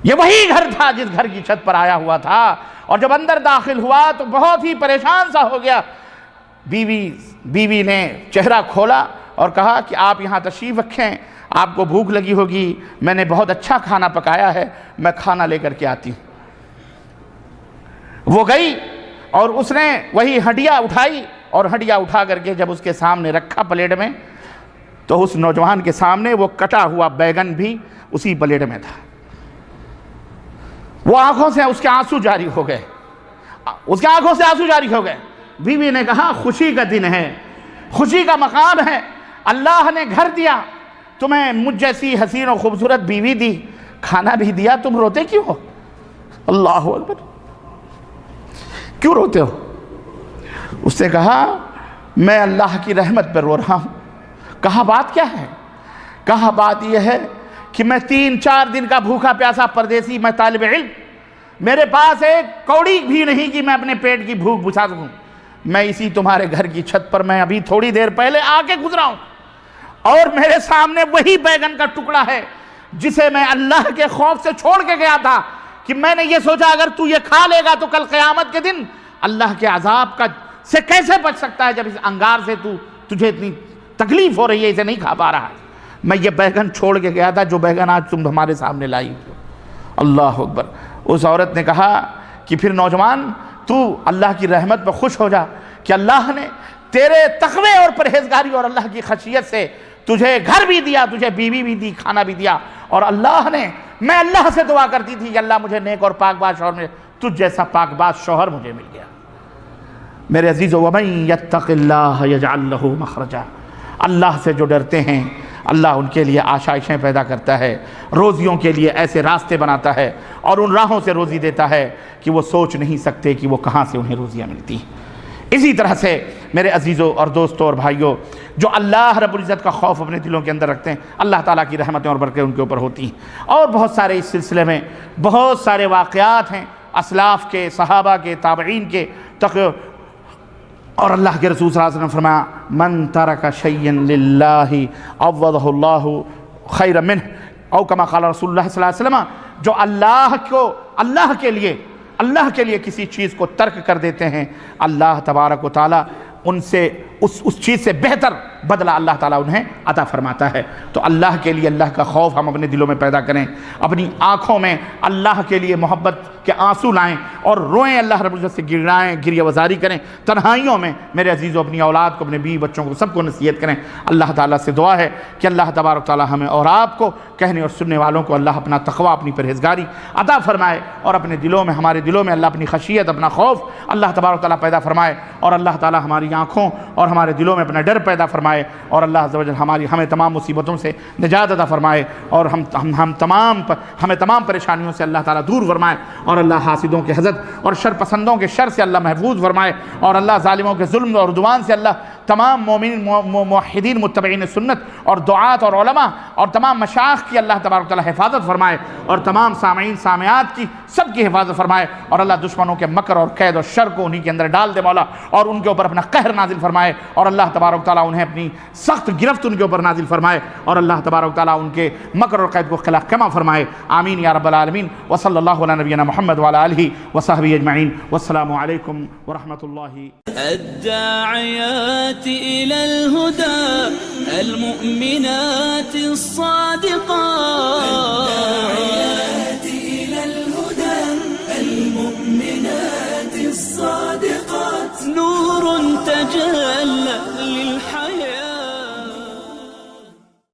[SPEAKER 2] یہ وہی گھر تھا جس گھر کی چھت پر آیا ہوا تھا۔ اور جب اندر داخل ہوا تو بہت ہی پریشان سا ہو گیا۔ بیوی نے چہرہ کھولا اور کہا کہ آپ یہاں تشریف رکھیں، آپ کو بھوک لگی ہوگی، میں نے بہت اچھا کھانا پکایا ہے، میں کھانا لے کر کے آتی ہوں۔ وہ گئی اور اس نے وہی ہڈیا اٹھائی، اور ہڈیا اٹھا کر کے جب اس کے سامنے رکھا پلیٹ میں، تو اس نوجوان کے سامنے وہ کٹا ہوا بیگن بھی اسی پلیٹ میں تھا۔ وہ آنکھوں سے اس کے آنسو جاری ہو گئے، اس کے آنکھوں سے آنسو جاری ہو گئے۔ بیوی نے کہا خوشی کا دن ہے، خوشی کا مقام ہے، اللہ نے گھر دیا تمہیں، مجھ جیسی حسین و خوبصورت بیوی دی، کھانا بھی دیا، تم روتے کیوں ہو؟ اللہ اکبر، کیوں روتے ہو؟ اس نے کہا میں اللہ کی رحمت پر رو رہا ہوں۔ کہا بات کیا ہے؟ کہا بات یہ ہے کہ میں 3-4 دن کا بھوکا پیاسا پردیسی، میں طالب علم، میرے پاس ایک کوڑی بھی نہیں کہ میں اپنے پیٹ کی بھوک بجھا سکوں۔ میں اسی تمہارے گھر کی چھت پر میں ابھی تھوڑی دیر پہلے آ کے گزرا ہوں، اور میرے سامنے وہی بیگن کا ٹکڑا ہے جسے میں اللہ کے خوف سے چھوڑ کے گیا تھا، کہ میں نے یہ سوچا اگر تو یہ کھا لے گا تو کل قیامت کے دن اللہ کے عذاب سے کیسے بچ سکتا ہے، جب اس انگار سے تجھے اتنی تکلیف ہو رہی ہے، اسے نہیں کھا پا رہا ہے۔ میں یہ بیگن چھوڑ کے گیا تھا جو بیگن آج تم ہمارے سامنے لائی ہو۔ اللہ اکبر۔ اس عورت نے کہا کہ پھر نوجوان تو اللہ کی رحمت پر خوش ہو جا کہ اللہ نے تیرے تقوی اور پرہیزگاری اور اللہ کی خشیت سے تجھے گھر بھی دیا، تجھے بیوی بھی دی، کھانا بھی دیا، اور اللہ نے، میں اللہ سے دعا کرتی تھی کہ اللہ مجھے نیک اور پاک باز شوہر میں تجھ جیسا پاک باز شوہر مجھے مل گیا۔ میرے عزیزو، وَمَن يَتَّقِ اللَّهَ يَجْعَلْ لَهُ مَخْرَجًا، اللہ سے جو ڈرتے ہیں اللہ ان کے لیے آشائشیں پیدا کرتا ہے، روزیوں کے لیے ایسے راستے بناتا ہے، اور ان راہوں سے روزی دیتا ہے کہ وہ سوچ نہیں سکتے کہ وہ کہاں سے انہیں روزیاں ملتی ہیں۔ اسی طرح سے میرے عزیزوں اور دوستوں اور بھائیوں، جو اللہ رب العزت کا خوف اپنے دلوں کے اندر رکھتے ہیں، اللہ تعالیٰ کی رحمتیں اور برکتیں ان کے اوپر ہوتی ہیں۔ اور بہت سارے اس سلسلے میں بہت سارے واقعات ہیں اسلاف کے، صحابہ کے، تابعین کے، اور اللہ کے رسول صلی اللہ علیہ وسلم نے فرمایا من ترک شیئا للہ عوضہ اللہ خیر منہ، او کما قال رسول اللہ صلی اللہ علیہ وسلم، جو اللہ کے لیے کسی چیز کو ترک کر دیتے ہیں، اللہ تبارک و تعالی ان سے اس چیز سے بہتر بدلہ اللہ تعالیٰ انہیں عطا فرماتا ہے۔ تو اللہ کے لیے اللہ کا خوف ہم اپنے دلوں میں پیدا کریں، اپنی آنکھوں میں اللہ کے لیے محبت کے آنسو لائیں اور روئیں، اللہ رب العزت سے گڑائیں، گریہ وزاری کریں تنہائیوں میں۔ میرے عزیزوں، اپنی اولاد کو، اپنے بیوی بچوں کو، سب کو نصیحت کریں۔ اللہ تعالیٰ سے دعا ہے کہ اللہ تبارک تعالیٰ ہمیں اور آپ کو، کہنے اور سننے والوں کو، اللہ اپنا تقوی، اپنی پرہیزگاری عطا فرمائے، اور اپنے دلوں میں، ہمارے دلوں میں اللہ اپنی خشیت، اپنا خوف اللہ تبارک تعالیٰ پیدا فرمائے، اور اللہ تعالیٰ ہماری آنکھوں اور ہمارے دلوں میں اپنا ڈر پیدا فرمائے، اور اللہ عز و جل ہمیں تمام مصیبتوں سے نجات عطا فرمائے، اور ہمیں تمام پریشانیوں سے اللہ تعالیٰ دور فرمائے، اور اللہ حاسدوں کے حسد اور شر پسندوں کے شر سے اللہ محفوظ فرمائے، اور اللہ ظالموں کے ظلم اور عدوان سے اللہ تمام مومنین، موحدین، متبعین سنت اور دعات اور علماء اور تمام مشائخ کی اللہ تبارک تعالیٰ حفاظت فرمائے، اور تمام سامعین سامعات کی سب کی حفاظت فرمائے، اور اللہ دشمنوں کے مکر اور قید اور شر کو انہی کے اندر ڈال دے مولا، اور ان کے اوپر اپنا قہر نازل فرمائے، اور اللہ تبارک تعالیٰ انہیں اپنی سخت گرفت ان کے اوپر نازل فرمائے، اور اللہ تبارک تعالیٰ ان کے مکر اور قید کو خلا کما فرمائے۔ آمین یا رب العالمین۔ وصلی اللہ علی نبینا محمد وعلی آلہ وصحبہ اجمعین، والسلام علیکم ورحمۃ اللہ۔
[SPEAKER 1] الداعيات إلى الهدى المؤمنات الصادقات، الداعيات إلى الهدى المؤمنات الصادقات، نور تجلى